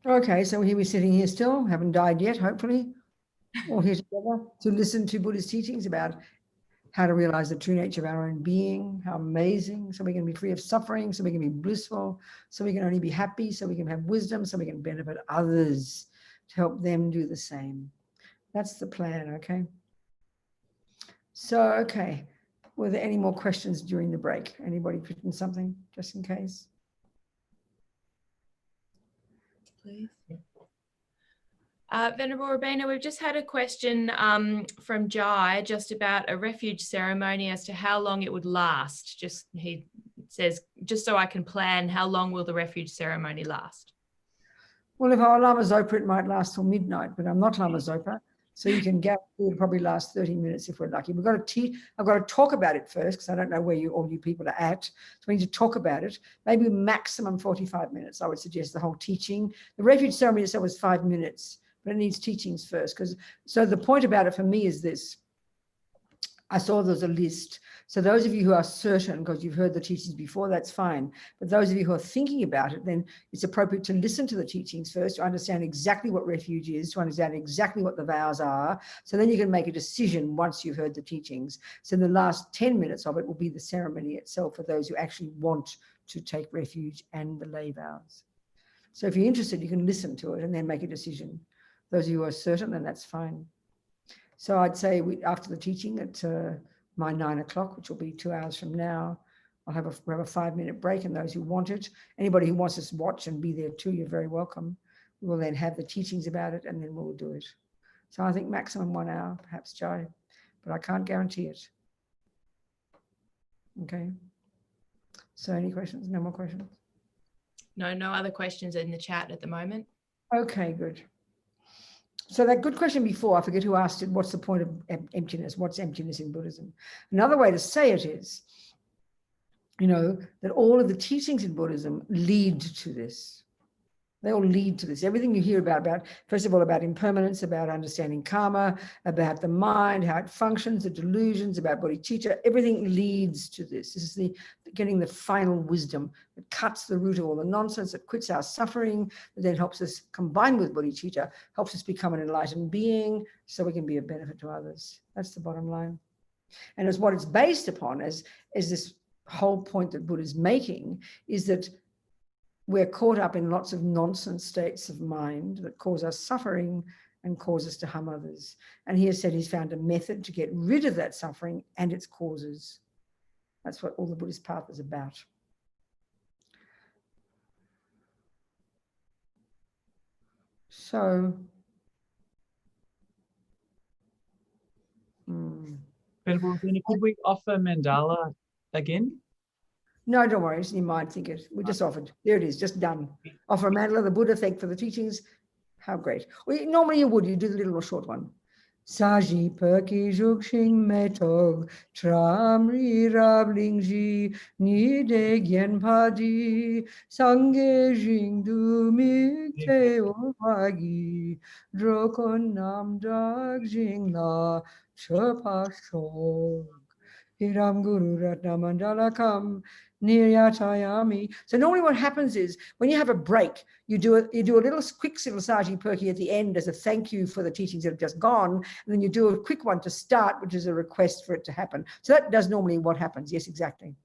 Okay, so here we're sitting here still, haven't died yet, hopefully, all here together to listen to Buddha's teachings about how to realize the true nature of our own being, how amazing, so we can be free of suffering, so we can be blissful, so we can only be happy, so we can have wisdom, so we can benefit others to help them do the same. That's the plan, okay? So, okay, were there any more questions during the break? Anybody written something, just in case? Please. Venerable Robina, we've just had a question from Jai just about a refuge ceremony as to how long it would last. He says, just so I can plan, how long will the refuge ceremony last? Well, if I were Lama Zopa, it might last till midnight, but I'm not Lama Zopa, so you can guarantee it'll probably last 30 minutes if we're lucky. I've got to talk about it first, because I don't know where all you people are at. So we need to talk about it. Maybe maximum 45 minutes, I would suggest, the whole teaching. The refuge ceremony itself was 5 minutes, but it needs teachings first. So the point about it for me is this. I saw there's a list. So those of you who are certain, because you've heard the teachings before, that's fine. But those of you who are thinking about it, then it's appropriate to listen to the teachings first, to understand exactly what refuge is, to understand exactly what the vows are. So then you can make a decision once you've heard the teachings. So the last 10 minutes of it will be the ceremony itself for those who actually want to take refuge and the lay vows. So if you're interested, you can listen to it and then make a decision. Those of you who are certain, then that's fine. So I'd say after the teaching at my 9 o'clock, which will be 2 hours from now, we'll have a 5-minute break, and those who want it, anybody who wants us to watch and be there too, you're very welcome. We will then have the teachings about it, and then we'll do it. So I think maximum 1 hour, perhaps, Jai, but I can't guarantee it. Okay. So any questions? No more questions? No other questions in the chat at the moment. Okay, good. So that good question before, I forget who asked it, what's the point of emptiness? What's emptiness in Buddhism? Another way to say it is, that all of the teachings in Buddhism lead to this. They all lead to this. Everything you hear about, first of all, about impermanence, about understanding karma, about the mind, how it functions, the delusions, about bodhicitta, everything leads to this. This is getting the final wisdom that cuts the root of all the nonsense, that quits our suffering, that then helps us, combine with bodhicitta, helps us become an enlightened being so we can be of benefit to others. That's the bottom line. And as what it's based upon, as this whole point that Buddha's making, is that we're caught up in lots of nonsense states of mind that cause us suffering and cause us to harm others. And he has said he's found a method to get rid of that suffering and its causes. That's what all the Buddhist path is about. So, could we offer mandala again? No, don't worry, it's in your mind, think it. We just offered. There it is, just done. Offer a mandala, the Buddha, thank for the teachings. How great. Well, normally you would, you do the little short one. Saji perki jukshing metog tramri rablingji ni de gyenpadi sange jing du mikte ovagi drokon nam dag jing la chapa shog hiram guru ratna mandala kam niryatayami. So normally what happens is when you have a break, you do a little quick saji perky at the end as a thank you for the teachings that have just gone, and then you do a quick one to start, which is a request for it to happen. So that does normally what happens. Yes, exactly.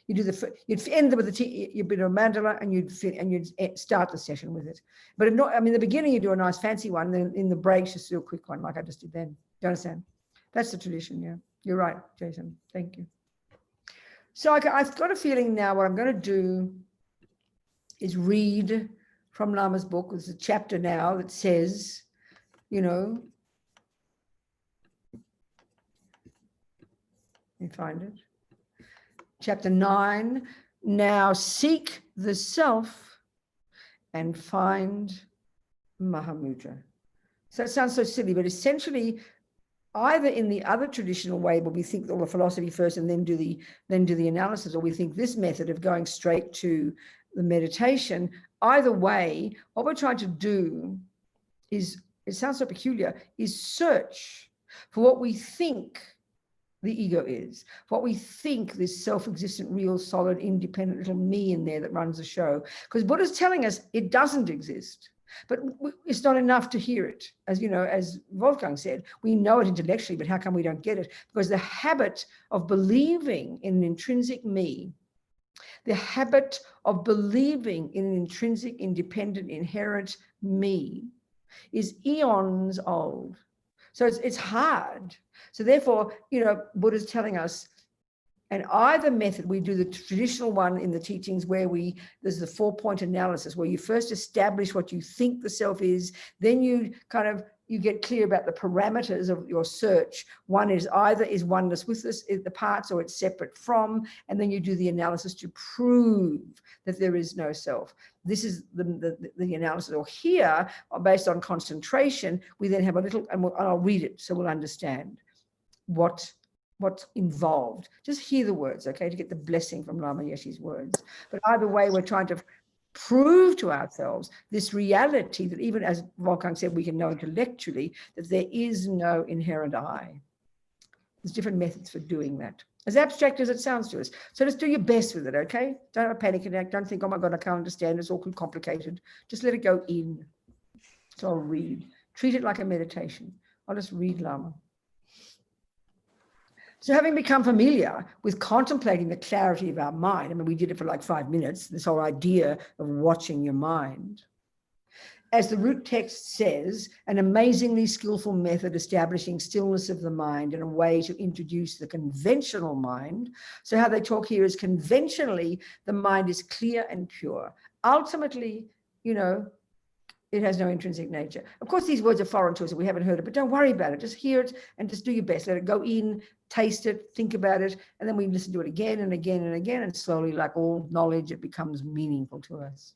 You do you'd end with you'd be a mandala, and you'd start the session with it. But in the beginning you do a nice fancy one, then in the breaks just do a quick one like I just did then. Do you understand? That's the tradition. Yeah, you're right, Jason. Thank you. So I've got a feeling now what I'm going to do is read from Lama's book. There's a chapter now that says, let me find it. Chapter 9, now seek the self and find Mahamudra. So it sounds so silly, but essentially, either in the other traditional way where we think all the philosophy first and then do the analysis, or we think this method of going straight to the meditation, either way, what we're trying to do is, it sounds so peculiar, is search for what we think the ego is, what we think this self-existent, real, solid, independent little me in there that runs the show. Because Buddha's telling us it doesn't exist. But it's not enough to hear it. As you know, as Wolfgang said, we know it intellectually, but how come we don't get it? Because the habit of believing in an intrinsic me, the habit of believing in an intrinsic, independent, inherent me is eons old. So it's hard. So therefore, you know, Buddha's telling us, and either method, we do the traditional one in the teachings where there's the 4-point analysis, where you first establish what you think the self is, then you get clear about the parameters of your search. One is either is oneness with the parts, or it's separate from, and then you do the analysis to prove that there is no self. This is the analysis. Or here, based on concentration, we then have a little, and I'll read it so we'll understand what's involved. Just hear the words, okay, to get the blessing from Lama Yeshe's words. But either way, we're trying to prove to ourselves this reality that, even as Wolfgang said, we can know intellectually that there is no inherent I. There's different methods for doing that, as abstract as it sounds to us. So just do your best with it, okay? Don't have a panic attack. Don't think, oh my God, I can't understand. It's all too complicated. Just let it go in. So I'll read. Treat it like a meditation. I'll just read Lama. So having become familiar with contemplating the clarity of our mind, I mean, we did it for like 5 minutes, this whole idea of watching your mind. As the root text says, an amazingly skillful method establishing stillness of the mind and a way to introduce the conventional mind. So how they talk here is conventionally, the mind is clear and pure. Ultimately, you know, it has no intrinsic nature. Of course, these words are foreign to us and we haven't heard it, but don't worry about it. Just hear it and just do your best. Let it go in, taste it, think about it, and then we listen to it again and again and again, and slowly, like all knowledge, it becomes meaningful to us.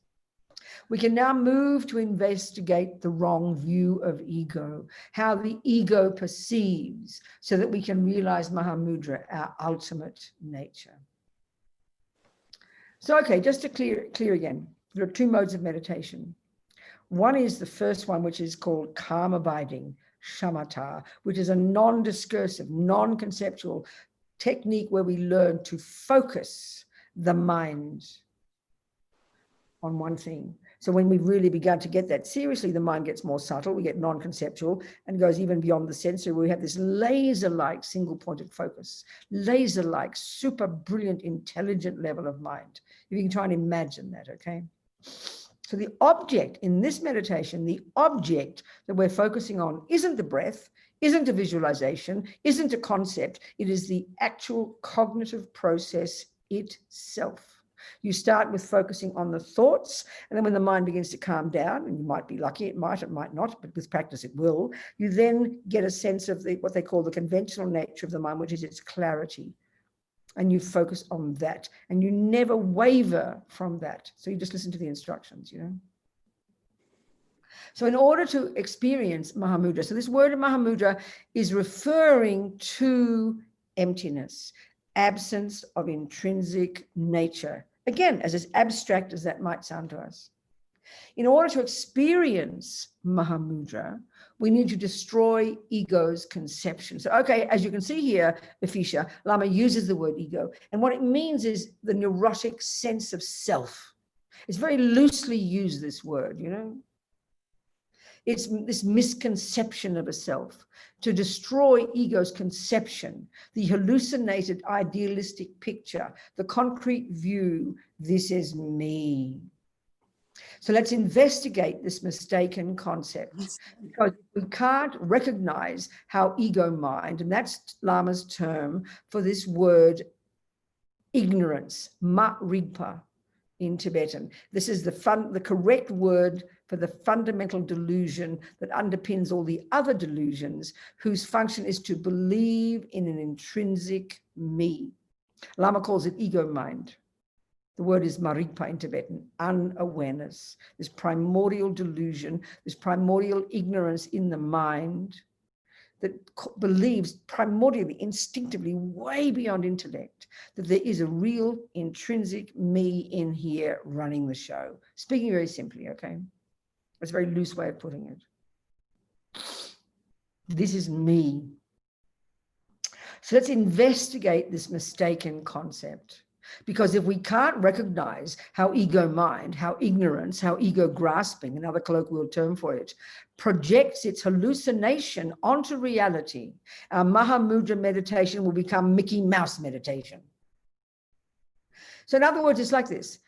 We can now move to investigate the wrong view of ego, how the ego perceives, so that we can realize Mahamudra, our ultimate nature. So, okay, just to clear again, there are 2 modes of meditation. One is the first one, which is called calm abiding, shamatha, which is a non-discursive, non-conceptual technique where we learn to focus the mind on one thing. So when we've really begun to get that seriously, the mind gets more subtle, we get non-conceptual, and goes even beyond the sensory, where we have this laser-like single-pointed focus, laser-like, super brilliant, intelligent level of mind. If you can try and imagine that, okay? So the object in this meditation, the object that we're focusing on isn't the breath, isn't a visualization, isn't a concept. It is the actual cognitive process itself. You start with focusing on the thoughts, and then when the mind begins to calm down, and you might be lucky, it might not, but with practice it will, you then get a sense of what they call the conventional nature of the mind, which is its clarity. And you focus on that, and you never waver from that. So you just listen to the instructions, you know. So in order to experience Mahamudra, so this word of Mahamudra is referring to emptiness, absence of intrinsic nature. Again, as abstract as that might sound to us. In order to experience Mahamudra, we need to destroy ego's conception. So, okay, as you can see here, Atisha, Lama uses the word ego. And what it means is the neurotic sense of self. It's very loosely used, this word, you know. It's this misconception of a self. To destroy ego's conception, the hallucinated idealistic picture, the concrete view, this is me. So let's investigate this mistaken concept, because we can't recognize how ego mind, and that's Lama's term for this word ignorance, ma-rigpa in Tibetan. This is the correct word for the fundamental delusion that underpins all the other delusions, whose function is to believe in an intrinsic me. Lama calls it ego mind. The word is marigpa in Tibetan, unawareness, this primordial delusion, this primordial ignorance in the mind that believes primordially, instinctively, way beyond intellect, that there is a real intrinsic me in here running the show. Speaking very simply, okay? It's a very loose way of putting it. This is me. So let's investigate this mistaken concept. Because if we can't recognize how ego mind, how ignorance, how ego grasping, another colloquial term for it, projects its hallucination onto reality, our Mahamudra meditation will become Mickey Mouse meditation. So in other words, it's like this.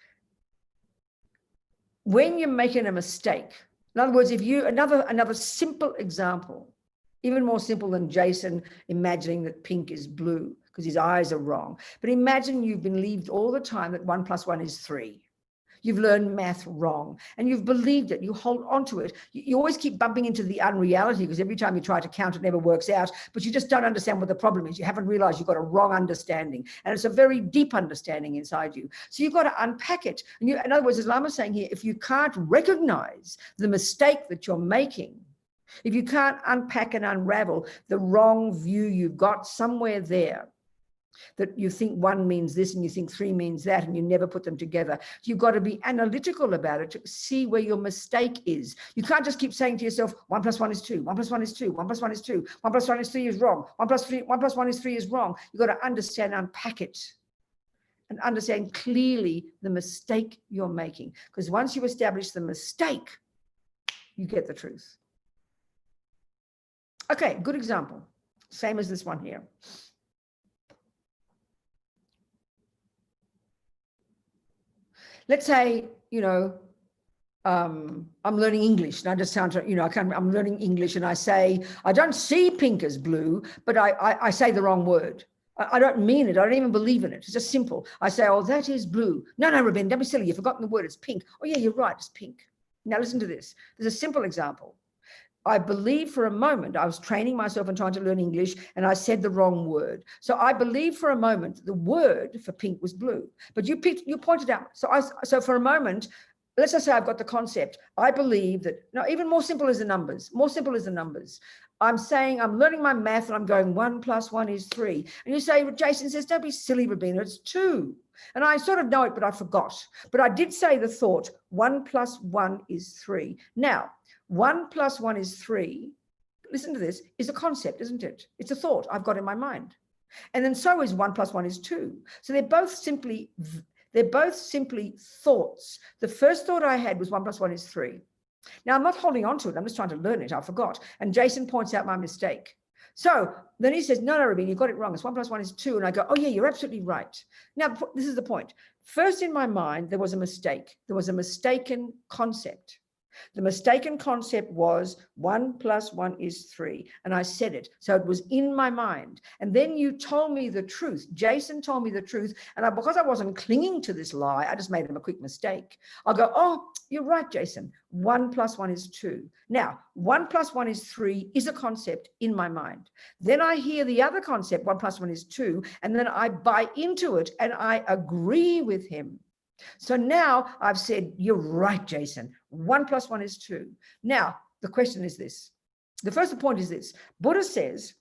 When you're making a mistake, in other words, if you, another simple example, even more simple than Jason imagining that pink is blue because his eyes are wrong. But imagine you've believed all the time that 1 + 1 is 3. You've learned math wrong and you've believed it. You hold on to it. You always keep bumping into the unreality because every time you try to count, it never works out, but you just don't understand what the problem is. You haven't realized you've got a wrong understanding, and it's a very deep understanding inside you. So you've got to unpack it. And you, in other words, as Lama's saying here, if you can't recognize the mistake that you're making, if you can't unpack and unravel the wrong view you've got somewhere there, that you think 1 means this and you think 3 means that, and you never put them together. You've got to be analytical about it to see where your mistake is. You can't just keep saying to yourself, 1 + 1 is 2, 1 + 1 is 2, 1 + 1 is 2, 1 + 1 is 3 is wrong, 1 + 1 is 3 is wrong. You've got to understand, unpack it, and understand clearly the mistake you're making. Because once you establish the mistake, you get the truth. Okay, good example. Same as this one here. Let's say, you know, I'm learning English and I just sound, you know, I'm learning English and I say, I don't see pink as blue, but I say the wrong word. I don't mean it. I don't even believe in it. It's just simple. I say, oh, that is blue. No, Robina, don't be silly. You've forgotten the word. It's pink. Oh, yeah, you're right. It's pink. Now listen to this. There's a simple example. I believe for a moment, I was training myself and trying to learn English, and I said the wrong word. So I believed for a moment the word for pink was blue, but you pointed out. So for a moment, let's just say I've got the concept. I believe that, no, even more simple is the numbers. More simple is the numbers. I'm saying I'm learning my math and I'm going 1 + 1 is 3. And you say, Jason says, don't be silly, Robina, it's 2. And I sort of know it, but I forgot. But I did say the thought, 1 + 1 is 3. Now, 1 + 1 is 3, listen to this, is a concept, isn't it? It's a thought I've got in my mind. And then so is 1 + 1 is 2. So they're both simply thoughts. The first thought I had was 1 + 1 is 3. Now I'm not holding on to it, I'm just trying to learn it, I forgot. And Jason points out my mistake. So then he says, no, Robina, you got it wrong. It's 1 + 1 is 2. And I go, oh yeah, you're absolutely right. Now, this is the point. First in my mind, there was a mistake. There was a mistaken concept. The mistaken concept was 1 + 1 is 3. And I said it. So it was in my mind. And then you told me the truth. Jason told me the truth. And because I wasn't clinging to this lie, I just made him a quick mistake. I'll go, oh, you're right, Jason. 1 + 1 is 2. Now, 1 + 1 is 3 is a concept in my mind. Then I hear the other concept, 1 + 1 is 2. And then I buy into it and I agree with him. So now I've said, you're right, Jason. 1 + 1 is 2. Now, the question is this. The first point is this. Buddha says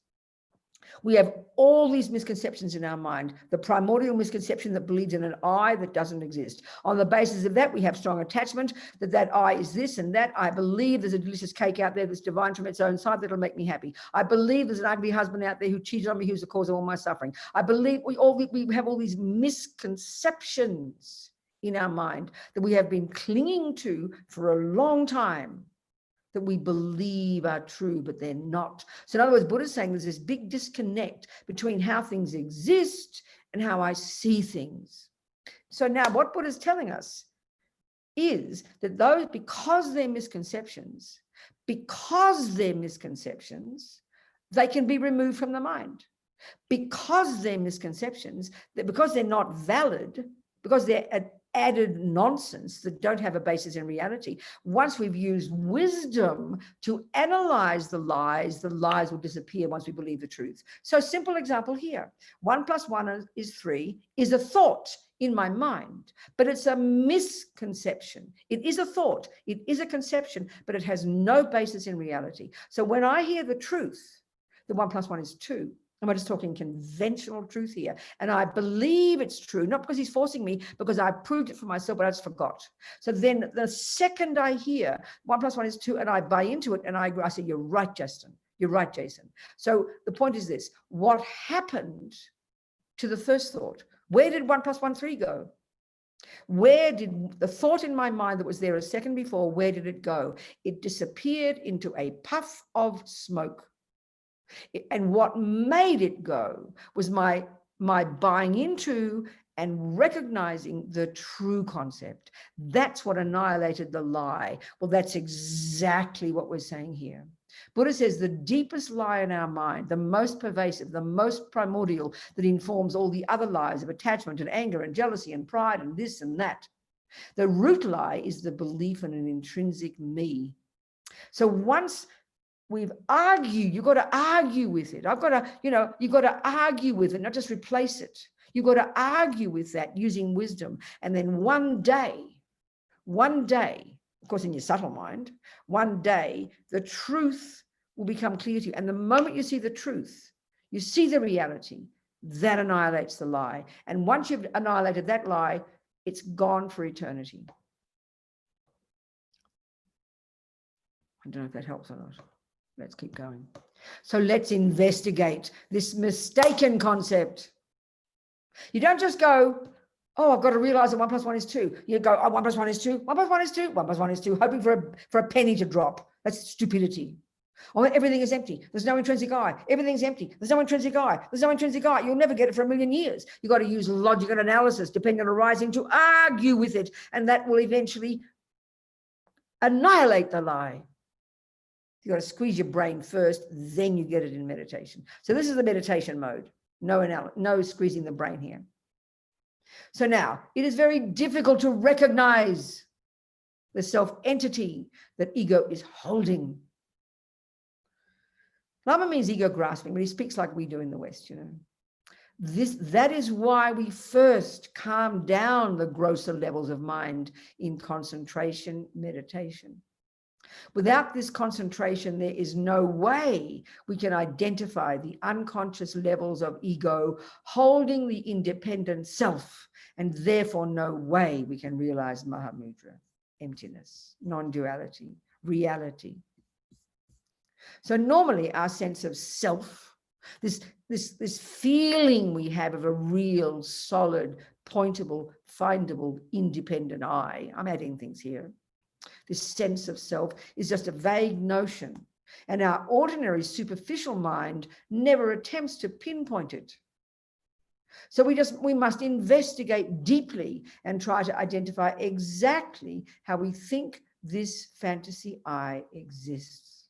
we have all these misconceptions in our mind. The primordial misconception that believes in an I that doesn't exist. On the basis of that, we have strong attachment that I is this and that. I believe there's a delicious cake out there that's divine from its own side that'll make me happy. I believe there's an ugly husband out there who cheated on me, who's the cause of all my suffering. I believe we have all these misconceptions in our mind that we have been clinging to for a long time, that we believe are true, but they're not. So in other words, Buddha's saying there's this big disconnect between how things exist and how I see things. So now what Buddha's telling us is that those, because they're misconceptions, they can be removed from the mind. Because they're misconceptions, because they're not valid, because they're added nonsense that don't have a basis in reality. Once we've used wisdom to analyze the lies will disappear once we believe the truth. So simple example here. 1 + 1 is 3 is a thought in my mind, but it's a misconception. It is a thought, it is a conception, but it has no basis in reality. So when I hear the truth, the 1 + 1 is 2, and we're just talking conventional truth here. And I believe it's true, not because he's forcing me, because I proved it for myself, but I just forgot. So then the second I hear 1 + 1 is 2, and I buy into it, and I say, you're right, Justin. You're right, Jason. So the point is this. What happened to the first thought? Where did 1 + 1 3 go? Where did the thought in my mind that was there a second before, where did it go? It disappeared into a puff of smoke. And what made it go was my buying into and recognizing the true concept. That's what annihilated the lie. Well, that's exactly what we're saying here. Buddha says the deepest lie in our mind, the most pervasive, the most primordial, that informs all the other lies of attachment and anger and jealousy and pride and this and that. The root lie is the belief in an intrinsic me. So once we've argued, you've got to argue with it. You've got to argue with it, not just replace it. You've got to argue with that using wisdom. And then one day, of course, in your subtle mind, one day, the truth will become clear to you. And the moment you see the truth, you see the reality, that annihilates the lie. And once you've annihilated that lie, it's gone for eternity. I don't know if that helps or not. Let's keep going. So let's investigate this mistaken concept. You don't just go, oh, I've got to realize that 1 + 1 is 2. You go, oh, 1 + 1 is 2, 1 + 1 is 2, 1 + 1 is 2, hoping for a penny to drop. That's stupidity. Oh, everything is empty. There's no intrinsic I. Everything's empty. There's no intrinsic I. There's no intrinsic I. You'll never get it for 1,000,000 years. You've got to use logic and analysis, dependent arising, to argue with it. And that will eventually annihilate the lie. You've got to squeeze your brain first, then you get it in meditation. So this is the meditation mode. No squeezing the brain here. So now, it is very difficult to recognize the self-entity that ego is holding. Lama means ego grasping, but he speaks like we do in the West, you know. That is why we first calm down the grosser levels of mind in concentration meditation. Without this concentration, there is no way we can identify the unconscious levels of ego holding the independent self, and therefore no way we can realize Mahamudra, emptiness, non-duality, reality. So normally our sense of self, this feeling we have of a real, solid, pointable, findable, independent I, I'm adding things here, this sense of self is just a vague notion, and our ordinary superficial mind never attempts to pinpoint it. So we must investigate deeply and try to identify exactly how we think this fantasy I exists.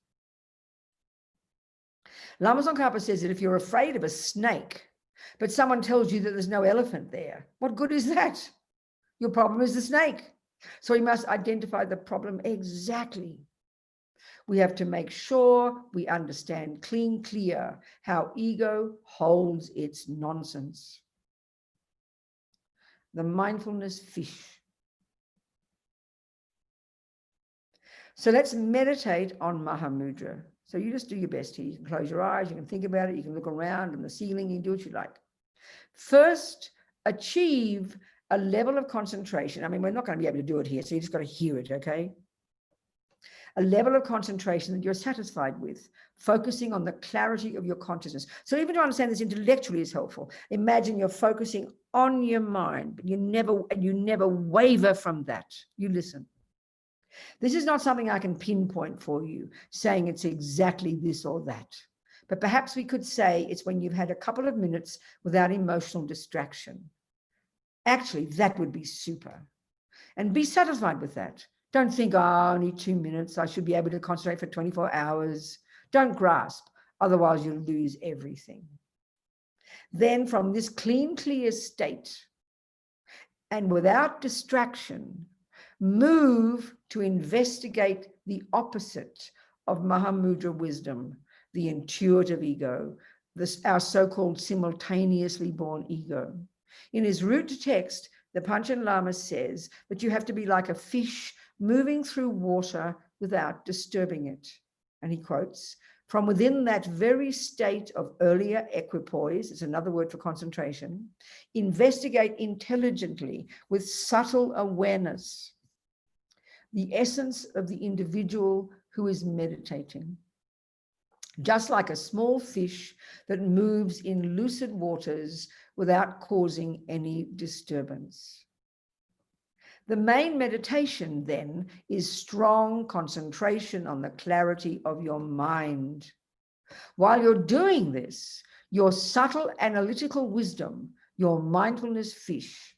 Lama Tsongkhapa says that if you're afraid of a snake, but someone tells you that there's no elephant there, what good is that? Your problem is the snake. So we must identify the problem exactly. We have to make sure we understand clear how ego holds its nonsense. The mindfulness fish. So let's meditate on Mahamudra. So you just do your best here. You can close your eyes, you can think about it, you can look around on the ceiling, you can do what you like. First, achieve a level of concentration. I mean, we're not going to be able to do it here, so you just got to hear it, okay? A level of concentration that you're satisfied with, focusing on the clarity of your consciousness. So even to understand this intellectually is helpful. Imagine you're focusing on your mind, but you never waver from that. You listen. This is not something I can pinpoint for you, saying it's exactly this or that. But perhaps we could say it's when you've had a couple of minutes without emotional distraction. Actually, that would be super. And be satisfied with that. Don't think, oh, only 2 minutes. I should be able to concentrate for 24 hours. Don't grasp, otherwise you'll lose everything. Then from this clean, clear state, and without distraction, move to investigate the opposite of Mahamudra wisdom, the intuitive ego, our so-called simultaneously born ego. In his root text, the Panchen Lama says that you have to be like a fish moving through water without disturbing it. And he quotes, from within that very state of earlier equipoise, it's another word for concentration, investigate intelligently with subtle awareness the essence of the individual who is meditating. just like a small fish that moves in lucid waters without causing any disturbance. The main meditation then is strong concentration on the clarity of your mind. While you're doing this, your subtle analytical wisdom, your mindfulness fish,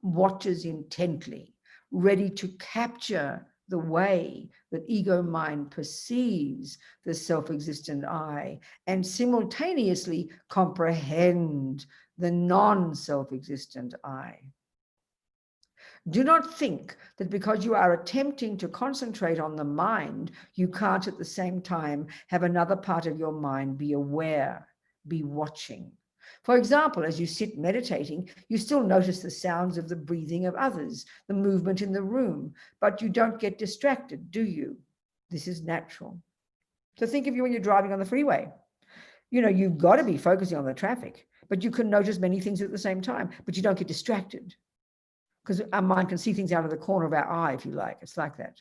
watches intently, ready to capture the way that ego mind perceives the self-existent I and simultaneously comprehend the non-self-existent I. Do not think that because you are attempting to concentrate on the mind, you can't at the same time have another part of your mind be aware, be watching. For example, as you sit meditating, you still notice the sounds of the breathing of others, the movement in the room, but you don't get distracted, do you? This is natural. So think of you when you're driving on the freeway. You know, you've got to be focusing on the traffic, but you can notice many things at the same time, but you don't get distracted because our mind can see things out of the corner of our eye, if you like. It's like that.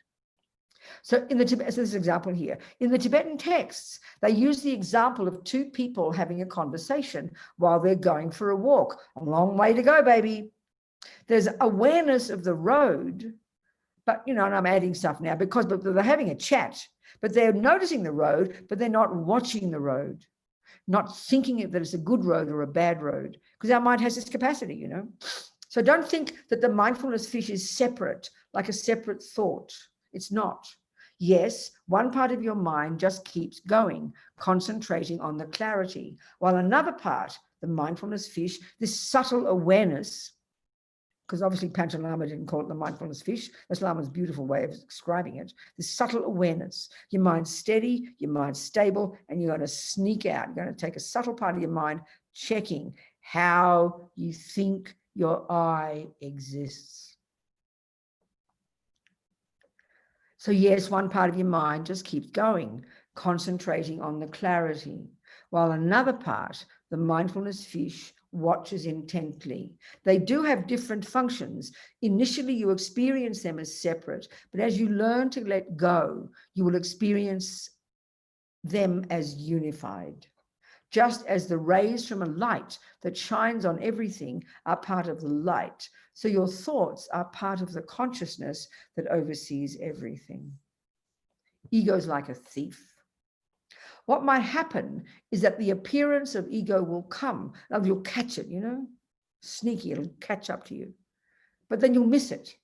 So in the Tibet, so this example here, in the Tibetan texts, they use the example of two people having a conversation while they're going for a walk. A long way to go, baby. There's awareness of the road, but, you know, and I'm adding stuff now but they're having a chat, but they're noticing the road, but they're not watching the road, not thinking that it's a good road or a bad road, because our mind has this capacity, you know. So don't think that the mindfulness fish is separate, like a separate thought. It's not. Yes, one part of your mind just keeps going, concentrating on the clarity, while another part, the mindfulness fish, this subtle awareness, because obviously Pancha Lama didn't call it the mindfulness fish. That's Lama's beautiful way of describing it. This subtle awareness, your mind's steady, your mind's stable, and you're going to sneak out. You're going to take a subtle part of your mind, checking how you think your I exists. So yes, one part of your mind just keeps going, concentrating on the clarity, while another part, the mindfulness fish, watches intently. They do have different functions. Initially, you experience them as separate, but as you learn to let go, you will experience them as unified. Just as the rays from a light that shines on everything are part of the light, so your thoughts are part of the consciousness that oversees everything. Ego is like a thief. What might happen is that the appearance of ego will come, and you'll catch it, you know, sneaky, it'll catch up to you, but then you'll miss it.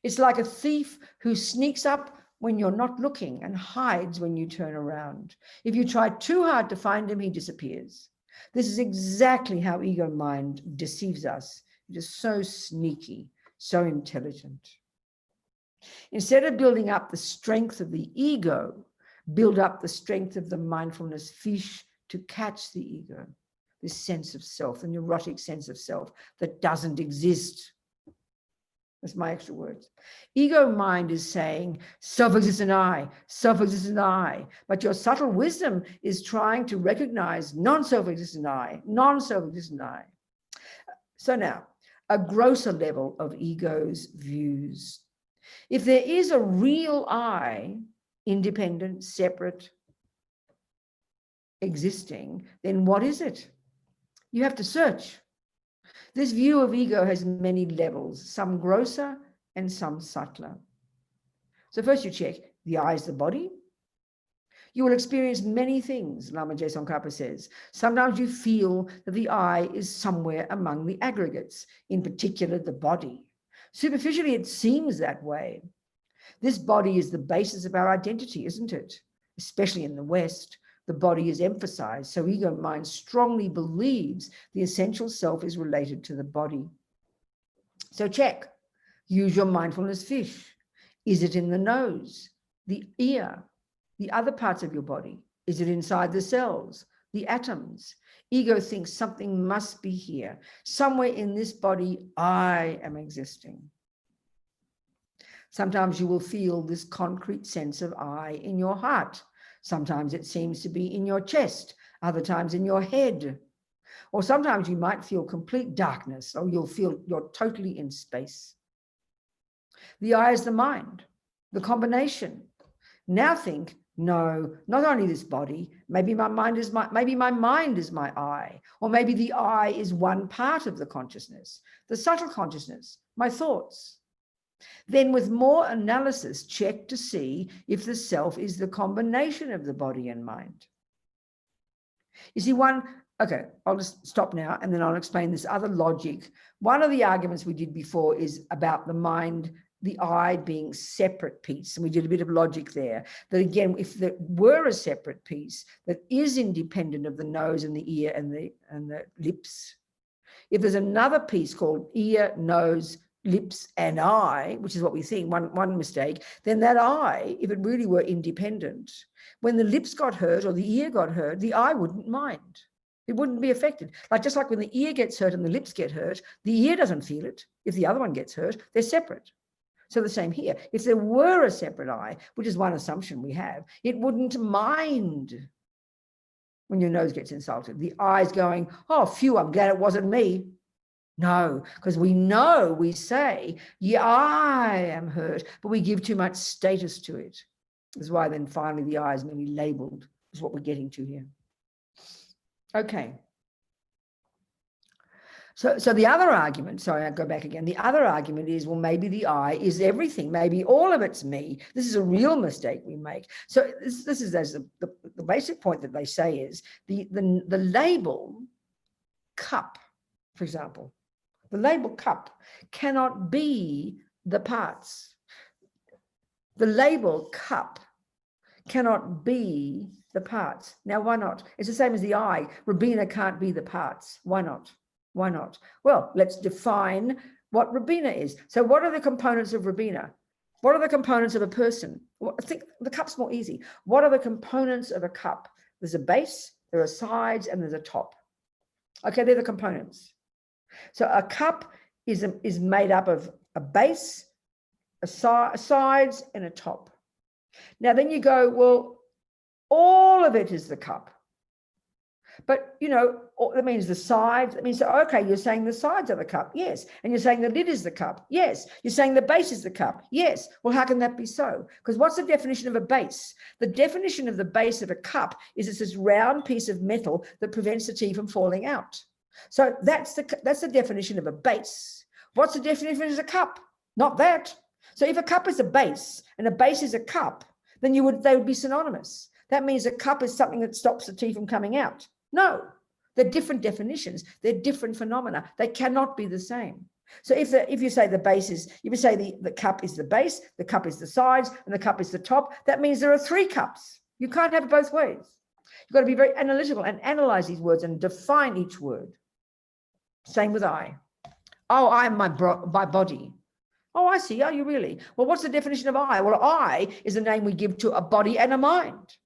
It's like a thief who sneaks up when you're not looking and hides when you turn around. If you try too hard to find him, he disappears. This is exactly how ego mind deceives us. It is so sneaky, so intelligent. Instead of building up the strength of the ego, build up the strength of the mindfulness fish to catch the ego, this sense of self, the neurotic sense of self that doesn't exist. That's my extra words. Ego mind is saying, self-existent I, self-existent I. But your subtle wisdom is trying to recognize non-self-existent I, non-self-existent I. So now, a grosser level of ego's views. If there is a real I, independent, separate, existing, then what is it? You have to search. This view of ego has many levels, some grosser and some subtler. So first you check, the I is the body. You will experience many things, Lama Tsongkhapa says. Sometimes you feel that the I is somewhere among the aggregates, in particular the body. Superficially, it seems that way. This body is the basis of our identity, isn't it? Especially in the West. The body is emphasized, so ego mind strongly believes the essential self is related to the body. So check, use your mindfulness fish. Is it in the nose, the ear, the other parts of your body? Is it inside the cells, the atoms? Ego thinks something must be here. Somewhere in this body, I am existing. Sometimes you will feel this concrete sense of I in your heart. Sometimes it seems to be in your chest, other times in your head. Or sometimes you might feel complete darkness, or you'll feel you're totally in space. The I is the mind, the combination. Now think No, not only this body. Maybe my mind is maybe my mind is my I, or maybe the I is one part of the consciousness, the subtle consciousness, my thoughts. Then with more analysis, check to see if the self is the combination of the body and mind. You see, okay, I'll just stop now and then I'll explain this other logic. One of the arguments we did before is about the mind, the I being separate piece. And we did a bit of logic there. That again, if there were a separate piece that is independent of the nose and the ear and the lips, if there's another piece called ear, nose, lips and I, which is what we think, one mistake, then that I, if it really were independent, when the lips got hurt or the ear got hurt, the I wouldn't mind. It wouldn't be affected. Like just like when the ear gets hurt and the lips get hurt, the ear doesn't feel it. If the other one gets hurt, they're separate. So the same here. If there were a separate I, which is one assumption we have, it wouldn't mind when your nose gets insulted. The I's going, oh, phew, I'm glad it wasn't me. No, because we know, we say, yeah, I am hurt, but we give too much status to it. That's why then finally the I is merely labeled, is what we're getting to here. Okay. So the other argument, sorry, I'll go back again. The other argument is, well, maybe the I is everything. Maybe all of it's me. This is a real mistake we make. So this is as the basic point that they say is the label cup, for example. The label cup cannot be the parts. The label cup cannot be the parts. Now, why not? It's the same as the I. Robina can't be the parts. Why not? Why not? Well, let's define what Robina is. So what are the components of Robina? What are the components of a person? Well, I think the cup's more easy. What are the components of a cup? There's a base, there are sides, and there's a top. Okay, they're the components. So a cup is made up of a base, sides, and a top. Now then you go, well, all of it is the cup. But, you know, that means the sides. That means, okay, you're saying the sides are the cup. Yes. And you're saying the lid is the cup. Yes. You're saying the base is the cup. Yes. Well, how can that be so? Because what's the definition of a base? The definition of the base of a cup is it's this round piece of metal that prevents the tea from falling out. So that's the definition of a base. What's the definition of a cup? Not that. So if a cup is a base and a base is a cup, then they would be synonymous. That means a cup is something that stops the tea from coming out. No, they're different definitions. They're different phenomena. They cannot be the same. So if you say the base is, if you say the cup is the base, the cup is the sides, and the cup is the top, that means there are three cups. You can't have it both ways. You've got to be very analytical and analyze these words and define each word. Same with I. Oh, I am my body. Oh, I see. Are you really? Well, what's the definition of I? Well, I is a name we give to a body and a mind.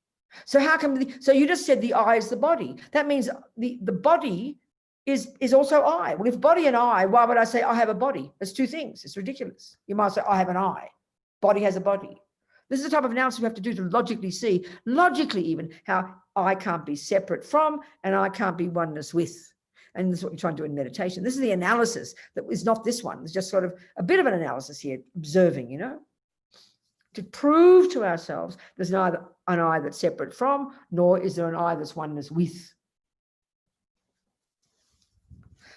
So how come? So you just said the I is the body. That means the body is also I. Well, if body and I, why would I say I have a body? There's two things. It's ridiculous. You might say I have an I. Body has a body. This is the type of analysis we have to do to logically see, logically even, how I can't be separate from and I can't be oneness with. And this is what you're trying to do in meditation. This is the analysis that is not this one. It's just sort of a bit of an analysis here, observing, you know, to prove to ourselves there's neither an I that's separate from, nor is there an I that's oneness with.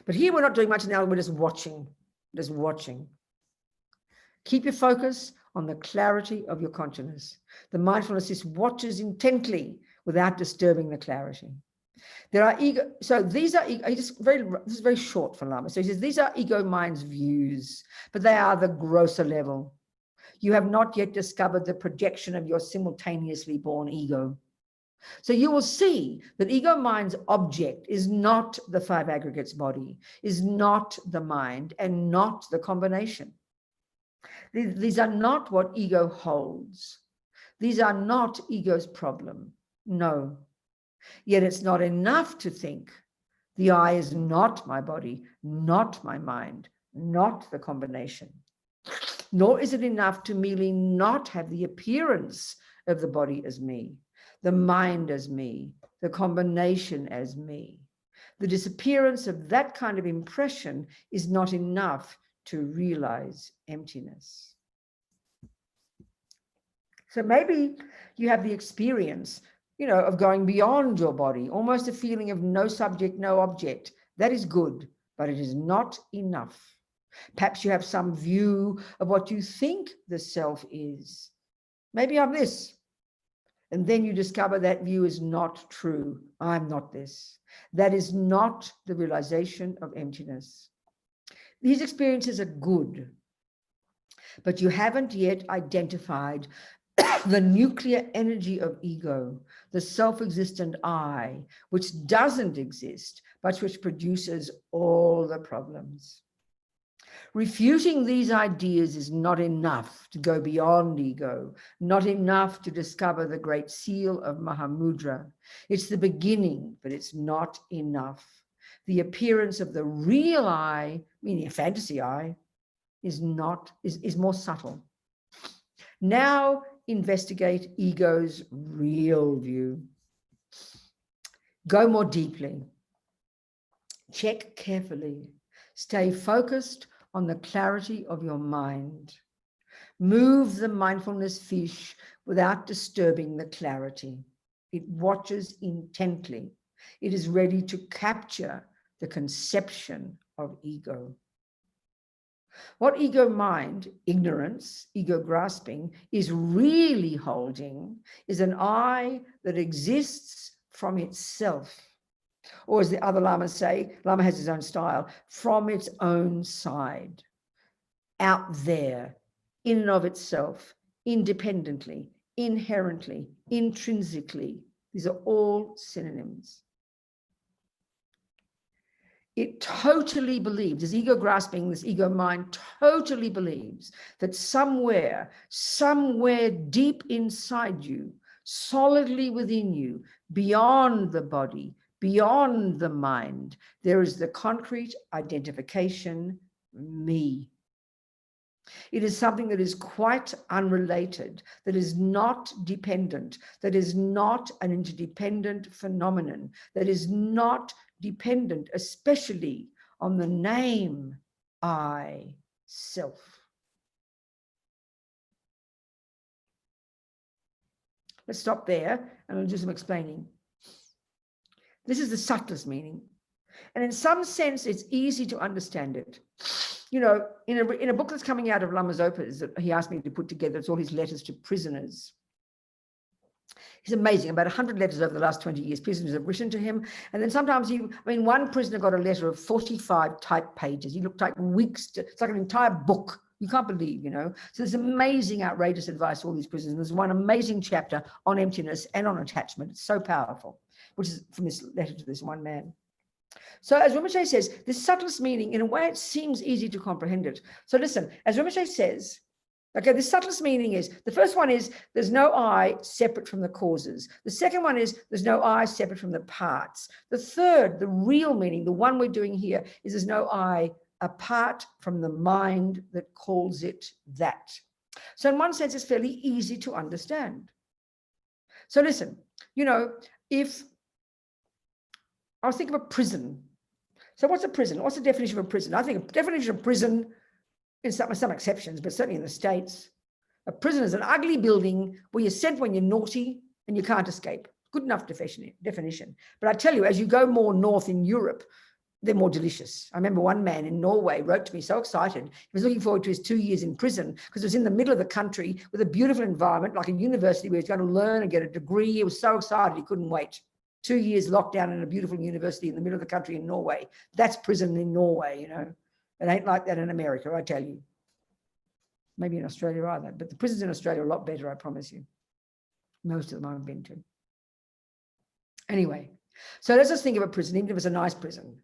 But here we're not doing much analysis, we're just watching. Keep your focus on the clarity of your consciousness. The mindfulness just watches intently without disturbing the clarity. There are ego, so these are this is very short for Lama. So he says these are ego mind's views, but they are the grosser level. You have not yet discovered the projection of your simultaneously born ego. So you will see that ego mind's object is not the five aggregates body, is not the mind, and not the combination. These are not what ego holds. These are not ego's problem. No. Yet it's not enough to think the I is not my body, not my mind, not the combination. Nor is it enough to merely not have the appearance of the body as me, the mind as me, the combination as me. The disappearance of that kind of impression is not enough to realize emptiness. So maybe you have the experience, of going beyond your body, almost a feeling of no subject, no object. That is good, but it is not enough. Perhaps you have some view of what you think the self is. Maybe I'm this. And then you discover that view is not true. I'm not this. That is not the realization of emptiness. These experiences are good, but you haven't yet identified the nuclear energy of ego, the self-existent I, which doesn't exist, but which produces all the problems. Refuting these ideas is not enough to go beyond ego, not enough to discover the great seal of Mahamudra. It's the beginning, but it's not enough. The appearance of the real I, meaning a fantasy I, is more subtle. Now investigate ego's real view. Go more deeply. Check carefully. Stay focused on the clarity of your mind. Move the mindfulness fish without disturbing the clarity. It watches intently. It is ready to capture the conception of ego. What ego mind, ignorance, ego grasping, is really holding is an I that exists from itself. Or as the other Lamas say, Lama has his own style, from its own side, out there, in and of itself, independently, inherently, intrinsically. These are all synonyms. It totally believes, this ego grasping, this ego mind totally believes that somewhere deep inside you, solidly within you, beyond the body, beyond the mind, there is the concrete identification, me. It is something that is quite unrelated, that is not dependent, that is not an interdependent phenomenon, that is not dependent, especially on the name I, self. Let's stop there and I'll do some explaining. This is the subtlest meaning. And in some sense, it's easy to understand it. In a book that's coming out of Lama Zopa's that he asked me to put together, it's all his letters to prisoners. He's amazing. About 100 letters over the last 20 years, prisoners have written to him. And then sometimes one prisoner got a letter of 45 typed pages. He looked like weeks, it's like an entire book. You can't believe, So there's amazing, outrageous advice for all these prisoners. And there's one amazing chapter on emptiness and on attachment. It's so powerful, which is from this letter to this one man. So as Rinpoche says, this subtlest meaning, in a way, it seems easy to comprehend it. So listen, as Rinpoche says, okay, the subtlest meaning is, the first one is there's no I separate from the causes. The second one is there's no I separate from the parts. The third, the real meaning, the one we're doing here, is there's no I apart from the mind that calls it that. So in one sense, it's fairly easy to understand. So listen, if I was thinking of a prison. So what's a prison? What's the definition of a prison? I think a definition of prison, in some exceptions, but certainly in the States, a prison is an ugly building where you're sent when you're naughty and you can't escape. Good enough definition. But I tell you, as you go more north in Europe, they're more delicious. I remember one man in Norway wrote to me so excited. He was looking forward to his 2 years in prison because it was in the middle of the country with a beautiful environment, like a university where he was going to learn and get a degree. He was so excited he couldn't wait. 2 years locked down in a beautiful university in the middle of the country in Norway. That's prison in Norway, It ain't like that in America, I tell you. Maybe in Australia either, but the prisons in Australia are a lot better, I promise you. Most of them I've been to. Anyway, so let's just think of a prison, even if it's a nice prison.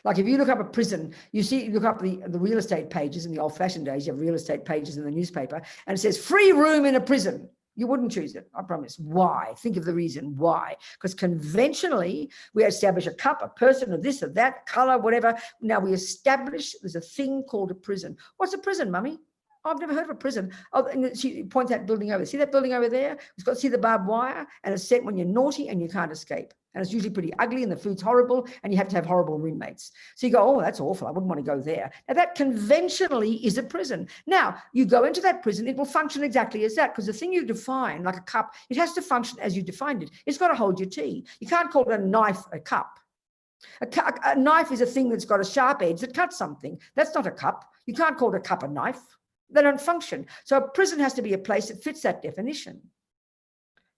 Like if you look up a prison, you look up the real estate pages in the old-fashioned days, you have real estate pages in the newspaper, and it says free room in a prison. You wouldn't choose it, I promise. Why? Think of the reason why. Because conventionally, we establish a cup, a person, or this or that, color, whatever. Now we establish there's a thing called a prison. What's a prison, Mummy? I've never heard of a prison. Oh, and she points out building over. See that building over there? It's got, see the barbed wire, and it's set when you're naughty and you can't escape. And it's usually pretty ugly and the food's horrible and you have to have horrible roommates. So you go, oh, that's awful. I wouldn't want to go there. Now that conventionally is a prison. Now you go into that prison, it will function exactly as that, because the thing you define, like a cup, it has to function as you defined it. It's got to hold your tea. You can't call it a knife a cup. A knife is a thing that's got a sharp edge that cuts something. That's not a cup. You can't call it a cup a knife. They don't function. So a prison has to be a place that fits that definition.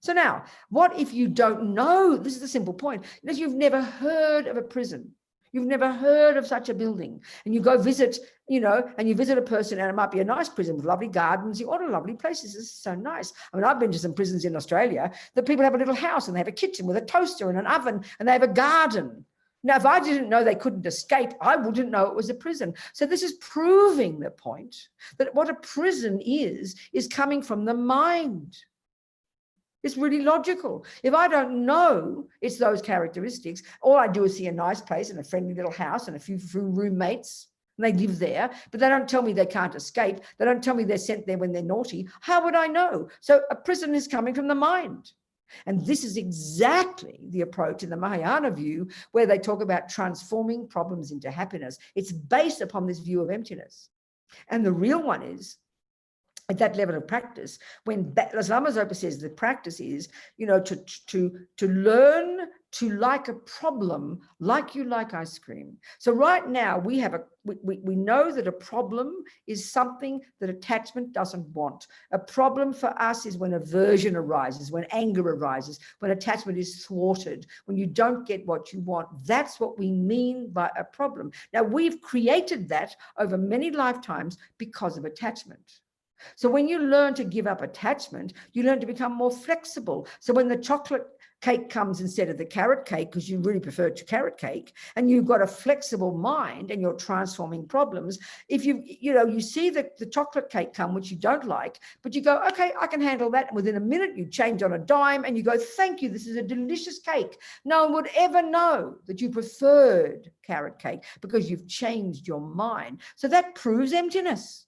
So now, what if you don't know? This is the simple point. If you've never heard of a prison, you've never heard of such a building, and you go visit, and you visit a person, and it might be a nice prison with lovely gardens. What a lovely place. This is so nice. I mean, I've been to some prisons in Australia that people have a little house and they have a kitchen with a toaster and an oven and they have a garden. Now, if I didn't know they couldn't escape, I wouldn't know it was a prison. So this is proving the point that what a prison is coming from the mind. It's really logical. If I don't know it's those characteristics, all I do is see a nice place and a friendly little house and a few roommates, and they live there, but they don't tell me they can't escape. They don't tell me they're sent there when they're naughty. How would I know? So a prison is coming from the mind. And this is exactly the approach in the Mahayana view, where they talk about transforming problems into happiness. It's based upon this view of emptiness. And the real one is, at that level of practice, when as Lama Zopa says, the practice is, to learn to like a problem like you like ice cream. So right now we know that a problem is something that attachment doesn't want. A problem for us is when aversion arises, when anger arises, when attachment is thwarted, when you don't get what you want. That's what we mean by a problem. Now we've created that over many lifetimes because of attachment. So when you learn to give up attachment, you learn to become more flexible. So when the chocolate cake comes instead of the carrot cake, because you really prefer carrot cake, and you've got a flexible mind and you're transforming problems, if you see the chocolate cake come, which you don't like, but you go, okay, I can handle that. And within a minute, you change on a dime and you go, thank you, this is a delicious cake. No one would ever know that you preferred carrot cake because you've changed your mind. So that proves emptiness.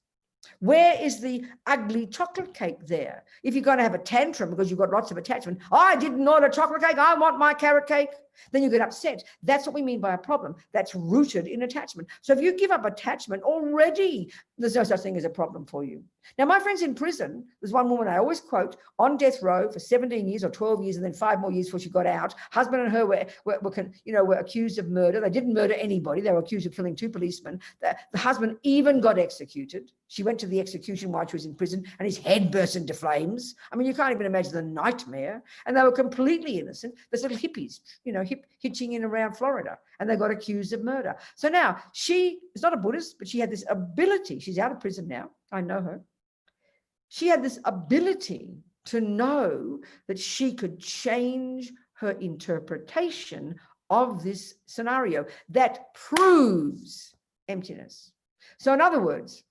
Where is the ugly chocolate cake there? If you're going to have a tantrum because you've got lots of attachment, I didn't order chocolate cake, I want my carrot cake, then you get upset. That's what we mean by a problem. That's rooted in attachment. So if you give up attachment, already there's no such thing as a problem for you. Now, my friends in prison, there's one woman I always quote, on death row for 17 years or 12 years and then 5 more years before she got out. Husband and her were accused of murder. They didn't murder anybody. They were accused of killing 2 policemen. The husband even got executed. She went to the execution while she was in prison and his head burst into flames. I mean, you can't even imagine the nightmare. And they were completely innocent. There's little hippies, hitching in around Florida, and they got accused of murder. So now she is not a Buddhist, but she had this ability. She's out of prison now. I know her. She had this ability to know that she could change her interpretation of this scenario. That proves emptiness. So in other words,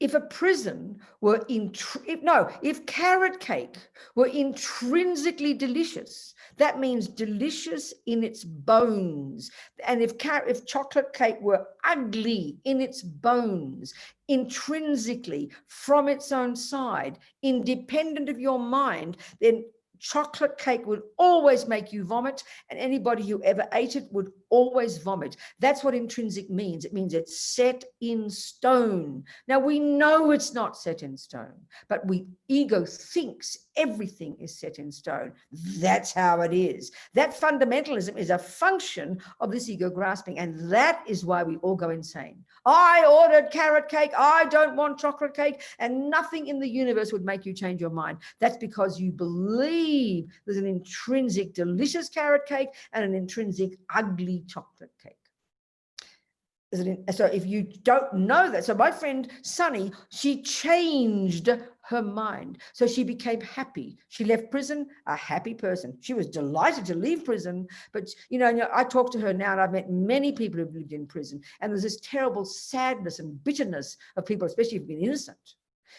if a prison were if carrot cake were intrinsically delicious, that means delicious in its bones. And if chocolate cake were ugly in its bones, intrinsically from its own side, independent of your mind, then chocolate cake would always make you vomit, and anybody who ever ate it would always vomit. That's what intrinsic means. It means it's set in stone. Now, we know it's not set in stone, but ego thinks everything is set in stone. That's how it is. That fundamentalism is a function of this ego grasping, and that is why we all go insane. I ordered carrot cake. I don't want chocolate cake, and nothing in the universe would make you change your mind. That's because you believe there's an intrinsic delicious carrot cake and an intrinsic ugly chocolate cake. So if you don't know that, so my friend Sunny, she changed her mind. So she became happy. She left prison a happy person. She was delighted to leave prison. But, I talk to her now, and I've met many people who've lived in prison. And there's this terrible sadness and bitterness of people, especially who've been innocent.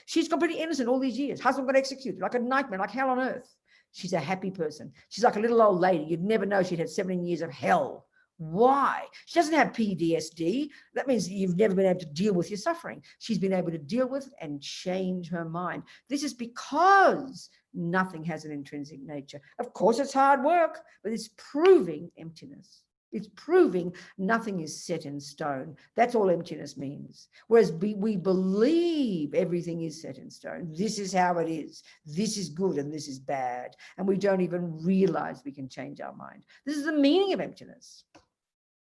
She's completely innocent all these years. Husband got executed, like a nightmare, like hell on earth. She's a happy person. She's like a little old lady. You'd never know she'd had 17 years of hell Why? She doesn't have PTSD. That means you've never been able to deal with your suffering. She's been able to deal with and change her mind. This is because nothing has an intrinsic nature. Of course, it's hard work, but it's proving emptiness. It's proving nothing is set in stone. That's all emptiness means. Whereas we believe everything is set in stone. This is how it is. This is good and this is bad. And we don't even realize we can change our mind. This is the meaning of emptiness.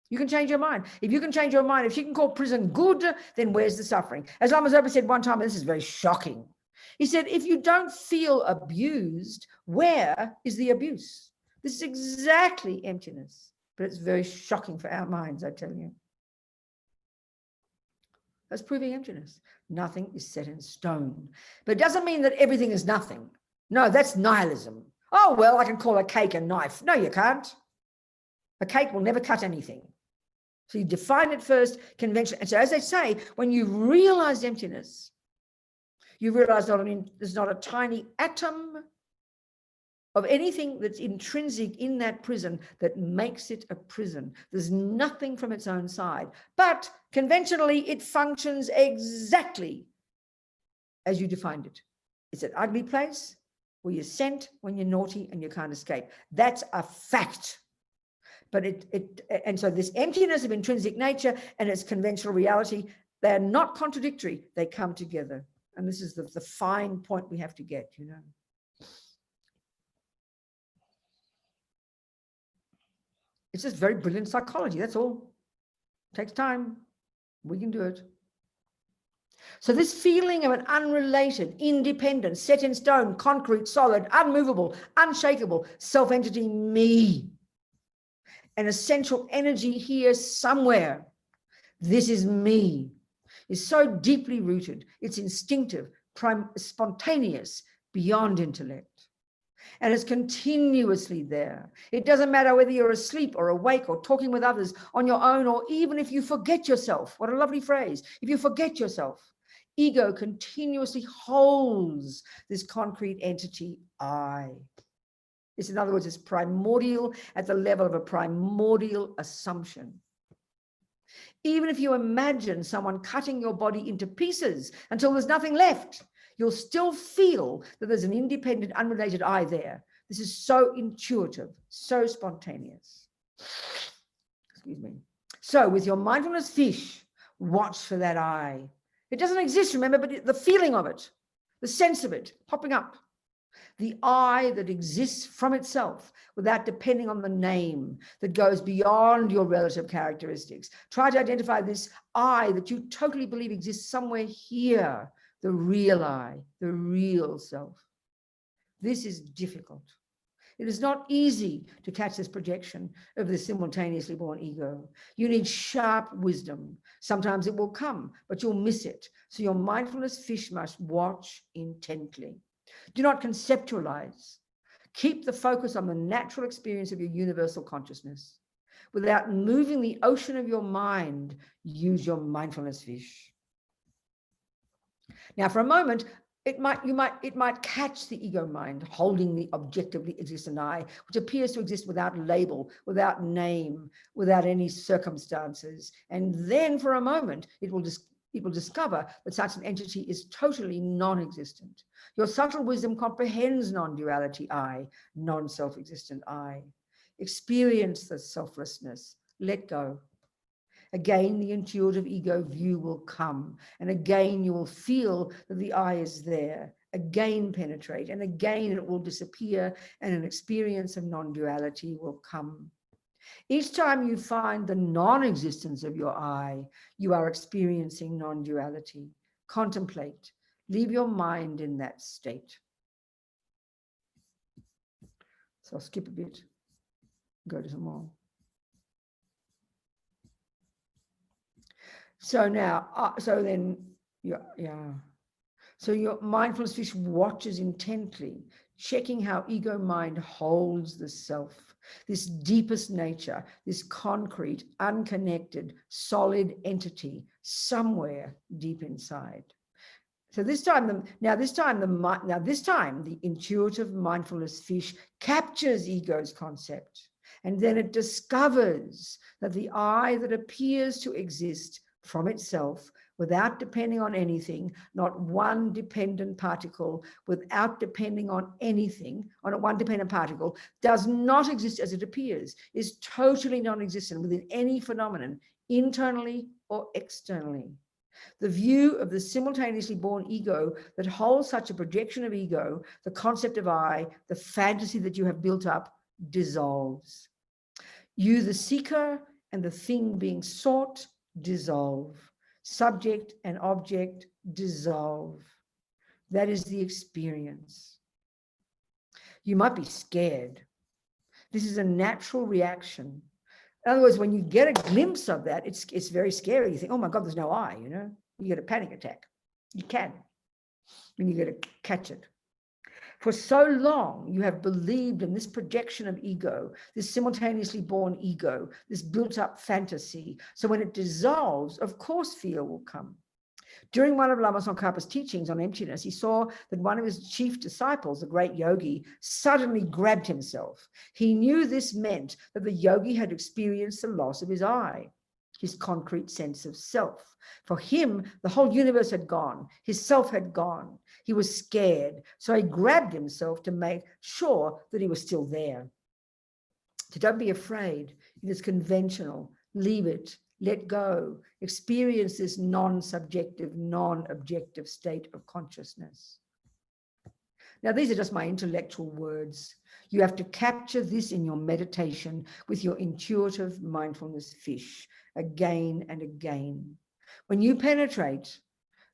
You can change your mind. If you can change your mind, if you can call prison good, then where's the suffering? As Lama Zopa said one time, and this is very shocking. He said, if you don't feel abused, where is the abuse? This is exactly emptiness. But it's very shocking for our minds, I tell you. That's proving emptiness. Nothing is set in stone. But it doesn't mean that everything is nothing. No, that's nihilism. Oh, well, I can call a cake a knife. No, you can't. A cake will never cut anything. So you define it first, convention. And so as they say, when you realize emptiness, you realize there's not a tiny atom of anything that's intrinsic in that prison that makes it a prison. There's nothing from its own side. But conventionally, it functions exactly as you defined it. It's an ugly place where you're sent when you're naughty and you can't escape. That's a fact. But and so this emptiness of intrinsic nature and its conventional reality, they're not contradictory. They come together. And this is the fine point we have to get, you know. It's just very brilliant psychology, that's all. It takes time. We can do it. So this feeling of an unrelated, independent, set in stone, concrete, solid, unmovable, unshakable self-entity, me, an essential energy here somewhere, this is me, is so deeply rooted. It's instinctive, spontaneous, beyond intellect. And it's continuously there. It doesn't matter whether you're asleep or awake or talking with others on your own, or even if you forget yourself. What a lovely phrase. If you forget yourself, ego continuously holds this concrete entity, I. It's, in other words, it's primordial at the level of a primordial assumption. Even if you imagine someone cutting your body into pieces until there's nothing left, you'll still feel that there's an independent, unrelated I there. This is so intuitive, so spontaneous. Excuse me. So with your mindfulness fish, watch for that I. It doesn't exist, remember, but the feeling of it, the sense of it popping up. The I that exists from itself without depending on the name, that goes beyond your relative characteristics. Try to identify this I that you totally believe exists somewhere here. The real I, the real self. This is difficult. It is not easy to catch this projection of the simultaneously born ego. You need sharp wisdom. Sometimes it will come, but you'll miss it. So your mindfulness fish must watch intently. Do not conceptualize. Keep the focus on the natural experience of your universal consciousness. Without moving the ocean of your mind, use your mindfulness fish. Now, for a moment, it might catch the ego mind holding the objectively existent I, which appears to exist without label, without name, without any circumstances. And then for a moment, it will discover that such an entity is totally non-existent. Your subtle wisdom comprehends non-duality I, non-self-existent I. Experience the selflessness. Let go. Again, the intuitive ego view will come, and again you will feel that the I is there. Again penetrate, and again it will disappear, and an experience of non-duality will come. Each time you find the non-existence of your I, you are experiencing non-duality. Contemplate. Leave your mind in that state. So I'll skip a bit, go to some more. So now, so your mindfulness fish watches intently, checking how ego mind holds the self, this deepest nature, this concrete, unconnected, solid entity somewhere deep inside. So this time, the intuitive mindfulness fish captures ego's concept And then it discovers that the I that appears to exist from itself without depending on anything, not one dependent particle, without depending on anything, on a one dependent particle, does not exist as it appears, is totally non-existent within any phenomenon, internally or externally. The view of the simultaneously born ego that holds such a projection of ego, the concept of I, the fantasy that you have built up, dissolves. You, the seeker, and the thing being sought, dissolve. Subject and object dissolve. That is the experience. You might be scared. This is a natural reaction. In other words, when you get a glimpse of that, it's very scary. You think, oh my God, there's no I, you know? You get a panic attack. You can, when you get to catch it. For so long, you have believed in this projection of ego, this simultaneously born ego, this built up fantasy. So when it dissolves, of course, fear will come. During one of Lama Tsongkhapa's teachings on emptiness, he saw that one of his chief disciples, the great yogi, suddenly grabbed himself. He knew this meant that the yogi had experienced the loss of his I, his concrete sense of self. For him, the whole universe had gone. His self had gone. He was scared. So he grabbed himself to make sure that he was still there. So don't be afraid. It is conventional. Leave it. Let go. Experience this non-subjective, non-objective state of consciousness. Now, these are just my intellectual words. You have to capture this in your meditation with your intuitive mindfulness fish again and again. When you penetrate,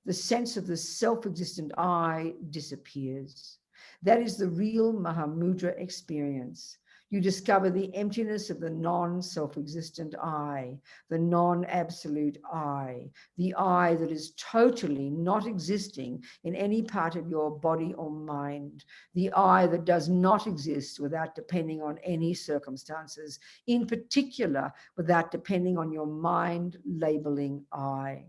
the sense of the self-existent I disappears. That is the real Mahamudra experience. You discover the emptiness of the non-self-existent I, the non-absolute I, the I that is totally not existing in any part of your body or mind, the I that does not exist without depending on any circumstances, in particular, without depending on your mind labeling I.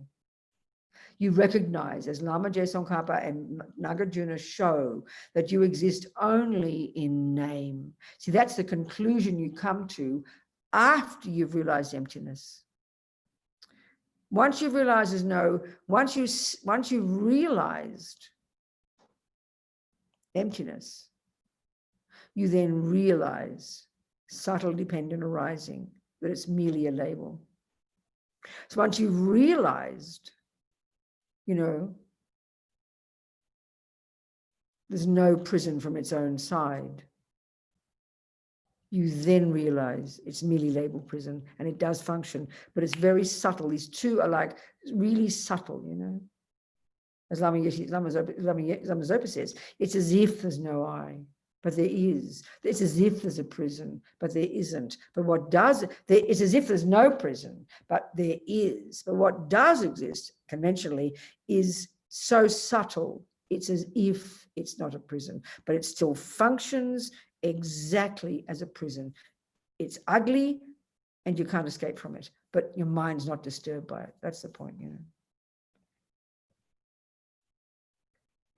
You recognize, as Lama Tsongkhapa and Nagarjuna show, that you exist only in name. See, that's the conclusion you come to after you've realized emptiness. Once you've realized there's no, once you've realized emptiness, you then realize subtle dependent arising, that it's merely a label. So once you've realized, you know, there's no prison from its own side, you then realize it's merely labeled prison, and it does function, but it's very subtle. These two are like really subtle, you know. As Lama Zopa says, it's as if there's no I, but there is. It's as if there's a prison, but there isn't. But what does, it's as if there's no prison, but there is. But what does exist conventionally is so subtle, it's as if it's not a prison, but it still functions exactly as a prison. It's ugly and you can't escape from it, but your mind's not disturbed by it. That's the point, you know.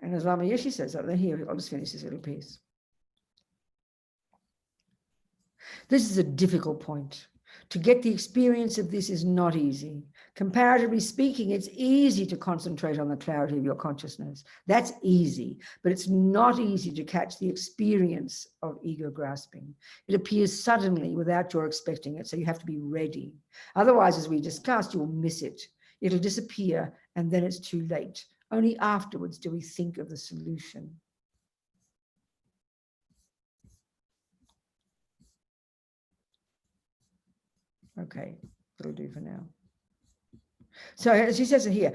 And as Lama Yeshe says up there, here, I'll just finish this little piece. This is a difficult point. To get the experience of this is not easy. Comparatively speaking, it's easy to concentrate on the clarity of your consciousness. That's easy, but it's not easy to catch the experience of ego grasping. It appears suddenly without your expecting it, so you have to be ready. Otherwise, as we discussed, you'll miss it. It'll disappear, and then it's too late. Only afterwards do we think of the solution. Okay, that'll do for now. So as he says it here,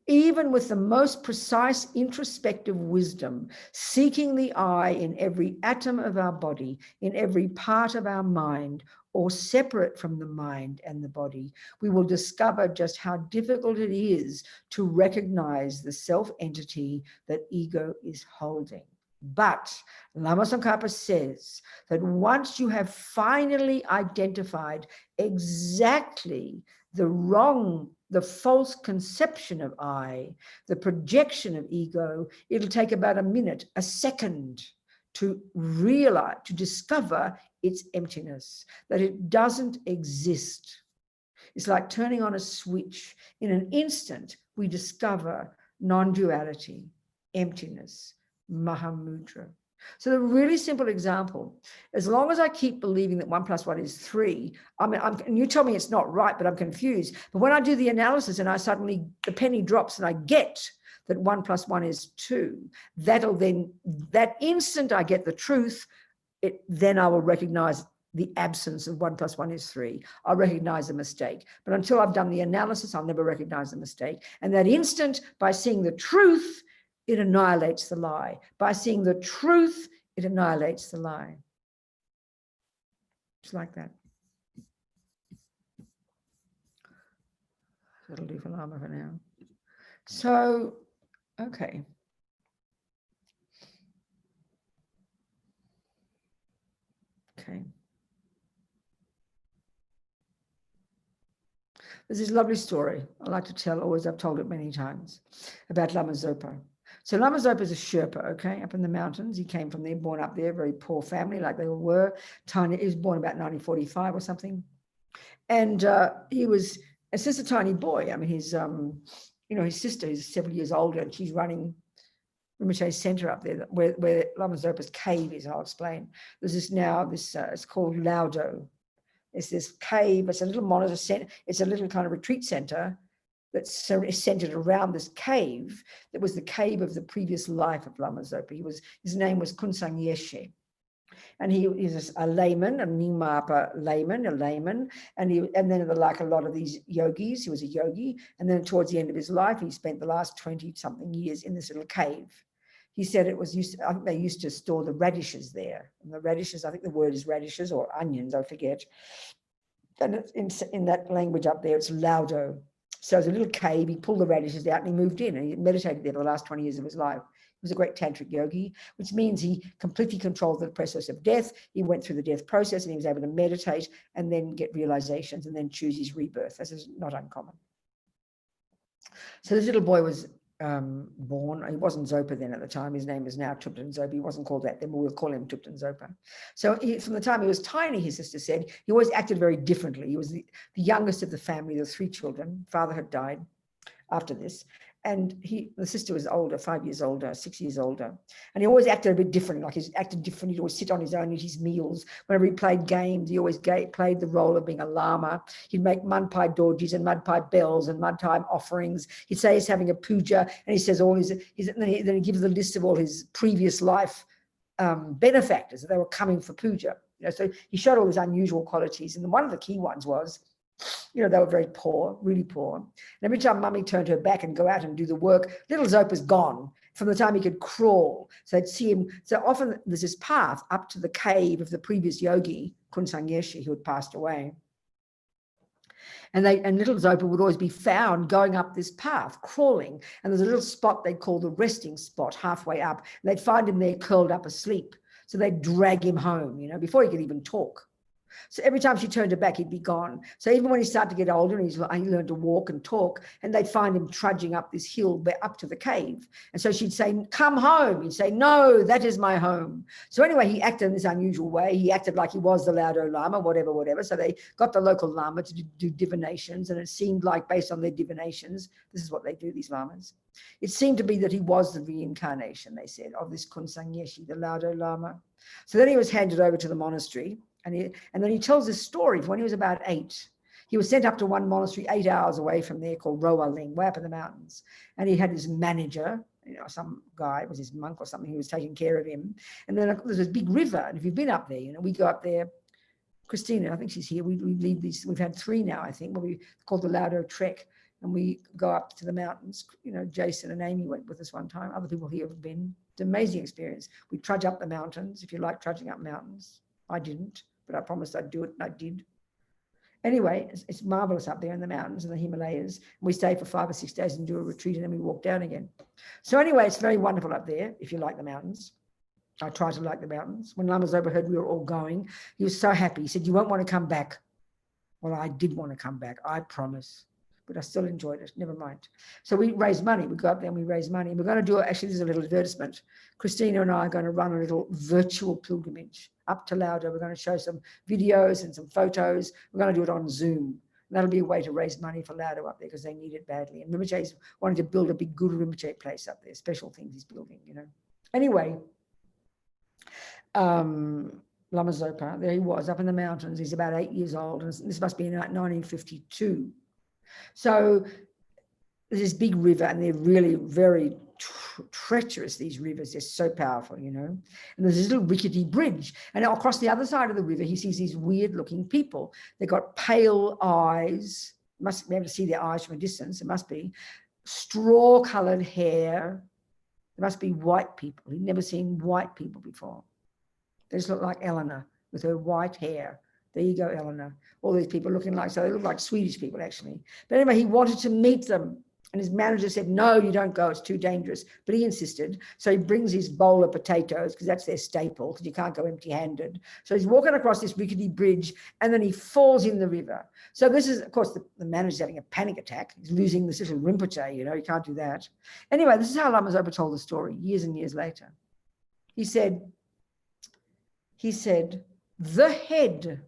even with the most precise introspective wisdom, seeking the I in every atom of our body, in every part of our mind, or separate from the mind and the body, we will discover just how difficult it is to recognize the self-entity that ego is holding. But Lama Tsongkhapa says that once you have finally identified exactly the false conception of I, the projection of ego, it'll take about a minute, a second, to realize, to discover its emptiness, that it doesn't exist. It's like turning on a switch. In an instant, we discover non-duality, emptiness, Mahamudra. So the really simple example, as long as I keep believing that 1 + 1 is 3, and you tell me it's not right, but I'm confused. But when I do the analysis and I suddenly, the penny drops and I get that 1 + 1 is 2, that instant I get the truth, then I will recognize the absence of 1 + 1 is 3. I'll recognize the mistake. But until I've done the analysis, I'll never recognize the mistake. And that instant, by seeing the truth, it annihilates the lie. By seeing the truth, it annihilates the lie. It's like that. That'll do for Lama for now. So, okay. Okay. There's this lovely story I like to tell, always, I've told it many times, about Lama Zopa. So Lama Zopa is a Sherpa, okay, up in the mountains. He came from there, born up there, very poor family, like they all were. Tiny, he was born about 1945 or something. And he was just a tiny boy. I mean, his sister is several years older, and she's running Recitation Centre up there, where Lama Zopa's cave is. I'll explain. There's it's called Laudo. It's this cave. It's a little monitor center. It's a little kind of retreat center that's centered around this cave. That was the cave of the previous life of Lama Zopa. His name was Kunsang Yeshe. And he is a layman, a Nyingmapa layman, and then like a lot of these yogis, he was a yogi. And then towards the end of his life, he spent the last 20-something years in this little cave. He said it was I think they used to store the radishes there. And the radishes, I think the word is radishes or onions, I forget. And in that language up there, it's Laudo. So it's a little cave. He pulled the radishes out and he moved in, and he meditated there for the last 20 years of his life. He was a great tantric yogi, which means he completely controlled the process of death. He went through the death process and he was able to meditate and then get realizations and then choose his rebirth. This is not uncommon. So this little boy was born. He wasn't Zopa then at the time. His name is now Tupten Zopa. He wasn't called that then, but we'll call him Tupten Zopa. So from the time he was tiny, his sister said, he always acted very differently. He was the youngest of the family. There were 3 children. Father had died after this. And the sister was older, 5 years older, 6 years older. And he always acted a bit different, like he acted different. He'd always sit on his own, eat his meals. Whenever he played games, he always played the role of being a lama. He'd make mud pie dojis and mud pie bells and mud pie offerings. He'd say he's having a puja, and he says all then he gives the list of all his previous life benefactors that they were coming for puja. So he showed all his unusual qualities. And one of the key ones was, they were very poor, really poor. And every time Mummy turned her back and go out and do the work, little Zopa's gone from the time he could crawl. So I'd see him. So often there's this path up to the cave of the previous yogi, Kunsang Yeshe, who had passed away. And little Zopa would always be found going up this path, crawling. And there's a little spot they call the resting spot halfway up. And they'd find him there curled up asleep. So they'd drag him home, before he could even talk. So every time she turned her back, he'd be gone. So even when he started to get older and he learned to walk and talk, and they'd find him trudging up this hill up to the cave. And so she'd say, come home. He'd say, no, that is my home. So anyway, he acted in this unusual way. He acted like he was the Laudo Lama, whatever. So they got the local Lama to do divinations. And it seemed like, based on their divinations, this is what they do, these Lamas. It seemed to be that he was the reincarnation, they said, of this Kunsang Yeshe, the Laudo Lama. So then he was handed over to the monastery. And then he tells this story when he was about 8. He was sent up to one monastery 8 hours away from there called Roa Ling, way up in the mountains. And he had his manager, some guy, it was his monk or something, who was taking care of him. And then there's this big river. And if you've been up there, we go up there. Christina, I think she's here. We lead these. We've had 3 now, I think, we called the Laudo Trek. And we go up to the mountains. Jason and Amy went with us one time. Other people here have been. It's an amazing experience. We trudge up the mountains, if you like trudging up mountains. I didn't, but I promised I'd do it, and I did. Anyway, it's marvelous up there in the mountains in the Himalayas. We stay for 5 or 6 days and do a retreat, and then we walk down again. So anyway, it's very wonderful up there if you like the mountains. I try to like the mountains. When Lama Zopa heard we were all going, he was so happy. He said, you won't want to come back. Well, I did want to come back, I promise. but I still enjoyed it. Never mind. So we raised money. We go up there and we raise money. And we're going to do, actually, there's a little advertisement. Christina and I are going to run a little virtual pilgrimage up to Lauda. We're going to show some videos and some photos. We're going to do it on Zoom. And that'll be a way to raise money for Lauda up there because they need it badly. And Rinpoche's wanting to build a big Guru Rinpoche place up there, special things he's building, you know. Anyway, Lama Zopa, there he was up in the mountains. He's about 8 years old. And this must be in 1952. So there's this big river and they're really very treacherous, these rivers. They're so powerful, you know. And there's this little rickety bridge. And across the other side of the river, he sees these weird looking people. They've got pale eyes. Must be able to see their eyes from a distance. It must be straw colored hair. They must be white people. He'd never seen white people before. They just look like Eleanor with her white hair. There you go, Eleanor. All these people looking like, so they look like Swedish people actually. But anyway, he wanted to meet them. And his manager said, no, you don't go, it's too dangerous. But he insisted. So he brings his bowl of potatoes because that's their staple, because you can't go empty-handed. So he's walking across this rickety bridge and then he falls in the river. So this is, of course, the manager's having a panic attack. He's losing this little Rinpoche, you know, you can't do that. Anyway, this is how Lama Zopa told the story years and years later. He said, the head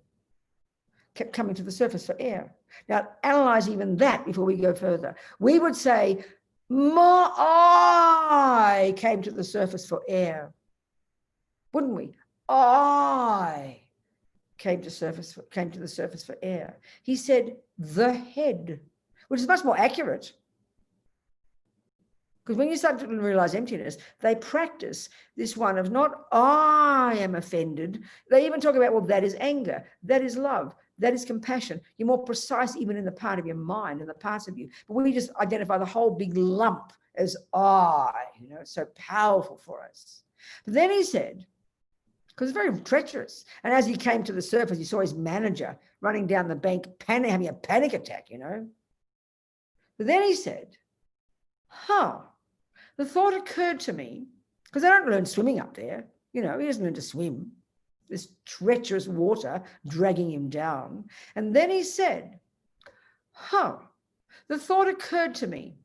kept coming to the surface for air. Now, analyze even that before we go further. We would say, my eye came to the surface for air. Wouldn't we? I came to the surface for air. He said, the head, which is much more accurate. Because when you start to realize emptiness, they practice this one of not I am offended. They even talk about, well, that is anger, that is love, that is compassion. You're more precise even in the part of your mind and the parts of you. But we just identify the whole big lump as I, you know, it's so powerful for us. But then he said, because it's very treacherous. And as he came to the surface, he saw his manager running down the bank, having a panic attack, you know. But then he said, the thought occurred to me, because they don't learn swimming up there. You know, he doesn't learn to swim. This treacherous water dragging him down. And then he said, the thought occurred to me.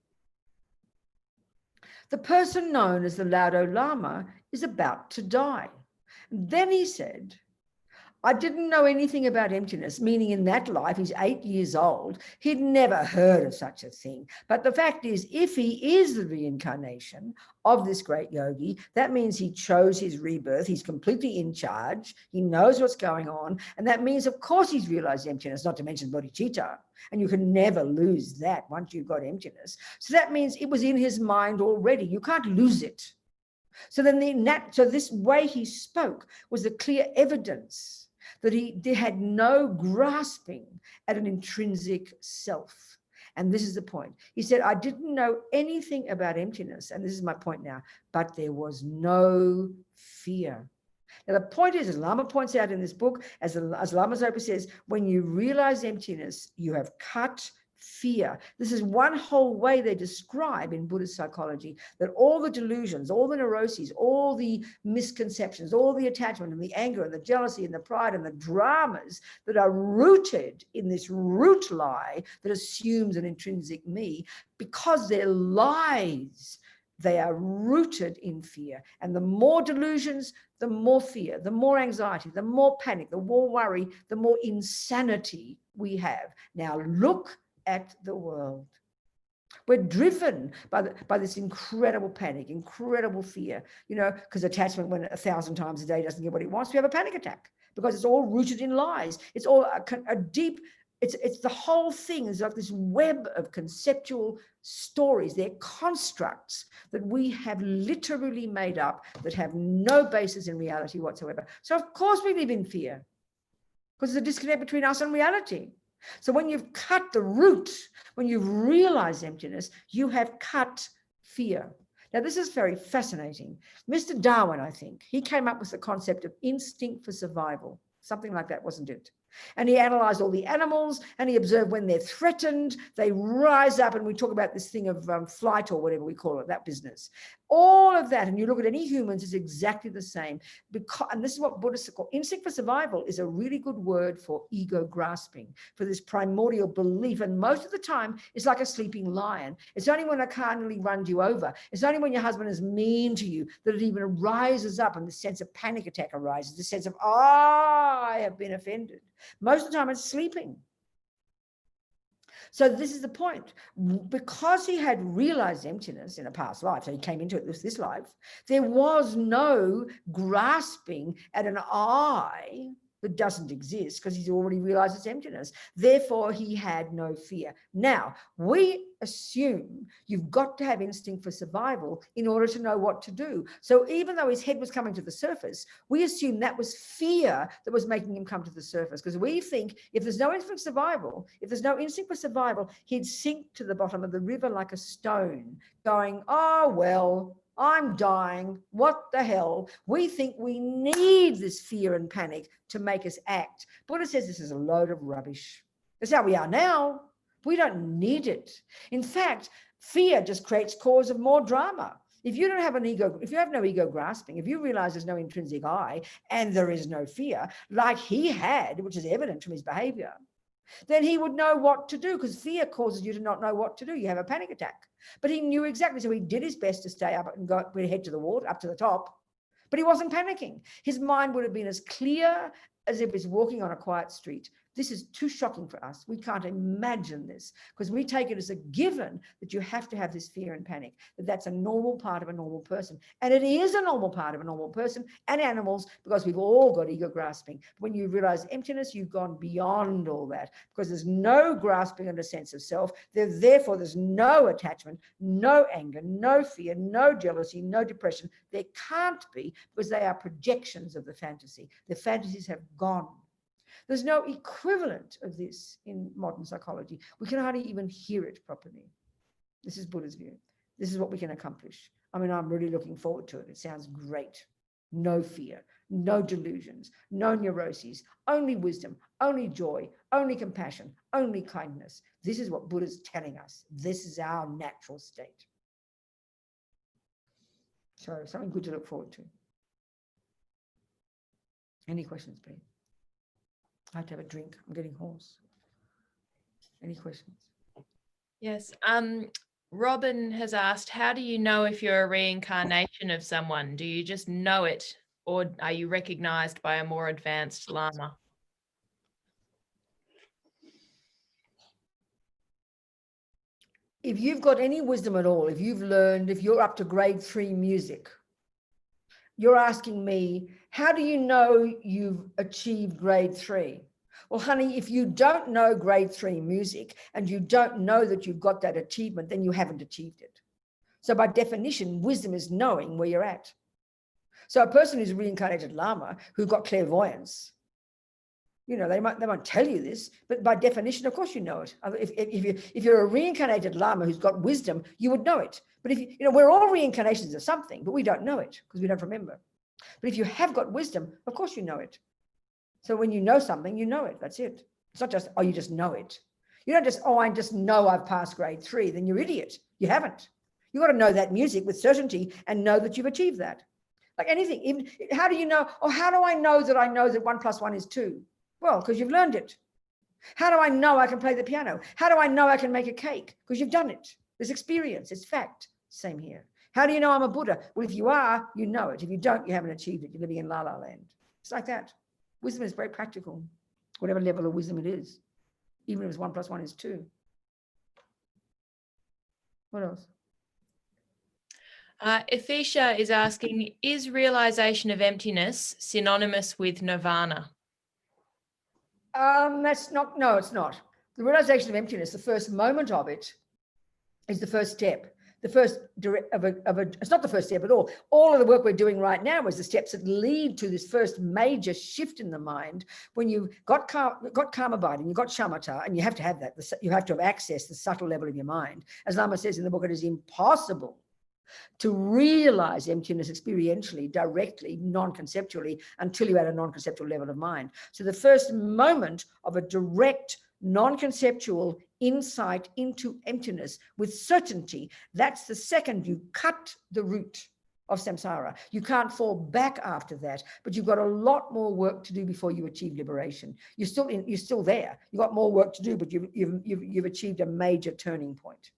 The person known as the Laudo Lama is about to die. And then he said, I didn't know anything about emptiness, meaning in that life, he's 8 years old. He'd never heard of such a thing. But the fact is, if he is the reincarnation of this great yogi, that means he chose his rebirth. He's completely in charge. He knows what's going on. And that means, of course, he's realized emptiness, not to mention bodhicitta. And you can never lose that once you've got emptiness. So that means it was in his mind already. You can't lose it. So then so this way he spoke was the clear evidence that he had no grasping at an intrinsic self. And this is the point. He said, I didn't know anything about emptiness, and this is my point now, but there was no fear. Now, the point is, as Lama points out in this book, as Lama Zopa says, when you realize emptiness, you have cut fear. This is one whole way they describe in Buddhist psychology that all the delusions, all the neuroses, all the misconceptions, all the attachment and the anger and the jealousy and the pride and the dramas that are rooted in this root lie that assumes an intrinsic me, because they're lies, they are rooted in fear. And the more delusions, the more fear, the more anxiety, the more panic, the more worry, the more insanity we have. Now look at the world. We're driven by this incredible panic, incredible fear, you know, because attachment, when 1,000 times a day doesn't get what it wants, we have a panic attack because it's all rooted in lies. It's all a deep, it's the whole thing is like this web of conceptual stories. They're constructs that we have literally made up that have no basis in reality whatsoever. So of course we live in fear because there's a disconnect between us and reality. So when you've cut the root, when you've realized emptiness, you have cut fear. Now, this is very fascinating. Mr. Darwin, I think, he came up with the concept of instinct for survival, something like that, wasn't it? And he analyzed all the animals and he observed when they're threatened, they rise up, and we talk about this thing of flight or whatever we call it, that business. All of that, and you look at any humans, is exactly the same. Because, and this is what Buddhists call instinct for survival, is a really good word for ego grasping, for this primordial belief. And most of the time, it's like a sleeping lion. It's only when a car nearly runs you over, it's only when your husband is mean to you, that it even rises up and the sense of panic attack arises, the sense of, I have been offended. Most of the time, it's sleeping. So this is the point. Because he had realized emptiness in a past life, so he came into it this life, there was no grasping at an I that doesn't exist because he's already realized its emptiness. Therefore, he had no fear. Now, we assume you've got to have instinct for survival in order to know what to do. So even though his head was coming to the surface, we assume that was fear that was making him come to the surface, because we think if there's no instinct for survival, if there's no instinct for survival, he'd sink to the bottom of the river like a stone, going, oh, well, I'm dying. What the hell? We think we need this fear and panic to make us act. Buddha says this is a load of rubbish. That's how we are now. We don't need it. In fact, fear just creates cause of more drama. If you don't have an ego, if you have no ego grasping, if you realize there's no intrinsic I and there is no fear, like he had, which is evident from his behavior, then he would know what to do, because fear causes you to not know what to do. You have a panic attack. But he knew exactly, so he did his best to stay up and go head to the water, up to the top, but he wasn't panicking. His mind would have been as clear as if he's walking on a quiet street. This is too shocking for us. We can't imagine this, because we take it as a given that you have to have this fear and panic, that that's a normal part of a normal person. And it is a normal part of a normal person and animals, because we've all got ego grasping. When you realize emptiness, you've gone beyond all that, because there's no grasping and a sense of self. Therefore, there's no attachment, no anger, no fear, no jealousy, no depression. There can't be, because they are projections of the fantasy. The fantasies have gone. There's no equivalent of this in modern psychology. We can hardly even hear it properly. This is Buddha's view. This is what we can accomplish. I mean, I'm really looking forward to it. It sounds great. No fear, no delusions, no neuroses, only wisdom, only joy, only compassion, only kindness. This is what Buddha's telling us. This is our natural state. So something good to look forward to. Any questions, please? I have to have a drink. I'm getting hoarse. Any questions? Yes. Robin has asked, how do you know if you're a reincarnation of someone? Do you just know it, or are you recognized by a more advanced Lama? If you've got any wisdom at all, if you've learned, if you're up to grade 3 music, you're asking me, how do you know you've achieved grade 3? Well, honey, if you don't know grade 3 music and you don't know that you've got that achievement, then you haven't achieved it. So by definition, wisdom is knowing where you're at. So a person who's a reincarnated Lama who got clairvoyance, you know, they might tell you this, but by definition, of course you know it. If you're a reincarnated Lama who's got wisdom, you would know it. But if you know, we're all reincarnations of something, but we don't know it because we don't remember. But if you have got wisdom, of course you know it. So when you know something, you know it. That's it. It's not just, oh, you just know it. You don't just, oh, I just know I've passed grade 3. Then you're idiot. You haven't. You've got to know that music with certainty and know that you've achieved that. Like anything. Even, how do you know, or how do I know that 1 + 1 is 2? Well, because you've learned it. How do I know I can play the piano? How do I know I can make a cake? Because you've done it. There's experience. It's fact. Same here. How do you know I'm a Buddha? Well, if you are, you know it. If you don't, you haven't achieved it. You're living in la la land. It's like that. Wisdom is very practical, whatever level of wisdom it is, even if it's 1 + 1 is 2. What else? Atisha is asking, is realization of emptiness synonymous with nirvana? That's not, no, it's not. The realization of emptiness, the first moment of it, is the first step. The first it's not the first step at all. All of the work we're doing right now is the steps that lead to this first major shift in the mind. When you've got karma abiding, you've got shamatha, and you have to have that. You have to have access to the subtle level of your mind. As Lama says in the book, it is impossible to realize emptiness experientially, directly, non-conceptually, until you're at a non-conceptual level of mind. So the first moment of a direct non-conceptual insight into emptiness with certainty. That's the second you cut the root of samsara. You can't fall back after that, but you've got a lot more work to do before you achieve liberation. You're still there. You've got more work to do, but you've achieved a major turning point.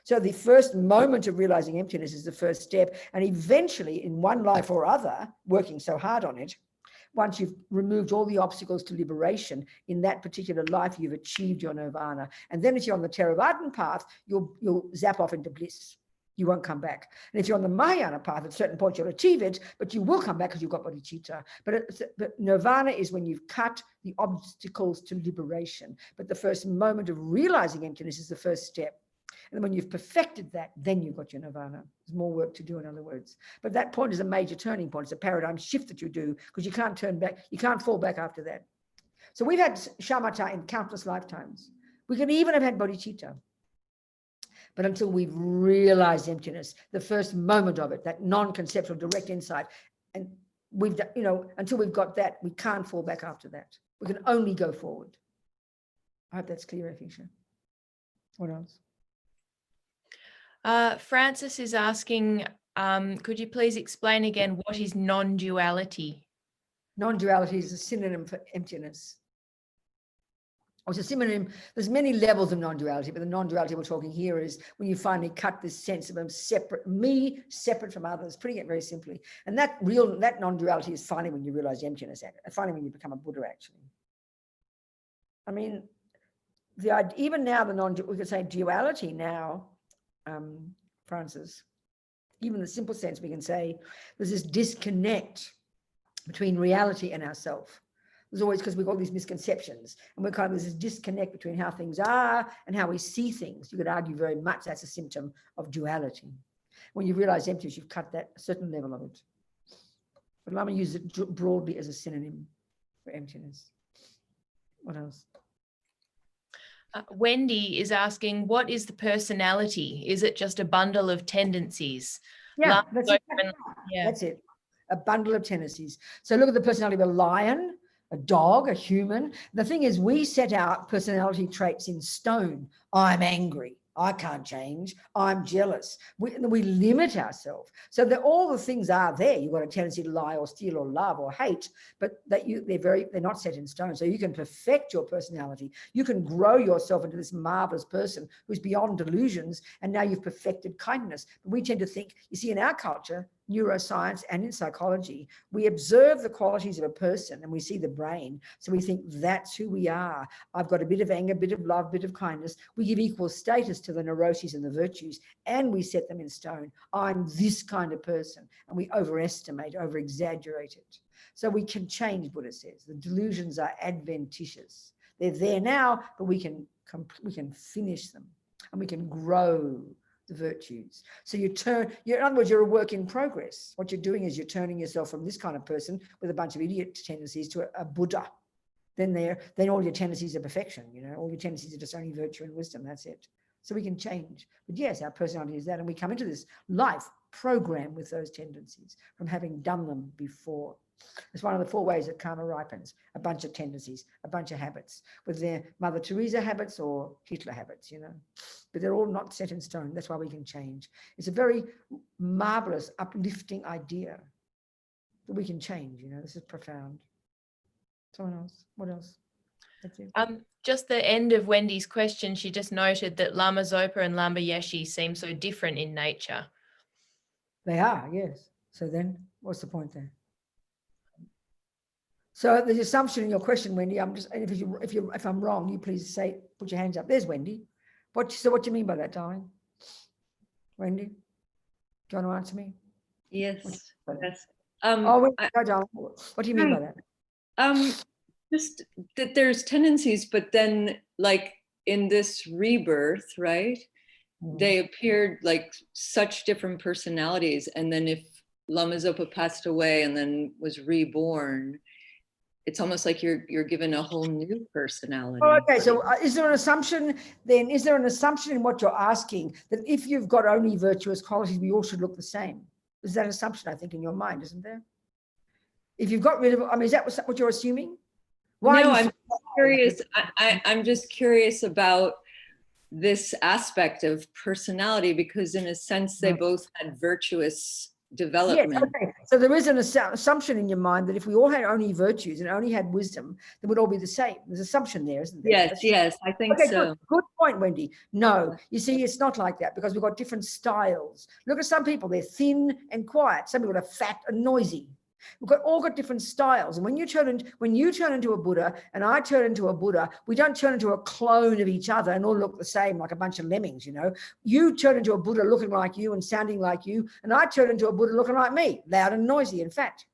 So the first moment of realizing emptiness is the first step, and eventually, in one life or other, working so hard on it, once you've removed all the obstacles to liberation in that particular life, you've achieved your nirvana. And then if you're on the Theravadan path, you'll zap off into bliss. You won't come back. And if you're on the Mahayana path, at a certain point you'll achieve it, but you will come back because you've got bodhicitta. But nirvana is when you've cut the obstacles to liberation. But the first moment of realizing emptiness is the first step. And when you've perfected that, then you've got your nirvana. There's more work to do, in other words. But that point is a major turning point. It's a paradigm shift that you do, because you can't turn back. You can't fall back after that. So we've had shamatha in countless lifetimes. We can even have had bodhicitta. But until we've realized emptiness, the first moment of it, that non-conceptual direct insight, and we've, until we've got that, we can't fall back after that. We can only go forward. I hope that's clear, Atisha. What else? Francis is asking, could you please explain again what is non-duality? Non-duality is a synonym for emptiness. Or it's a synonym. There's many levels of non-duality, but the non-duality we're talking here is when you finally cut this sense of a separate, me separate from others, putting it very simply. And that non-duality is finally when you realize emptiness, finally when you become a Buddha, actually. I mean, even now, we could say duality now, Francis, even the simple sense we can say there's this disconnect between reality and ourself. There's always, because we've got all these misconceptions, and there's this disconnect between how things are and how we see things. You could argue very much that's a symptom of duality. When you realize emptiness, you've cut that certain level of it. But Lama uses it broadly as a synonym for emptiness. What else? Wendy is asking, what is the personality? Is it just a bundle of tendencies? Yeah, that's it. A bundle of tendencies. So look at the personality of a lion, a dog, a human. The thing is, we set out personality traits in stone. I'm angry. I can't change. I'm jealous. We limit ourselves. So that all the things are there. You've got a tendency to lie or steal or love or hate, but they're not set in stone. So you can perfect your personality. You can grow yourself into this marvelous person who's beyond delusions, and now you've perfected kindness. But we tend to think, you see, in our culture, neuroscience and in psychology, we observe the qualities of a person and we see the brain. So we think that's who we are. I've got a bit of anger, a bit of love, a bit of kindness. We give equal status to the neuroses and the virtues, and we set them in stone. I'm this kind of person. And we overestimate, over-exaggerate it. So we can change, Buddha says. The delusions are adventitious. They're there now, but we can finish them, and we can grow the virtues. So in other words, you're a work in progress. What you're doing is you're turning yourself from this kind of person with a bunch of idiot tendencies to a Buddha. Then all your tendencies are perfection, all your tendencies are just only virtue and wisdom. That's it. So we can change. But yes, our personality is that, and we come into this life programmed with those tendencies from having done them before. It's one of the 4 ways that karma ripens: a bunch of tendencies, a bunch of habits, whether they're Mother Teresa habits or Hitler habits, but they're all not set in stone. That's why we can change. It's a very marvelous, uplifting idea that we can change. This is profound. Someone else? What else? That's it. Just the end of Wendy's question, she just noted that Lama Zopa and Lama Yeshe seem so different in nature. They are, yes. So then what's the point there? So the assumption in your question, Wendy, if I'm wrong, you please put your hands up. There's Wendy. So what do you mean by that, darling? Wendy, do you want to answer me? Yes. Yes. Go, darling. What do you mean by that? Just that there's tendencies, but then like in this rebirth, right? They appeared like such different personalities. And then if Lama Zopa passed away and then was reborn, it's almost like you're given a whole new personality. Oh, okay, so is there an assumption in what you're asking that if you've got only virtuous qualities, we all should look the same? Is that an assumption, I think, in your mind, isn't there? If you've got rid of, is that what you're assuming? Why No, are you I'm curious. I'm just curious about this aspect of personality, because in a sense they both had virtuous development. Yes, okay. So there is an assumption in your mind that if we all had only virtues and only had wisdom, then we'd all be the same. There's an assumption there, isn't there? Yes, yes, I think okay, so. Good point, Wendy. No, you see, it's not like that because we've got different styles. Look at some people, they're thin and quiet. Some people are fat and noisy. We've all got different styles. And when you turn into a Buddha and I turn into a Buddha, we don't turn into a clone of each other and all look the same like a bunch of lemmings, you know. You turn into a Buddha looking like you and sounding like you, and I turn into a Buddha looking like me, loud and noisy and fat.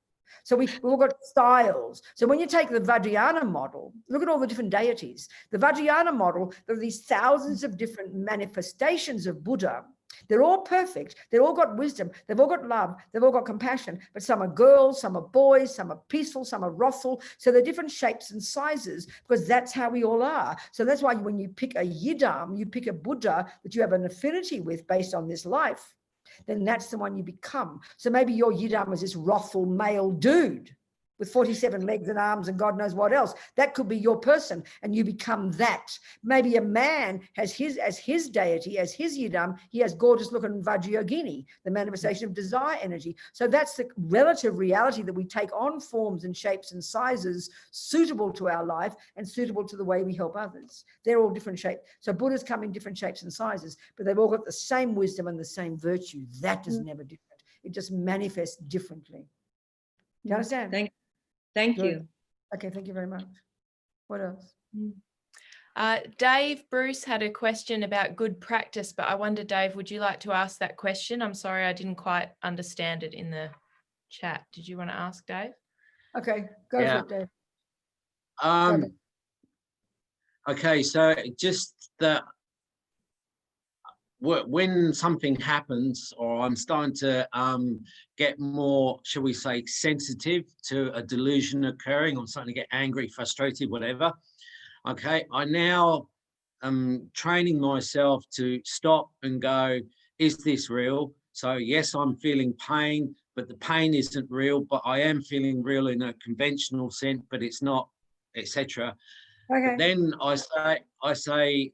So we've all got styles. So when you take the Vajrayana model, look at all the different deities. The Vajrayana model, there are these thousands of different manifestations of Buddha. They're all perfect. They've all got wisdom. They've all got love. They've all got compassion. But some are girls, some are boys, some are peaceful, some are wrathful. So they're different shapes and sizes because that's how we all are. So that's why when you pick a yidam, you pick a Buddha that you have an affinity with based on this life, then that's the one you become. So maybe your yidam is this wrathful male dude with 47 legs and arms and God knows what else. That could be your person and you become that. Maybe a man has as his deity, as his yidam, he has gorgeous looking Vajrayogini, the manifestation of desire energy. So that's the relative reality that we take on forms and shapes and sizes suitable to our life and suitable to the way we help others. They're all different shapes. So Buddhas come in different shapes and sizes, but they've all got the same wisdom and the same virtue. That is never different. It just manifests differently. Do you understand? Thank Good. you. Okay, thank you very much. What else? Dave Bruce had a question about good practice, but I wonder, Dave, would you like to ask that question? I'm sorry, I didn't quite understand it in the chat. Did you want to ask, Dave? Okay, go for it, Dave. Okay, so just that when something happens, or I'm starting to get more, shall we say, sensitive to a delusion occurring, I'm starting to get angry, frustrated, whatever. Okay, I now am training myself to stop and go, is this real? So yes, I'm feeling pain, but the pain isn't real, but I am feeling real in a conventional sense, but it's not, etc. Okay. But then I say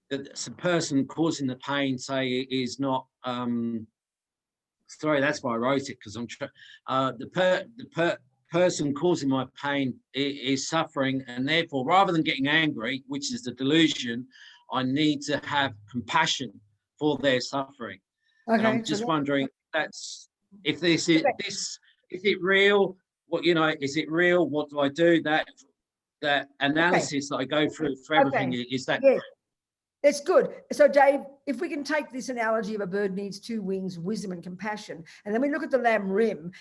that the person causing the pain, say, is not, sorry, that's why I wrote it, because I'm the person causing my pain is suffering, and therefore, rather than getting angry, which is the delusion, I need to have compassion for their suffering. Okay. And I'm just wondering, if this is is it real? What, you know, is it real? What do I do? That analysis that I go through for everything, is that? Yes. That's good. So, Dave, if we can take this analogy of a bird needs two wings, wisdom and compassion, and then we look at the lamb rim,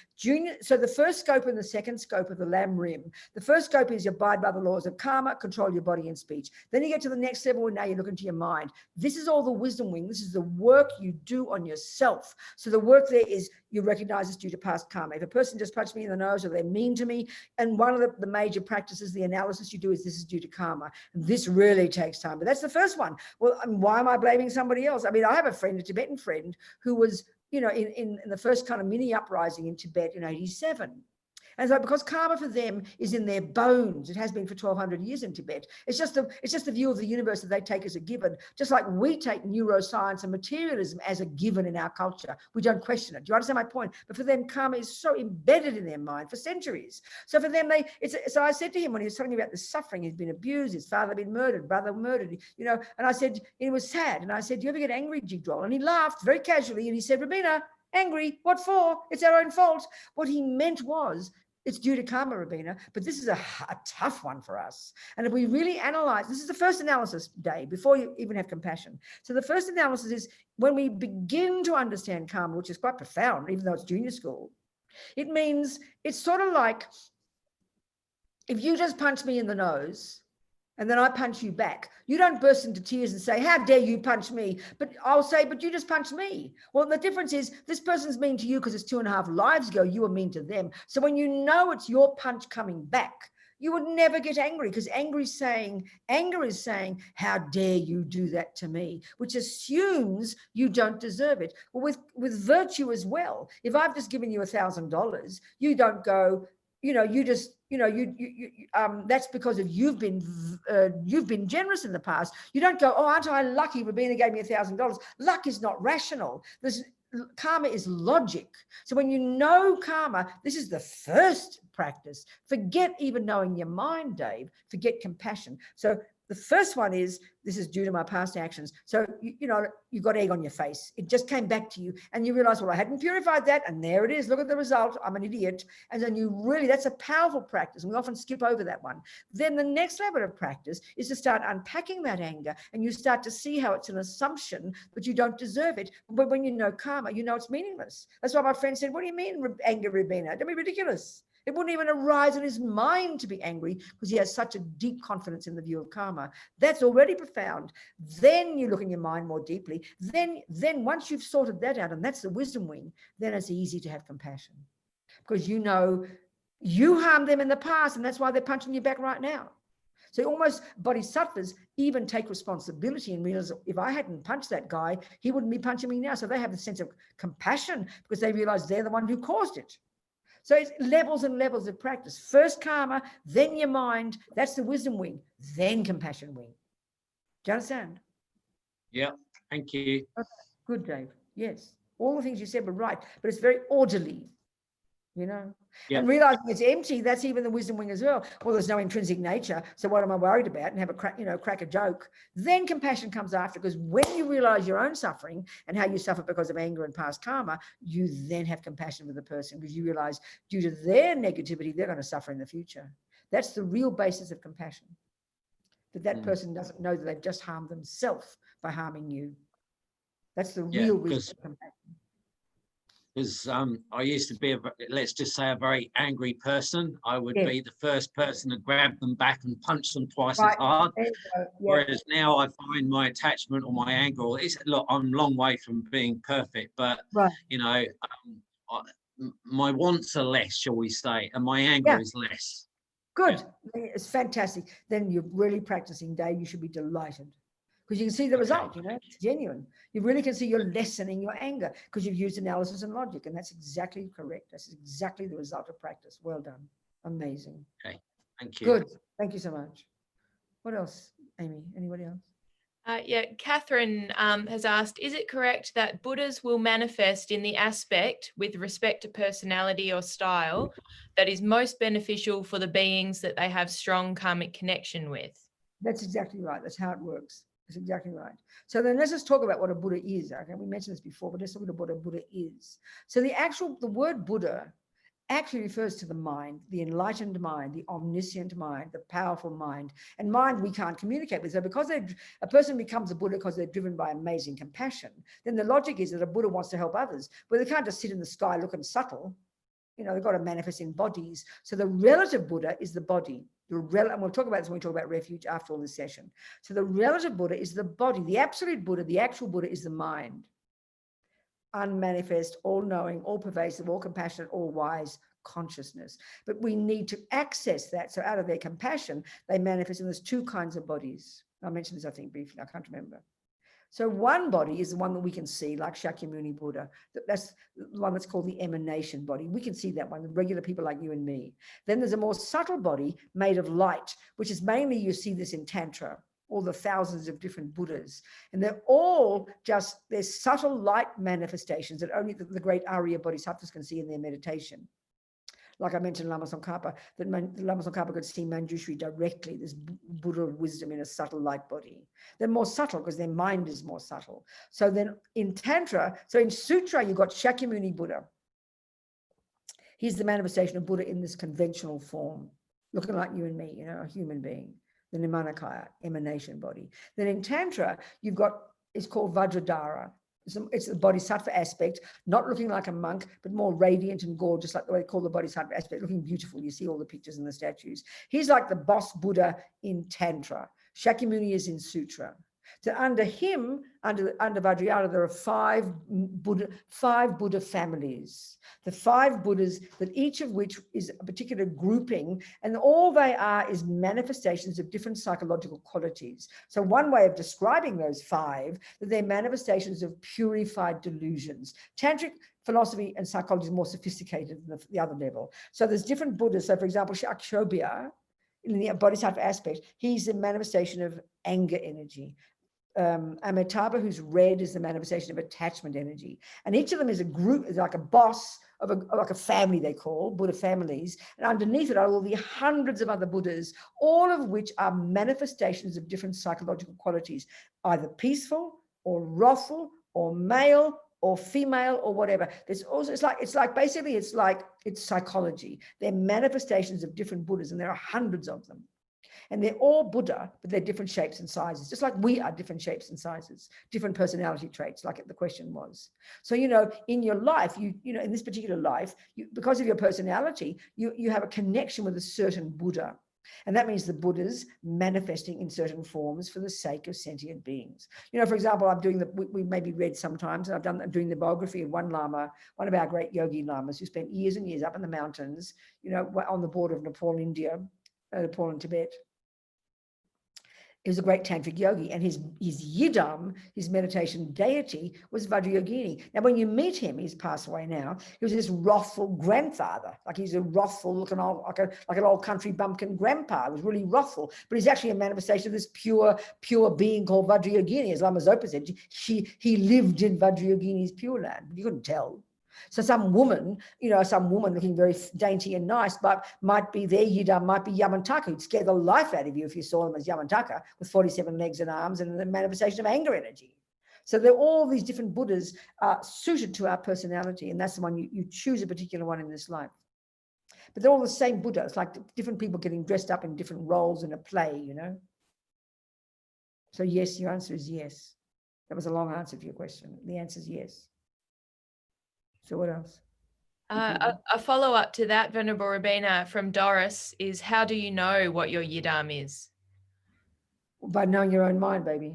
so the first scope and the second scope of the lamb rim, the first scope is you abide by the laws of karma, control your body and speech. Then you get to the next level, and now you look into your mind. This is all the wisdom wing. This is the work you do on yourself. So the work there is you recognize it's due to past karma. If a person just punched me in the nose or they're mean to me, and one of the major practices, the analysis you do is this is due to karma. And this really takes time, but that's the first one. Well, I mean, why am I blaming somebody else? I mean, I have a friend, a Tibetan friend, who was, you know, in the first kind of mini uprising in Tibet in 87. And so because karma for them is in their bones, it has been for 1200 years in Tibet. It's just the view of the universe that they take as a given, just like we take neuroscience and materialism as a given in our culture. We don't question it. Do you understand my point? But for them, karma is so embedded in their mind for centuries. So for them, so I said to him when he was telling me about the suffering, he's been abused, his father been murdered, brother murdered, you know, and I said, it was sad. And I said, do you ever get angry, Jigdrol? And he laughed very casually and he said, Robina, angry, what for? It's our own fault. What he meant was, it's due to karma, Robina, but this is a tough one for us. And if we really analyze, this is the first analysis, Dave, before you even have compassion. So the first analysis is when we begin to understand karma, which is quite profound, even though it's junior school, it means it's sort of like if you just punch me in the nose and then I punch you back, you don't burst into tears and say, how dare you punch me? But I'll say, but you just punched me. Well, the difference is this person's mean to you because it's 2.5 lives ago, you were mean to them. So when you know it's your punch coming back, you would never get angry because anger is saying, how dare you do that to me? Which assumes you don't deserve it. Well, with virtue as well, if I've just given you $1,000, you don't go, you just, that's because of you've been generous in the past. You don't go, oh, aren't I lucky? Robina gave me $1,000. Luck is not rational. Karma is logic. So when you know karma, this is the first practice. Forget even knowing your mind, Dave. Forget compassion. So the first one is, this is due to my past actions. So, you got egg on your face. It just came back to you and you realize, well, I hadn't purified that. And there it is. Look at the result. I'm an idiot. And then that's a powerful practice. And we often skip over that one. Then the next level of practice is to start unpacking that anger, and you start to see how it's an assumption that you don't deserve it. But when you know karma, you know it's meaningless. That's why my friend said, what do you mean anger, Robina? Don't be ridiculous. It wouldn't even arise in his mind to be angry because he has such a deep confidence in the view of karma. That's already profound. Then you look in your mind more deeply. Then once you've sorted that out, and that's the wisdom wing, then it's easy to have compassion because you know you harmed them in the past and that's why they're punching you back right now. So almost bodhisattvas even take responsibility and realize, if I hadn't punched that guy, he wouldn't be punching me now. So they have a sense of compassion because they realize they're the one who caused it. So it's levels and levels of practice. First karma, then your mind. That's the wisdom wing. Then compassion wing. Do you understand? Yeah, thank you. Okay. Good, Dave. Yes. All the things you said were right, but it's very orderly, Yeah. And realizing it's empty, that's even the wisdom wing as well. Well, there's no intrinsic nature. So what am I worried about? And have a crack a joke. Then compassion comes after, because when you realize your own suffering and how you suffer because of anger and past karma, you then have compassion for the person because you realize due to their negativity, they're going to suffer in the future. That's the real basis of compassion. That person doesn't know that they've just harmed themselves by harming you. That's the real wisdom of compassion. Because I used to be, let's just say, a very angry person. I would be the first person to grab them back and punch them twice as hard. Whereas now I find my attachment or my anger, look, I'm a long way from being perfect, but my wants are less, shall we say, and my anger is less. Good. Yeah. It's fantastic. Then you're really practicing, Dave. You should be delighted. Because you can see the result, it's genuine. You really can see you're lessening your anger because you've used analysis and logic, and that's exactly correct. That's exactly the result of practice. Well done. Amazing. Okay, thank you. Good. Thank you so much. What else, Amy? Anybody else? Catherine has asked, is it correct that Buddhas will manifest in the aspect with respect to personality or style that is most beneficial for the beings that they have strong karmic connection with? That's exactly right. That's how it works. That's exactly right. So then let's just talk about what a Buddha is. Okay, we mentioned this before, but let's talk about what a Buddha is. So the word Buddha actually refers to the mind, the enlightened mind, the omniscient mind, the powerful mind. And mind we can't communicate with. So because a person becomes a Buddha because they're driven by amazing compassion, then the logic is that a Buddha wants to help others, but they can't just sit in the sky looking subtle. They've got to manifest in bodies. So the relative Buddha is the body. And we'll talk about this when we talk about refuge after all this session. So the relative Buddha is the body. The absolute Buddha, the actual Buddha is the mind. Unmanifest, all-knowing, all-pervasive, all-compassionate, all-wise consciousness. But we need to access that. So out of their compassion, they manifest in those two kinds of bodies. I mentioned this, I think, briefly. I can't remember. So one body is the one that we can see, like Shakyamuni Buddha. That's the one that's called the emanation body. We can see that one, the regular people like you and me. Then there's a more subtle body made of light, which is mainly, you see this in Tantra, all the thousands of different Buddhas. And they're all just, they're subtle light manifestations that only the great Arya Bodhisattvas can see in their meditation. Like I mentioned, Lama Tsongkhapa, that Lama Tsongkhapa could see Manjushri directly, this Buddha of wisdom in a subtle light body. They're more subtle because their mind is more subtle. So then in Tantra, so in Sutra, you've got Shakyamuni Buddha. He's the manifestation of Buddha in this conventional form, looking like you and me, a human being, the Nirmanakaya, emanation body. Then in Tantra, you've got, it's called Vajradhara. It's the bodhisattva aspect, not looking like a monk, but more radiant and gorgeous, like the way they call the bodhisattva aspect, looking beautiful. You see all the pictures and the statues. He's like the boss Buddha in Tantra. Shakyamuni is in Sutra. So under him, under Vajrayana, there are five Buddha families. The five Buddhas, that each of which is a particular grouping, and all they are is manifestations of different psychological qualities. So one way of describing those five, that they're manifestations of purified delusions. Tantric philosophy and psychology is more sophisticated than the other level. So there's different Buddhas. So for example, Shakshobhya, in the bodhisattva aspect, he's a manifestation of anger energy. Amitabha, who's red, is the manifestation of attachment energy. And each of them is a group, is like a boss of like a family, they call Buddha families. And underneath it are all the hundreds of other Buddhas, all of which are manifestations of different psychological qualities, either peaceful or wrathful or male or female or whatever. There's also, it's psychology. They're manifestations of different Buddhas, and there are hundreds of them. And they're all Buddha, but they're different shapes and sizes, just like we are different shapes and sizes, different personality traits, like the question was. So, in your life, in this particular life, because of your personality, you have a connection with a certain Buddha. And that means the Buddhas manifesting in certain forms for the sake of sentient beings. For example, I'm doing we maybe read sometimes, and I'm doing the biography of one Lama, one of our great yogi Lamas, who spent years and years up in the mountains, on the border of Nepal, India, Nepal and Tibet. He was a great tantric yogi, and his yidam, his meditation deity, was Vajrayogini. Now, when you meet him, he's passed away now, he was this wrathful grandfather. Like, he's a wrathful looking old, like an old country bumpkin grandpa. He was really wrathful, but he's actually a manifestation of this pure being called Vajrayogini. As Lama Zopa said, he lived in Vajrayogini's pureland. You couldn't tell. So some woman looking very dainty and nice, but might be their yidam, might be Yamantaka, who'd scare the life out of you if you saw them as Yamantaka with 47 legs and arms and the manifestation of anger energy. So they're all these different Buddhas suited to our personality, and that's the one you choose a particular one in this life. But they're all the same Buddha. It's like different people getting dressed up in different roles in a play, So yes, your answer is yes. That was a long answer to your question. The answer is yes. So what else? A follow-up to that, Venerable Robina, from Doris is, how do you know what your yidam is? By knowing your own mind, baby.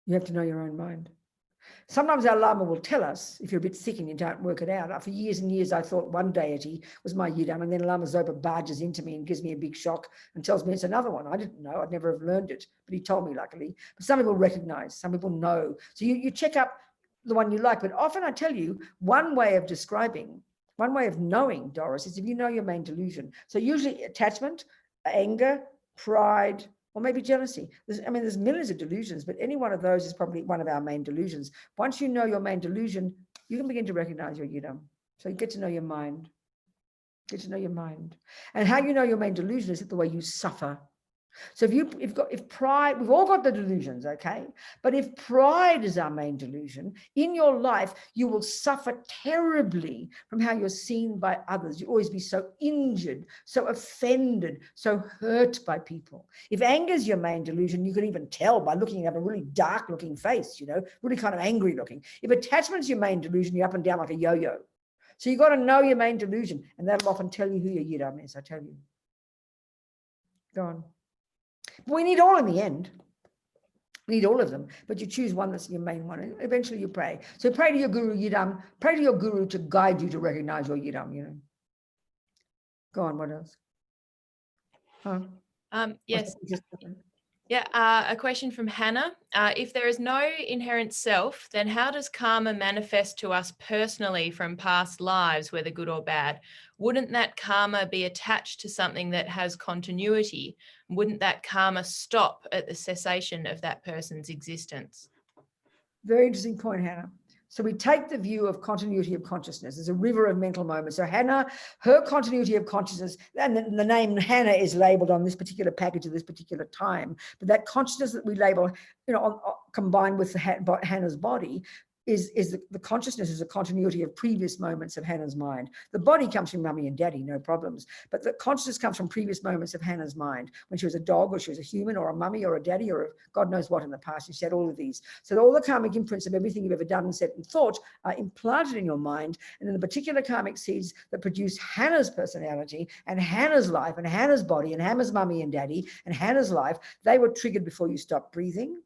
You have to know your own mind. Sometimes our Lama will tell us, if you're a bit sick and you don't work it out. For years and years, I thought one deity was my yidam, and then Lama Zopa barges into me and gives me a big shock and tells me it's another one. I didn't know. I'd never have learned it, but he told me, luckily. But some people recognize, some people know. So you check up the one you like, but often I tell you, one way of knowing, Doris, is if you know your main delusion. So usually attachment, anger, pride, or maybe jealousy. There's millions of delusions, but any one of those is probably one of our main delusions. Once you know your main delusion, you can begin to recognize your yidam. So you get to know your mind. Get to know your mind. And how you know your main delusion is the way you suffer. So if pride, we've all got the delusions, okay? But if pride is our main delusion, in your life, you will suffer terribly from how you're seen by others. You'll always be so injured, so offended, so hurt by people. If anger is your main delusion, you can even tell by looking at a really dark looking face, really kind of angry looking. If attachment is your main delusion, you're up and down like a yo-yo. So you've got to know your main delusion, and that'll often tell you who your yidam is, I tell you. Go on. We need all in the end. We need all of them, but you choose one that's your main one, and eventually you pray. So pray to your guru yidam, pray to your guru to guide you to recognize your yidam, Go on, what else? Yes. Yeah, a question from Hannah. If there is no inherent self, then how does karma manifest to us personally from past lives, whether good or bad? Wouldn't that karma be attached to something that has continuity? Wouldn't that karma stop at the cessation of that person's existence? Very interesting point, Hannah. So we take the view of continuity of consciousness. There's a river of mental moments. So Hannah, her continuity of consciousness, and the name Hannah is labeled on this particular package at this particular time. But that consciousness that we label, combined with Hannah's body, is the consciousness is a continuity of previous moments of Hannah's mind. The body comes from mummy and daddy, no problems. But the consciousness comes from previous moments of Hannah's mind, when she was a dog, or she was a human, or a mummy, or a daddy, or God knows what in the past. She said all of these. So all the karmic imprints of everything you've ever done and said and thought are implanted in your mind. And then the particular karmic seeds that produce Hannah's personality and Hannah's life and Hannah's body and Hannah's mummy and daddy and Hannah's life, they were triggered before you stopped breathing.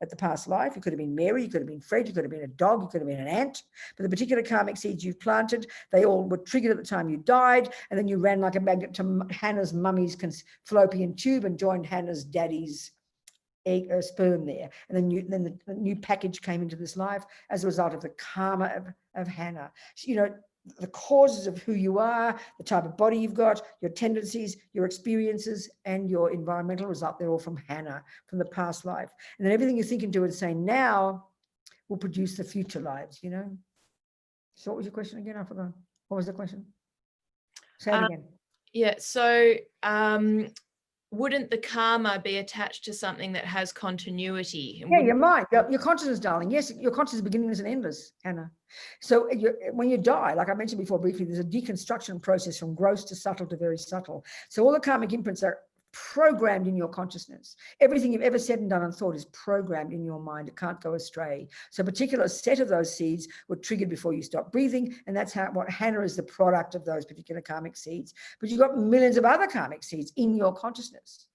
At the past life, you could have been Mary, you could have been Fred, you could have been a dog, you could have been an ant. But the particular karmic seeds you've planted, they all were triggered at the time you died, and then you ran like a magnet to Hannah's mummy's fallopian tube and joined Hannah's daddy's egg, sperm there, and then the new package came into this life as a result of the karma of Hannah. You know, the causes of who you are, the type of body you've got, your tendencies, your experiences, and your environmental result, they're all from Hannah, from the past life. And then everything you think and do and say now will produce the future lives, you know? So what was your question again? I forgot. What was the question? Say it again. Yeah, so wouldn't the karma be attached to something that has continuity? Yeah, your mind, your consciousness, darling. Yes, your consciousness is beginningless and endless, Hannah. So when you die, like I mentioned before briefly, there's a deconstruction process from gross to subtle to very subtle. So all the karmic imprints are programmed in your consciousness. Everything you've ever said and done and thought is programmed in your mind. It can't go astray. So a particular set of those seeds were triggered before you stop breathing. And that's what Hannah is, the product of those particular karmic seeds. But you've got millions of other karmic seeds in your consciousness.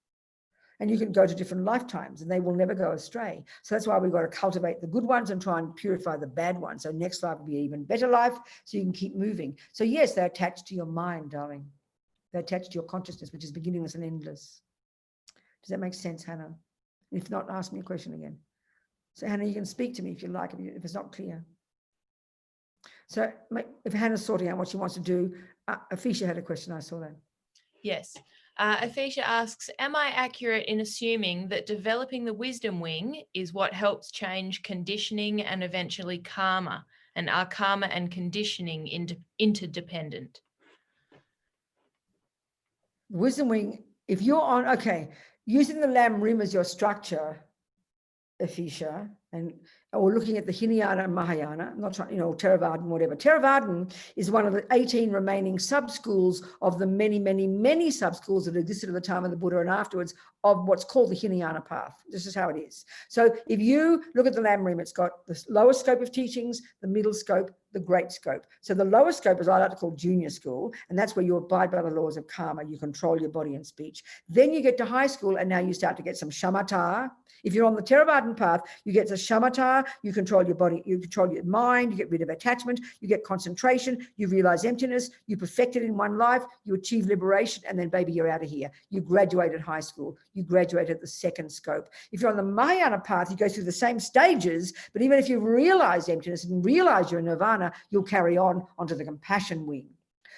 And you can go to different lifetimes and they will never go astray. So that's why we've got to cultivate the good ones and try and purify the bad ones. So next life will be an even better life so you can keep moving. So yes, they're attached to your mind, darling. They're attached to your consciousness, which is beginningless and endless. Does that make sense, Hannah? If not, ask me a question again. So Hannah, you can speak to me if you like, if it's not clear. So if Hannah's sorting out what she wants to do, Atisha had a question, I saw that. Yes. Atisha asks, am I accurate in assuming that developing the wisdom wing is what helps change conditioning and eventually karma, and are karma and conditioning interdependent? Wisdom wing, if you're on, okay, using the lamb rim as your structure, Atisha, or looking at the Hinayana and Mahayana, not trying, Theravada, whatever. Theravada is one of the 18 remaining sub-schools of the many, many, many sub-schools that existed at the time of the Buddha and afterwards of what's called the Hinayana path. This is how it is. So if you look at the lamb rim, it's got the lower scope of teachings, the middle scope, the great scope. So the lower scope is I like to call junior school, and that's where you abide by the laws of karma. You control your body and speech. Then you get to high school, and now you start to get some shamatha. If you're on the Theravada path, you get the shamatha, you control your body, you control your mind, you get rid of attachment, you get concentration, you realize emptiness, you perfect it in one life, you achieve liberation, and then baby, you're out of here. You graduate at high school, you graduate at the second scope. If you're on the Mahayana path, you go through the same stages, but even if you realize emptiness and realize you're in nirvana, you'll carry on onto the compassion wing.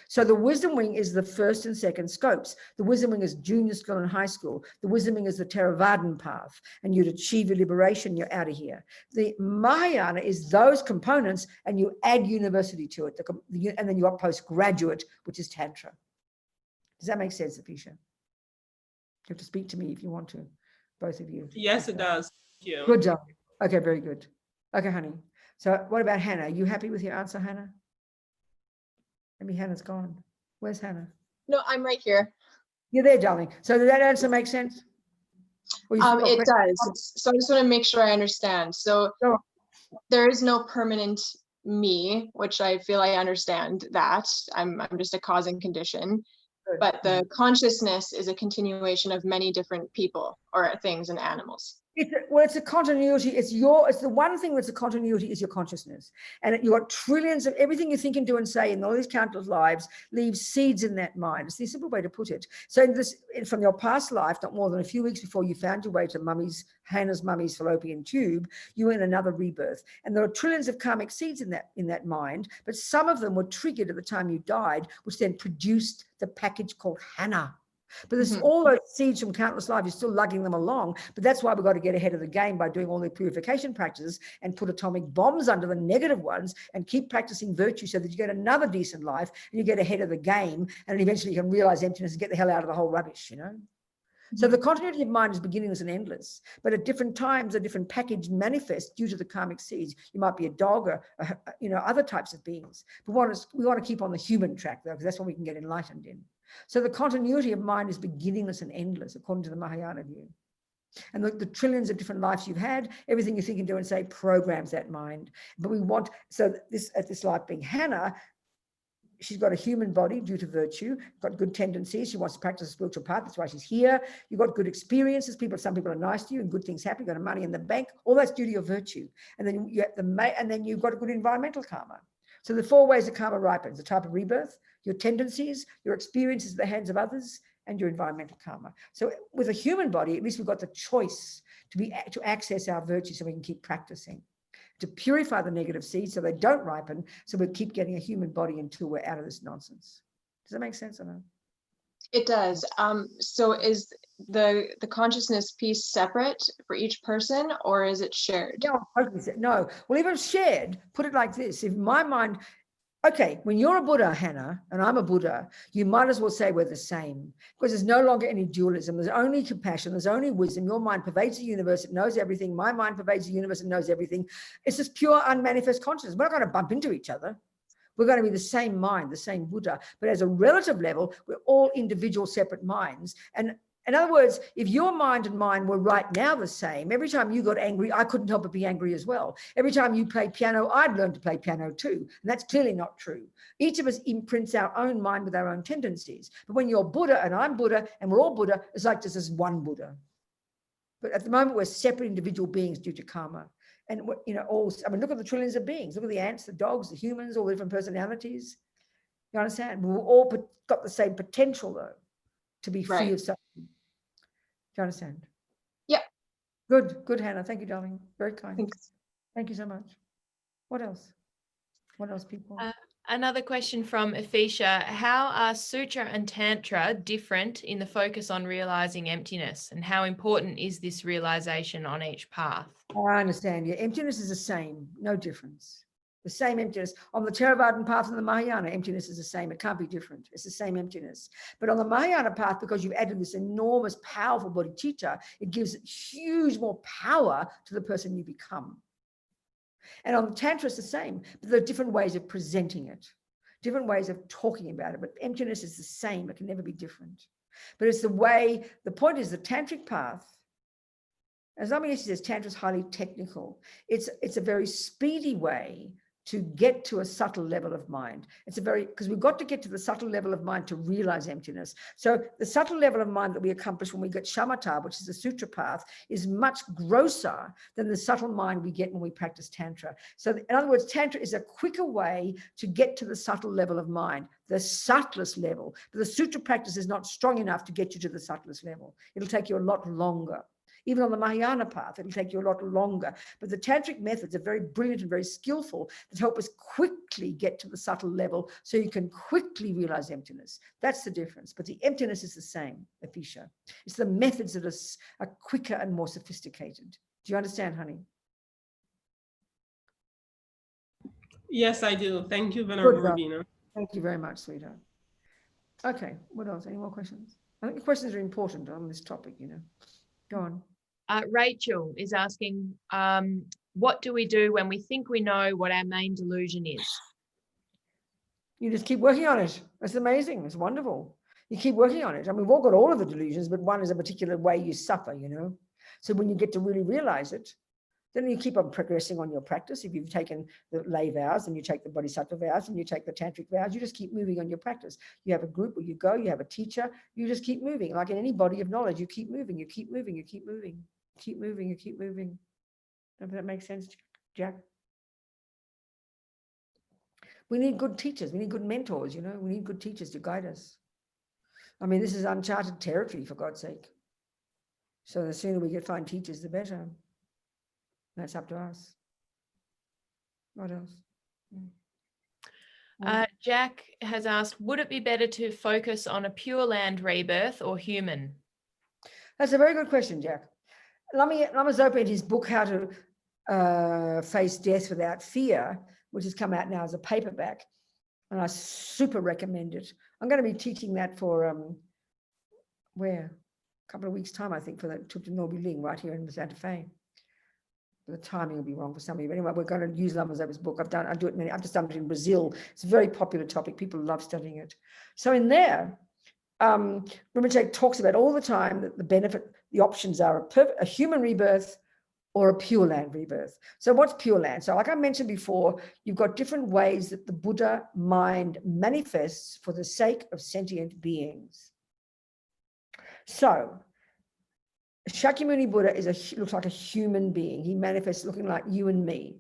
So the wisdom wing is the first and second scopes. The wisdom wing is junior school and high school. The wisdom wing is the Theravada path, and you'd achieve your liberation, you're out of here. The Mahayana is those components, and you add university to it, and then you are postgraduate, which is Tantra. Does that make sense, Atisha? You have to speak to me if you want to, both of you. Yes, it does. Thank you. Good job. Okay, very good. Okay, honey. So what about Hannah? Are you happy with your answer, Hannah? Maybe Hannah's gone. Where's Hannah? No, I'm right here. You're there, darling. So does that answer make sense? It does. So I just want to make sure I understand. So Sure. there is no permanent me, which I feel I understand that. I'm just a cause and condition. Good. But the consciousness is a continuation of many different people or things and animals. It's a continuity. It's the one thing that's a continuity is your consciousness. And you've got trillions of everything you think and do and say in all these countless lives leaves seeds in that mind. It's the simple way to put it. So from your past life, not more than a few weeks before you found your way to Hannah's mummy's fallopian tube, you were in another rebirth. And there are trillions of karmic seeds in that mind, but some of them were triggered at the time you died, which then produced the package called Hannah. But there's all those seeds from countless lives, you're still lugging them along. But that's why we've got to get ahead of the game by doing all the purification practices and put atomic bombs under the negative ones and keep practicing virtue so that you get another decent life and you get ahead of the game, and eventually you can realize emptiness and get the hell out of the whole rubbish, So the continuity of mind is beginningless and endless, but at different times, a different package manifests due to the karmic seeds. You might be a dog or, other types of beings. We want to keep on the human track, though, because that's what we can get enlightened in. So the continuity of mind is beginningless and endless, according to the Mahayana view. And the trillions of different lives you've had, everything you think and do and say programs that mind. But at this life being Hannah, she's got a human body due to virtue, got good tendencies. She wants to practice a spiritual path. That's why she's here. You've got good experiences. Some people are nice to you and good things happen. You've got money in the bank. All that's due to your virtue. And then you've got a good environmental karma. So the four ways that karma ripens: the type of rebirth, your tendencies, your experiences at the hands of others, and your environmental karma. So with a human body, at least we've got the choice to access our virtue so we can keep practicing, to purify the negative seeds so they don't ripen, so we keep getting a human body until we're out of this nonsense. Does that make sense or no? It does. So is the consciousness piece separate for each person, or is it shared? No. Well, even shared, put it like this. If my mind, okay, when you're a Buddha, Hannah, and I'm a Buddha, you might as well say we're the same, because there's no longer any dualism. There's only compassion. There's only wisdom. Your mind pervades the universe. It knows everything. My mind pervades the universe and knows everything. It's just pure unmanifest consciousness. We're not going to bump into each other. We're going to be the same mind, the same Buddha. But as a relative level, we're all individual separate minds. And in other words, if your mind and mine were right now the same, every time you got angry, I couldn't help but be angry as well. Every time you played piano, I'd learn to play piano too. And that's clearly not true. Each of us imprints our own mind with our own tendencies. But when you're Buddha and I'm Buddha and we're all Buddha, it's like this is one Buddha. But at the moment, we're separate individual beings due to karma. And, you know, look at the trillions of beings. Look at the ants, the dogs, the humans, all the different personalities. You understand? We've all got the same potential, though, to be free of suffering. Do you understand? Yeah. Good, Hannah. Thank you, darling. Very kind. Thanks. Thank you so much. What else? What else, people? Another question from Atisha. How are Sutra and Tantra different in the focus on realizing emptiness? And how important is this realization on each path? I understand. Yeah, emptiness is the same, no difference. The same emptiness. On the Theravadan path and the Mahayana, emptiness is the same. It can't be different. It's the same emptiness. But on the Mahayana path, because you've added this enormous, powerful bodhicitta, it gives huge more power to the person you become. And on the Tantra, it's the same, but there are different ways of presenting it, different ways of talking about it. But emptiness is the same. It can never be different. But it's the way, the point is the Tantric path, as Lama Yeshe says, Tantra is highly technical. It's a very speedy way to get to a subtle level of mind. Because we've got to get to the subtle level of mind to realize emptiness. So the subtle level of mind that we accomplish when we get shamatha, which is the sutra path, is much grosser than the subtle mind we get when we practice Tantra. So in other words, Tantra is a quicker way to get to the subtle level of mind, the subtlest level. But the sutra practice is not strong enough to get you to the subtlest level. It'll take you a lot longer. Even on the Mahayana path, it'll take you a lot longer. But the Tantric methods are very brilliant and very skillful that help us quickly get to the subtle level so you can quickly realize emptiness. That's the difference. But the emptiness is the same, Atisha. It's the methods that are quicker and more sophisticated. Do you understand, honey? Yes, I do. Thank you, Venerable Robina. Thank you very much, sweetheart. Okay, what else? Any more questions? I think the questions are important on this topic, you know. Go on. Rachel is asking, what do we do when we think we know what our main delusion is? You just keep working on it. It's amazing. It's wonderful. You keep working on it. I mean, we've all got all of the delusions, but one is a particular way you suffer, you know. So when you get to really realize it, then you keep on progressing on your practice. If you've taken the lay vows and you take the bodhisattva vows and you take the tantric vows, you just keep moving on your practice. You have a group where you go, you have a teacher, you just keep moving. Like in any body of knowledge, you keep moving, you keep moving, you keep moving, keep moving, you keep moving. Does that make sense, Jack? We need good teachers. We need good mentors, you know. We need good teachers to guide us. I mean, this is uncharted territory, for God's sake. So the sooner we can find teachers, the better. That's up to us. What else? Jack has asked, would it be better to focus on a Pure Land rebirth or human? That's a very good question, Jack. Lama Zopa, in his book, How to Face Death Without Fear, which has come out now as a paperback, and I super recommend it. I'm going to be teaching that for, a couple of weeks' time, I think, for the Tup Norby Ling right here in Santa Fe. The timing will be wrong for some of you. But anyway, we're going to use Lama Zopa's book. I've just done it in Brazil. It's a very popular topic. People love studying it. So in there, Rinpoche talks about all the time that the benefit, the options are a human rebirth or a Pure Land rebirth. So what's Pure Land? So like I mentioned before, you've got different ways that the Buddha mind manifests for the sake of sentient beings. So Shakyamuni Buddha looks like a human being. He manifests looking like you and me.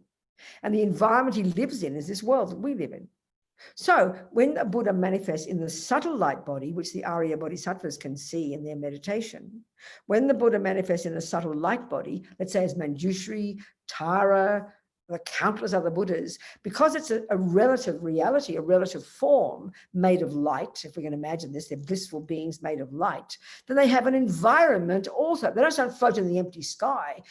And the environment he lives in is this world that we live in. So when the Buddha manifests in the subtle light body, which the Arya Bodhisattvas can see in their meditation, when the Buddha manifests in a subtle light body, let's say as Manjushri, Tara, the countless other Buddhas, because it's a relative reality, a relative form made of light, if we can imagine this, they're blissful beings made of light, then they have an environment also. They don't float in the empty sky.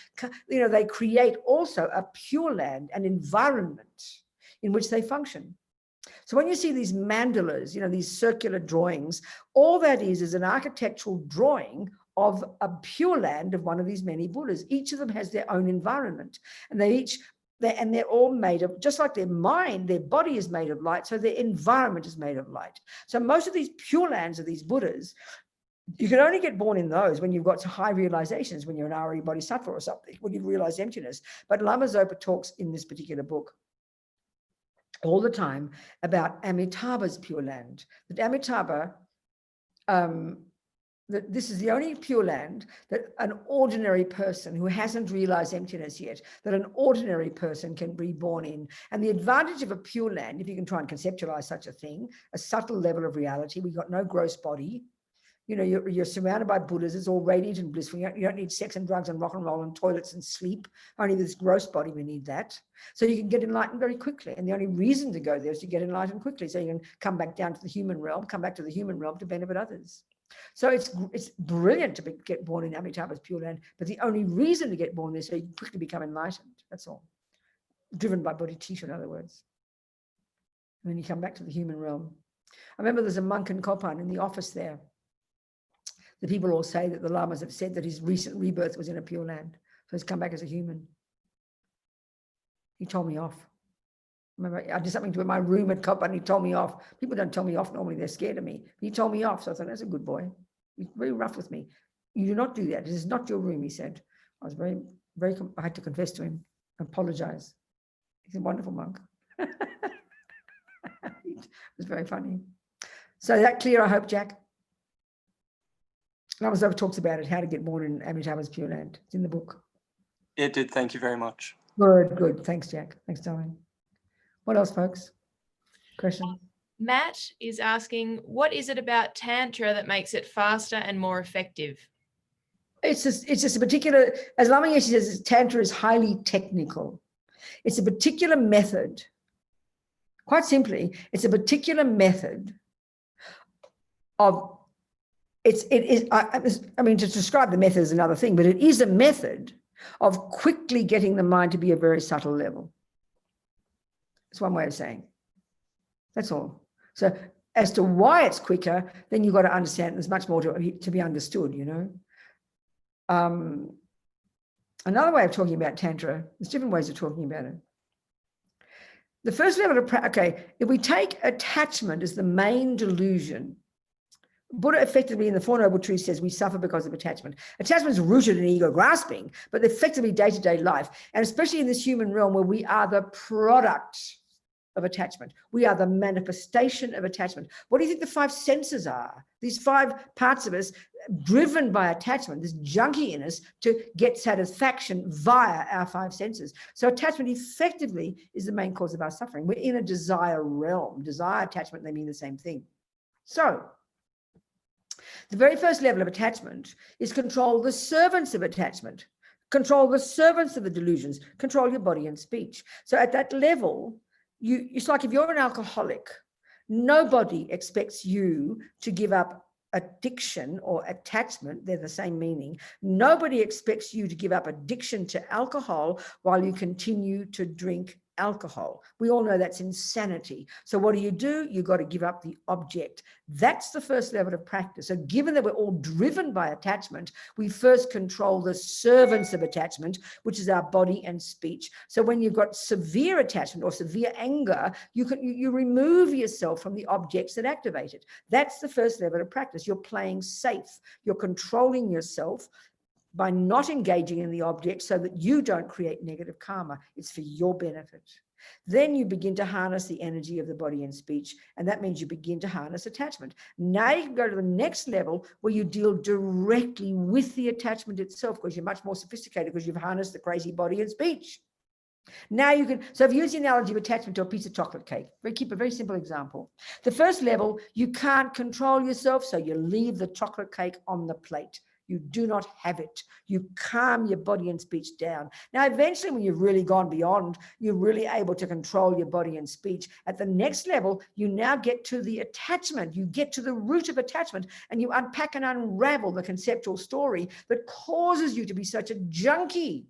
You know, they create also a pure land, an environment in which they function. So when you see these mandalas, you know, these circular drawings, all that is an architectural drawing of a pure land of one of these many Buddhas. Each of them has their own environment, and they're all made of, just like their mind, their body is made of light, so their environment is made of light. So most of these pure lands of these Buddhas, you can only get born in those when you've got high realizations, when you're an Arya Bodhisattva or something, when you've realized emptiness. But Lama Zopa talks in this particular book all the time about Amitabha's pure land. That Amitabha, that this is the only pure land that an ordinary person who hasn't realized emptiness yet, that an ordinary person can be born in. And the advantage of a pure land, if you can try and conceptualize such a thing, a subtle level of reality, we've got no gross body. You know, you're surrounded by Buddhas, it's all radiant and blissful. You don't need sex and drugs and rock and roll and toilets and sleep. Only this gross body, we need that. So you can get enlightened very quickly. And the only reason to go there is to get enlightened quickly. So you can come back down to the human realm, come back to the human realm to benefit others. So it's brilliant to get born in Amitabha's pure land, but the only reason to get born there is so you can quickly become enlightened. That's all. Driven by bodhicitta, in other words. And then you come back to the human realm. I remember there's a monk in Kopan in the office there. The people all say that the Lamas have said that his recent rebirth was in a pure land. So he's come back as a human. He told me off. Remember, I did something to my room at Kopan and he told me off. People don't tell me off normally, they're scared of me. He told me off, so I thought, that's a good boy. He's very rough with me. You do not do that. This is not your room, he said. I was very, I had to confess to him, apologize. He's a wonderful monk. It was very funny. So that clear, I hope, Jack? Lama Zopa talks about it, how to get born in Amitabha's pure land. It's in the book. It did. Thank you very much. Good. Thanks, Jack. Thanks, darling. What else, folks? Question? Matt is asking, what is it about Tantra that makes it faster and more effective? It's just a particular, as Lama Yeshe says, Tantra is highly technical. It's a particular method. Quite simply, it's a particular method of, I mean, to describe the method is another thing, but it is a method of quickly getting the mind to be a very subtle level. It's one way of saying. That's all. So as to why it's quicker, then you've got to understand there's much more to be understood, you know. Another way of talking about Tantra, there's different ways of talking about it. The first level of, if we take attachment as the main delusion, Buddha effectively in the Four Noble Truths says we suffer because of attachment. Attachment is rooted in ego grasping, but effectively day-to-day life, and especially in this human realm where we are the product of attachment. We are the manifestation of attachment. What do you think the five senses are? These five parts of us driven by attachment, this junkie in us to get satisfaction via our five senses. So attachment effectively is the main cause of our suffering. We're in a desire realm. Desire, attachment, they mean the same thing. So the very first level of attachment is control the servants of attachment, control the servants of the delusions, control your body and speech. So at that level, it's like if you're an alcoholic, nobody expects you to give up addiction or attachment. They're the same meaning. Nobody expects you to give up addiction to alcohol while you continue to drink alcohol. We all know that's insanity. So what do? You've got to give up the object. That's the first level of practice. So given that we're all driven by attachment, we first control the servants of attachment, which is our body and speech. So when you've got severe attachment or severe anger, you remove yourself from the objects that activate it. That's the first level of practice. You're playing safe. You're controlling yourself by not engaging in the object so that you don't create negative karma. It's for your benefit. Then you begin to harness the energy of the body and speech, and that means you begin to harness attachment. Now you can go to the next level where you deal directly with the attachment itself because you're much more sophisticated because you've harnessed the crazy body and speech. Now you can, so I've used the analogy of attachment to a piece of chocolate cake. Keep a very simple example. The first level, you can't control yourself, so you leave the chocolate cake on the plate. You do not have it. You calm your body and speech down. Now, eventually, when you've really gone beyond, you're really able to control your body and speech. At the next level, you now get to the attachment. You get to the root of attachment, and you unpack and unravel the conceptual story that causes you to be such a junkie.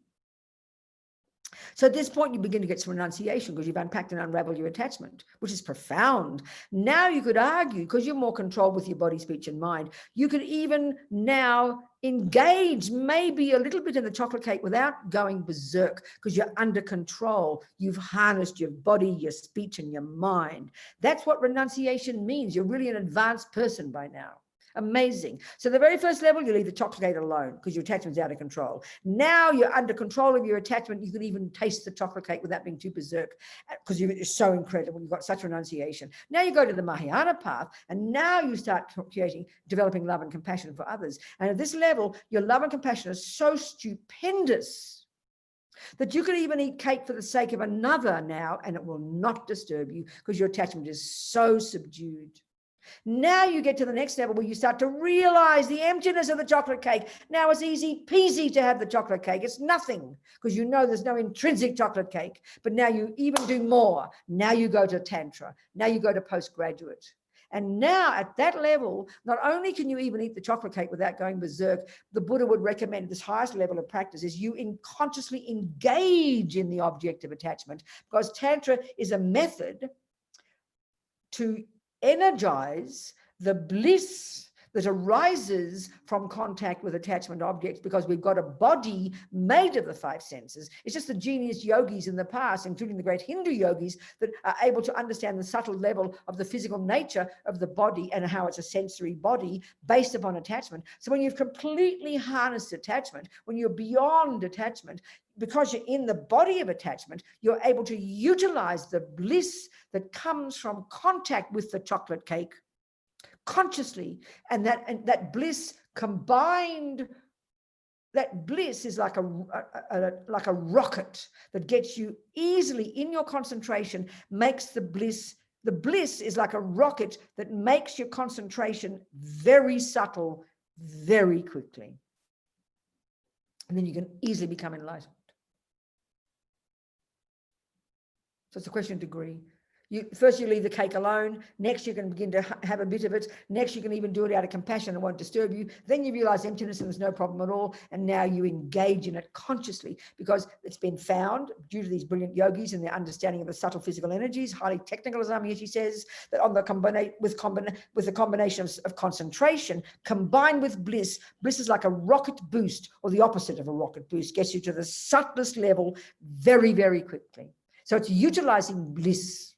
So at this point, you begin to get some renunciation because you've unpacked and unraveled your attachment, which is profound. Now you could argue, because you're more controlled with your body, speech, and mind, you could even now engage maybe a little bit in the chocolate cake without going berserk, because you're under control. You've harnessed your body, your speech, and your mind. That's what renunciation means. You're really an advanced person by now. Amazing. So the very first level, you leave the chocolate cake alone because your attachment's out of control. Now you're under control of your attachment. You can even taste the chocolate cake without being too berserk because you're so incredible. You've got such renunciation. Now you go to the Mahayana path, and now you start developing love and compassion for others. And at this level, your love and compassion is so stupendous that you can even eat cake for the sake of another now, and it will not disturb you because your attachment is so subdued. Now you get to the next level where you start to realize the emptiness of the chocolate cake. Now it's easy peasy to have the chocolate cake. It's nothing because you know there's no intrinsic chocolate cake. But now you even do more. Now you go to Tantra. Now you go to postgraduate. And now at that level, not only can you even eat the chocolate cake without going berserk, the Buddha would recommend this highest level of practice is you consciously engage in the object of attachment, because Tantra is a method to energize the bliss that arises from contact with attachment objects, because we've got a body made of the five senses. It's just the genius yogis in the past, including the great Hindu yogis, that are able to understand the subtle level of the physical nature of the body and how it's a sensory body based upon attachment. So when you've completely harnessed attachment, when you're beyond attachment, because you're in the body of attachment, you're able to utilize the bliss that comes from contact with the chocolate cake consciously. And that bliss combined, that bliss is like a rocket that gets you easily in your concentration, makes the bliss is like a rocket that makes your concentration very subtle, very quickly. And then you can easily become enlightened. So it's a question of degree. First you leave the cake alone. Next you can begin to have a bit of it. Next you can even do it out of compassion and won't disturb you. Then you realize emptiness and there's no problem at all. And now you engage in it consciously, because it's been found due to these brilliant yogis and their understanding of the subtle physical energies, highly technical, as Lama Yeshe says, that on the with the combination of concentration combined with bliss, bliss is like a rocket boost, or the opposite of a rocket boost, gets you to the subtlest level very, very quickly. So it's utilizing bliss,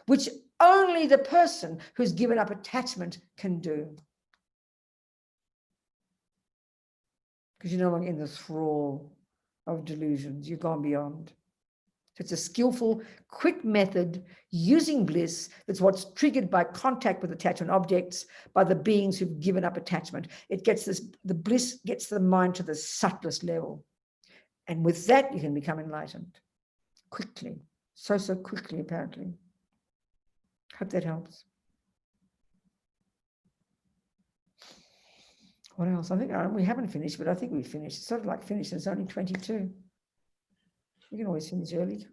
which only the person who's given up attachment can do. Because you're no longer in the thrall of delusions. You've gone beyond. So it's a skillful, quick method using bliss that's what's triggered by contact with attachment objects, by the beings who've given up attachment. It gets the bliss gets the mind to the subtlest level. And with that, you can become enlightened. Quickly. So quickly, apparently. Hope that helps. What else? I think we haven't finished, but I think we've finished. It's sort of like finished. It's only 22. We can always finish early.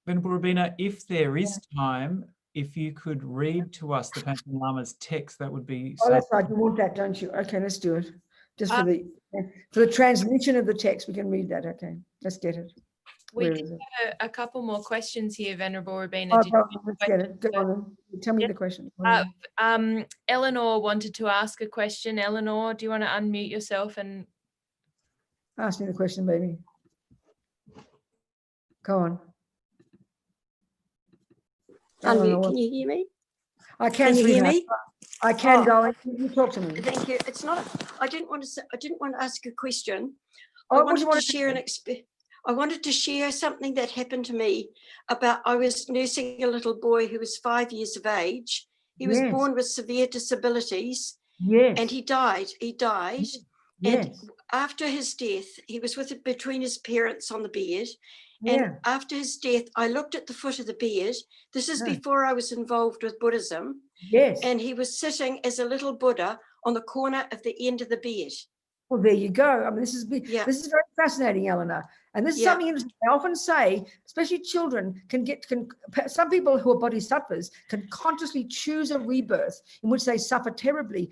Venerable Robina, if there is time, if you could read to us the Panchen Lama's text, that would be. Oh, that's right. You want that, don't you? Okay, let's do it. Just for the transmission of the text, we can read that. Okay, let's get it. We Where did is it? have a couple more questions here, Venerable Robina. Let's get it. Go on. Tell me the question. Eleanor wanted to ask a question. Eleanor, do you want to unmute yourself and ask me the question, baby? Go on. Unmute. Can you hear me? I can you hear me? I can, darling. You talk to me. Thank you. It's not. I didn't want to ask a question. Oh, I wanted to share I wanted to share something that happened to me about. I was nursing a little boy who was 5 years of age. He was born with severe disabilities. Yes. And he died. Yes. And after his death, he was between his parents on the bed. And after his death, I looked at the foot of the bed. This is before I was involved with Buddhism. Yes. And he was sitting as a little Buddha on the corner of the end of the bed. Well, there you go. I mean, this is very fascinating, Eleanor. And this is something interesting. I often say, especially children some people who are bodhisattvas can consciously choose a rebirth in which they suffer terribly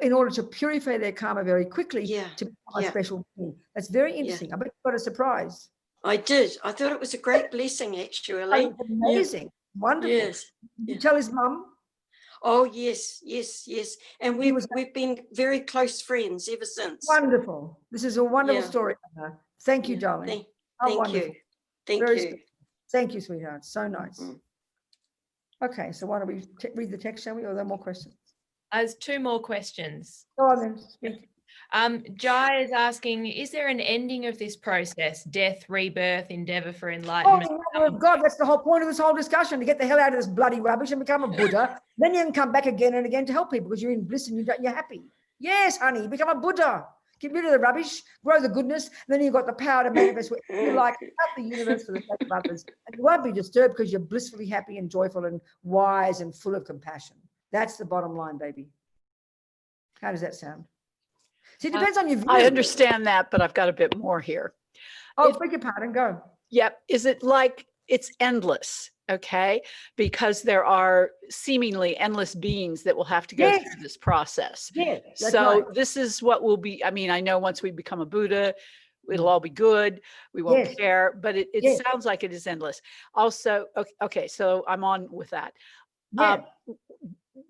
in order to purify their karma very quickly to become a special being. That's very interesting. I bet you got a surprise. I did. I thought it was a great blessing, actually. Oh, amazing. Wonderful. Yes. Did you tell his mum? Oh, yes. And we've been very close friends ever since. Wonderful. This is a wonderful story. Thank you, darling. Thank you. Thank you. Thank you, sweetheart. So nice. Okay, so why don't we read the text, shall we? Or are there more questions? There's 2 more questions. Go on then. Speak. Jai is asking, is there an ending of this process? Death, rebirth, endeavour for enlightenment? Oh, God, that's the whole point of this whole discussion, to get the hell out of this bloody rubbish and become a Buddha. Then you can come back again and again to help people because you're in bliss and you're happy. Yes, honey, become a Buddha. Get rid of the rubbish, grow the goodness, and then you've got the power to manifest what you like out the universe for the sake of others. And you won't be disturbed because you're blissfully happy and joyful and wise and full of compassion. That's the bottom line, baby. How does that sound? See, it depends on your view. I understand that, but I've got a bit more here. Oh, beg your pardon, go. Yep. Is it like it's endless? Okay. Because there are seemingly endless beings that will have to go through this process. Yes. So this is what will be, I mean, I know once we become a Buddha, it'll all be good. We won't care, but it sounds like it is endless. Also, okay, so I'm on with that.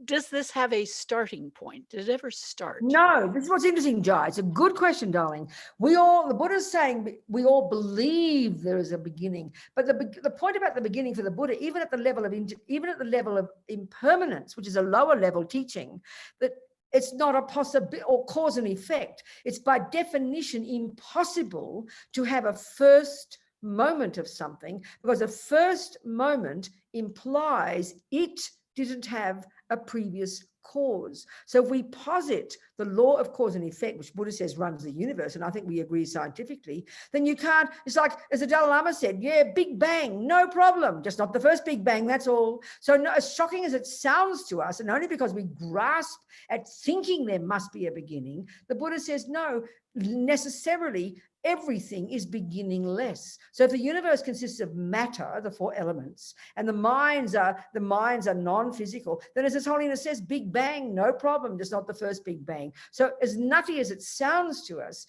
Does this have a starting point? Did it ever start? No, this is what's interesting, Jai. It's a good question, darling. The Buddha's saying we all believe there is a beginning, but the point about the beginning for the Buddha, even at the level of impermanence, which is a lower level teaching, that it's not a possibility or cause and effect. It's by definition impossible to have a first moment of something, because a first moment implies it didn't have a previous cause. So if we posit the law of cause and effect, which Buddha says runs the universe, and I think we agree scientifically, then you can't, it's like, as the Dalai Lama said, Big Bang, no problem, just not the first Big Bang, that's all. So no, as shocking as it sounds to us, and only because we grasp at thinking there must be a beginning, the Buddha says, no, necessarily everything is beginningless. So if the universe consists of matter, the 4 elements, and the minds are non-physical, then as His Holiness says, Big Bang, no problem, just not the first Big Bang. So as nutty as it sounds to us,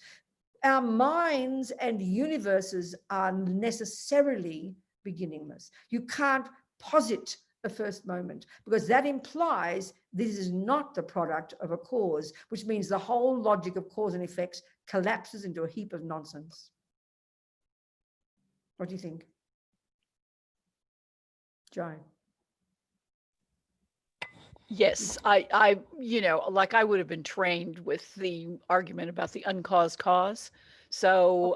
our minds and universes are necessarily beginningless. You can't posit a first moment, because that implies this is not the product of a cause, which means the whole logic of cause and effects collapses into a heap of nonsense. What do you think, Jai? Yes, I like I would have been trained with the argument about the uncaused cause. So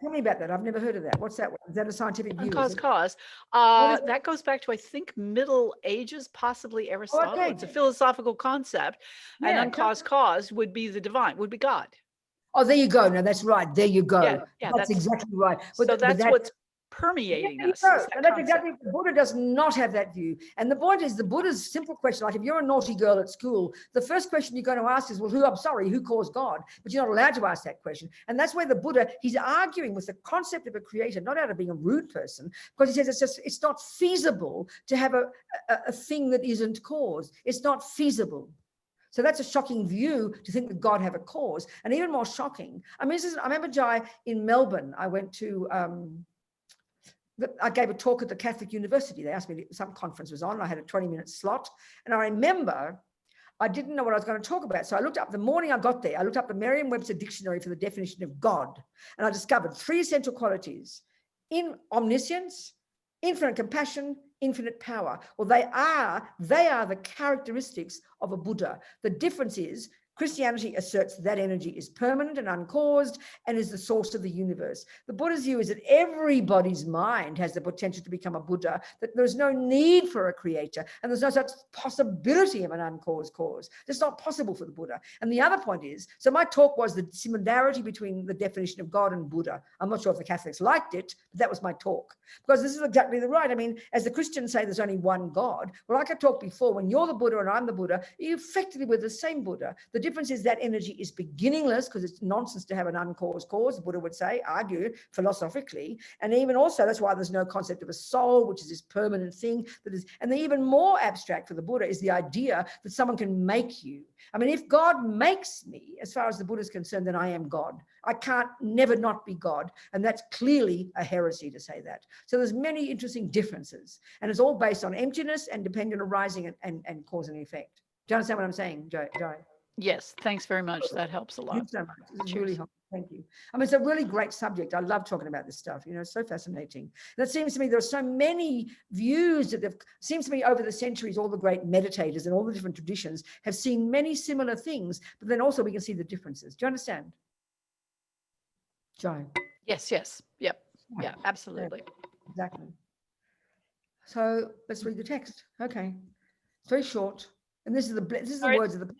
tell me about that. I've never heard of that. What's that? Is that a scientific view? Uncaused cause. That goes back to, I think, Middle Ages, possibly Aristotle. Okay. It's a philosophical concept. And uncaused cause would be the divine, would be God. Oh, there you go. No, that's right. There you go. Yeah, that's exactly right. So that's what's permeating us. And that's exactly, the Buddha does not have that view. And the point is, the Buddha's simple question, like if you're a naughty girl at school, the first question you're going to ask is, well, who caused God? But you're not allowed to ask that question. And that's where the Buddha, he's arguing with the concept of a creator, not out of being a rude person, because he says it's not feasible to have a thing that isn't caused. It's not feasible. So that's a shocking view, to think that God have a cause. And even more shocking, I remember, Jai, in Melbourne, I went to, I gave a talk at the Catholic University. They asked me, some conference was on, I had a 20-minute slot. And I remember I didn't know what I was going to talk about. So I looked up, the morning I got there, I looked up the Merriam-Webster dictionary for the definition of God. And I discovered 3 essential qualities: in omniscience, infinite compassion, infinite power. Well, they are the characteristics of a Buddha. The difference is Christianity asserts that energy is permanent and uncaused and is the source of the universe. The Buddha's view is that everybody's mind has the potential to become a Buddha, that there's no need for a creator, and there's no such possibility of an uncaused cause. It's not possible for the Buddha. And the other point is, so my talk was the similarity between the definition of God and Buddha. I'm not sure if the Catholics liked it, but that was my talk. Because this is exactly the right. I mean, as the Christians say, there's only one God. Well, like I talked before, when you're the Buddha and I'm the Buddha, you effectively were the same Buddha. The difference is that energy is beginningless, because it's nonsense to have an uncaused cause, the Buddha would say, argue philosophically. And even also, that's why there's no concept of a soul, which is this permanent thing that is, and the even more abstract for the Buddha is the idea that someone can make you. I mean, if God makes me, as far as the Buddha is concerned, then I am God. I can't never not be God. And that's clearly a heresy to say that. So there's many interesting differences. And it's all based on emptiness and dependent arising and cause and effect. Do you understand what I'm saying, Joe? Yes, thanks very much. That helps a lot. Thanks so much. This is really helpful. Thank you. I mean, it's a really great subject. I love talking about this stuff. You know, it's so fascinating. And it seems to me there are so many views that seems to me over the centuries, all the great meditators and all the different traditions have seen many similar things, but then also we can see the differences. Do you understand? Joe? Yes, yes. Yep. Yeah, absolutely. Exactly. So let's read the text. Okay. It's very short. And this is the words of the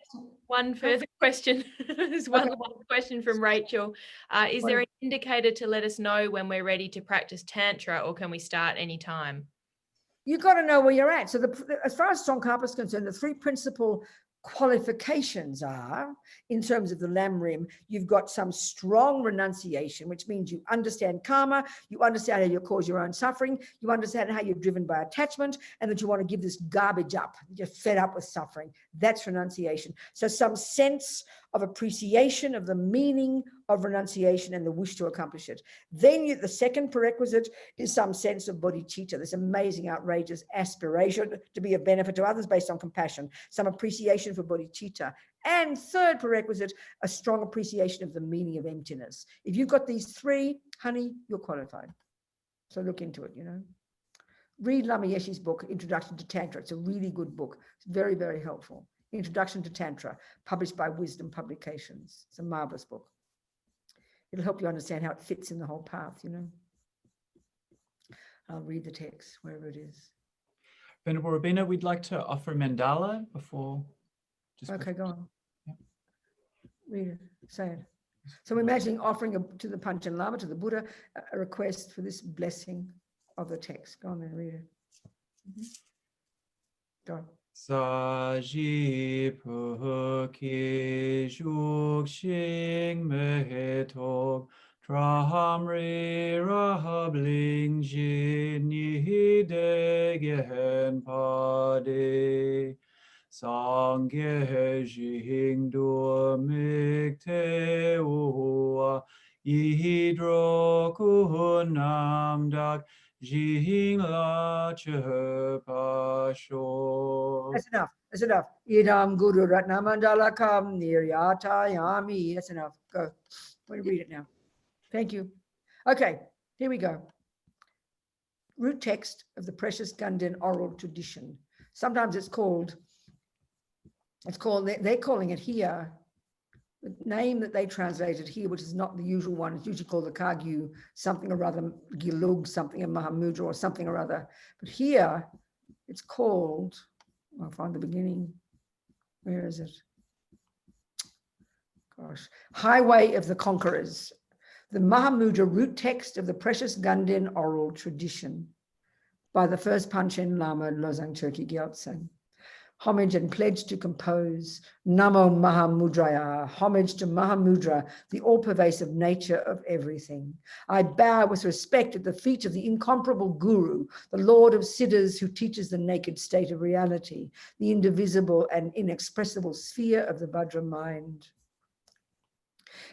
one further question. There's one last question from Rachel. Is there an indicator to let us know when we're ready to practice Tantra, or can we start anytime? You've got to know where you're at. So as far as Tsongkhapa is concerned, the three principal qualifications are, in terms of the Lamrim, you've got some strong renunciation, which means you understand karma, you understand how you cause your own suffering, you understand how you're driven by attachment, and that you want to give this garbage up. You're fed up with suffering. That's renunciation. So some sense of appreciation of the meaning of renunciation and the wish to accomplish it. Then the second prerequisite is some sense of bodhicitta, this amazing, outrageous aspiration to be of benefit to others based on compassion, some appreciation for bodhicitta. And third prerequisite, a strong appreciation of the meaning of emptiness. If you've got these three, honey, you're qualified. So look into it, you know. Read Lama Yeshe's book, Introduction to Tantra. It's a really good book. It's very, very helpful. Introduction to Tantra, published by Wisdom Publications. It's a marvelous book. It'll help you understand how it fits in the whole path, you know. I'll read the text, wherever it is. Venerable Robina, we'd like to offer mandala before. Okay, go on. Yeah. Read it, say it. So we're imagining offering to the Panchen Lama, to the Buddha, a request for this blessing of the text. Go on then, read it. Go on. Saji puki juk shing mehetok trahamri rahabling jin nihide gehen pade sangye jing du mikte ua yidro kuhunam dak jing la chepasho. That's enough. That's enough. Yidam Guru Ratnamandalakam Niryata Yami. That's enough. Go. Let me read it now. Thank you. Okay, here we go. Root text of the precious Genden oral tradition. Sometimes they're calling it here, the name that they translated here, which is not the usual one, it's usually called the Kagyu, something or other, Gilug, something, a Mahamudra or something or other. But here it's called, I'll find the beginning. Where is it? Gosh, Highway of the Conquerors. The Mahamudra root text of the precious Ganden oral tradition by the first Panchen Lama Losang Turkey Gyaltsen. Homage and pledge to compose. Namo Mahamudraya. Homage to Mahamudra, the all-pervasive nature of everything. I bow with respect at the feet of the incomparable Guru, the Lord of Siddhas who teaches the naked state of reality, the indivisible and inexpressible sphere of the Vajra mind.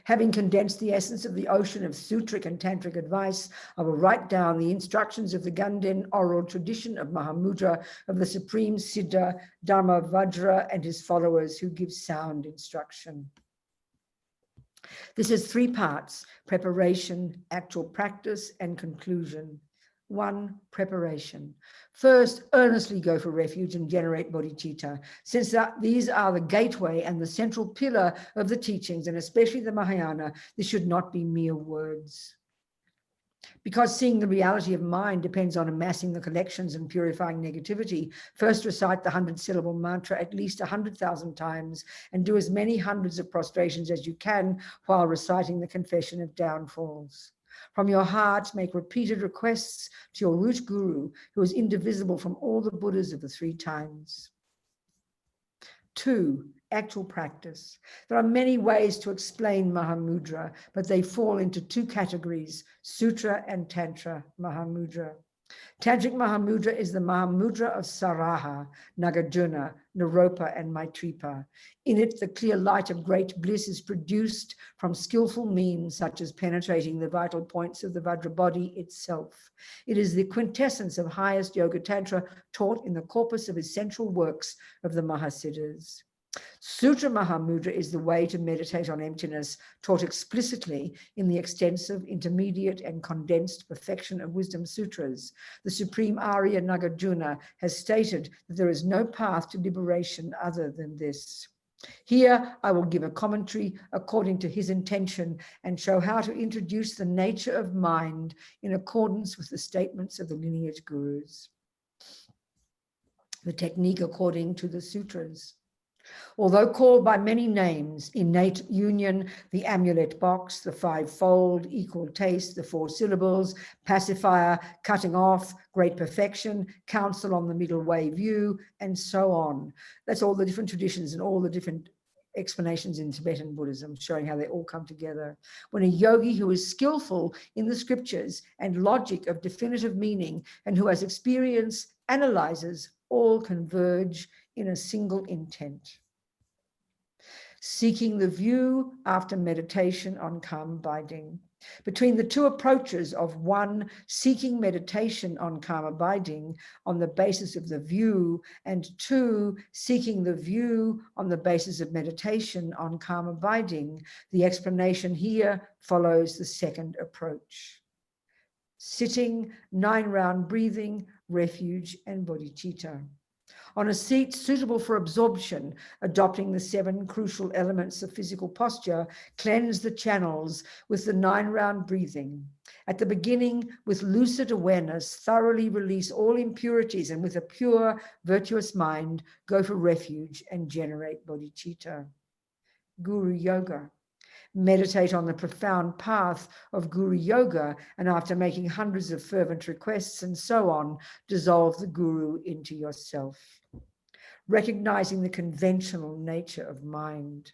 Having condensed the essence of the ocean of sutric and tantric advice, I will write down the instructions of the Ganden oral tradition of Mahamudra, of the Supreme Siddha, Dharma Vajra, and his followers who give sound instruction. This has three parts: preparation, actual practice, and conclusion. 1. Preparation. First, earnestly go for refuge and generate bodhicitta, since these are the gateway and the central pillar of the teachings, and especially the Mahayana. This should not be mere words. Because seeing the reality of mind depends on amassing the collections and purifying negativity, first recite the 100-syllable mantra at least 100,000 times and do as many hundreds of prostrations as you can while reciting the confession of downfalls. From your heart, make repeated requests to your root guru, who is indivisible from all the Buddhas of the 3 times. 2. Actual practice. There are many ways to explain Mahamudra, but they fall into 2 categories, Sutra and Tantra Mahamudra. Tantric Mahamudra is the Mahamudra of Saraha, Nagarjuna, Naropa, and Maitripa. In it, the clear light of great bliss is produced from skillful means, such as penetrating the vital points of the Vajra body itself. It is the quintessence of highest Yoga Tantra taught in the corpus of essential works of the Mahasiddhas. Sutra Mahamudra is the way to meditate on emptiness, taught explicitly in the extensive, intermediate, and condensed Perfection of Wisdom Sutras. The Supreme Arya Nagarjuna has stated that there is no path to liberation other than this. Here, I will give a commentary according to his intention and show how to introduce the nature of mind in accordance with the statements of the lineage gurus. The technique according to the sutras. Although called by many names, innate union, the amulet box, the 5-fold, equal taste, the 4 syllables, pacifier, cutting off, great perfection, counsel on the middle way view, and so on. That's all the different traditions and all the different explanations in Tibetan Buddhism, showing how they all come together. When a yogi who is skillful in the scriptures and logic of definitive meaning and who has experience analyzes, all converge in a single intent. Seeking the view after meditation on karma binding. Between the 2 approaches of 1, seeking meditation on karma binding on the basis of the view, and 2, seeking the view on the basis of meditation on karma binding, the explanation here follows the 2nd approach. Sitting, 9-round breathing, refuge, and bodhicitta. On a seat suitable for absorption, adopting the 7 crucial elements of physical posture, cleanse the channels with the 9-round breathing. At the beginning, with lucid awareness, thoroughly release all impurities, and with a pure, virtuous mind, go for refuge and generate bodhicitta. Guru Yoga. Meditate on the profound path of Guru Yoga, and after making hundreds of fervent requests and so on, dissolve the Guru into yourself. Recognizing the conventional nature of mind.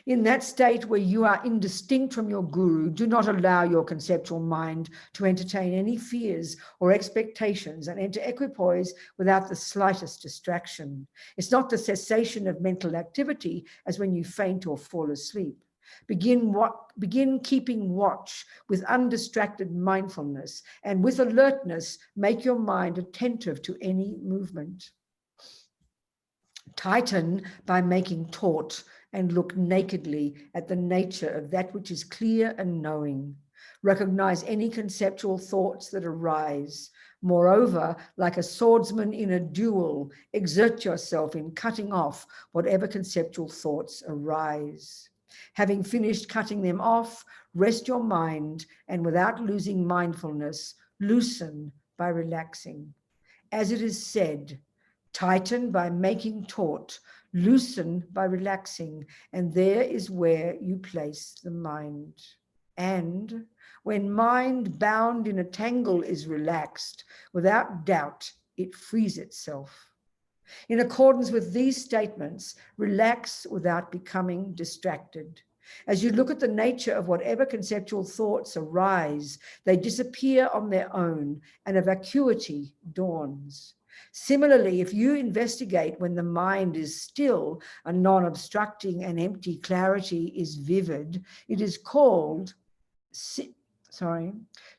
In that state where you are indistinct from your Guru, do not allow your conceptual mind to entertain any fears or expectations and enter equipoise without the slightest distraction. It's not the cessation of mental activity as when you faint or fall asleep. Begin keeping watch with undistracted mindfulness, and with alertness, make your mind attentive to any movement. Tighten by making taut, and look nakedly at the nature of that which is clear and knowing. Recognize any conceptual thoughts that arise. Moreover, like a swordsman in a duel, exert yourself in cutting off whatever conceptual thoughts arise. Having finished cutting them off, rest your mind, and without losing mindfulness, loosen by relaxing. As it is said, tighten by making taut, loosen by relaxing, and there is where you place the mind. And when mind bound in a tangle is relaxed, without doubt, it frees itself. In accordance with these statements, relax without becoming distracted. As you look at the nature of whatever conceptual thoughts arise, they disappear on their own, and a vacuity dawns. Similarly, if you investigate when the mind is still, a non-obstructing and empty clarity is vivid, it is called,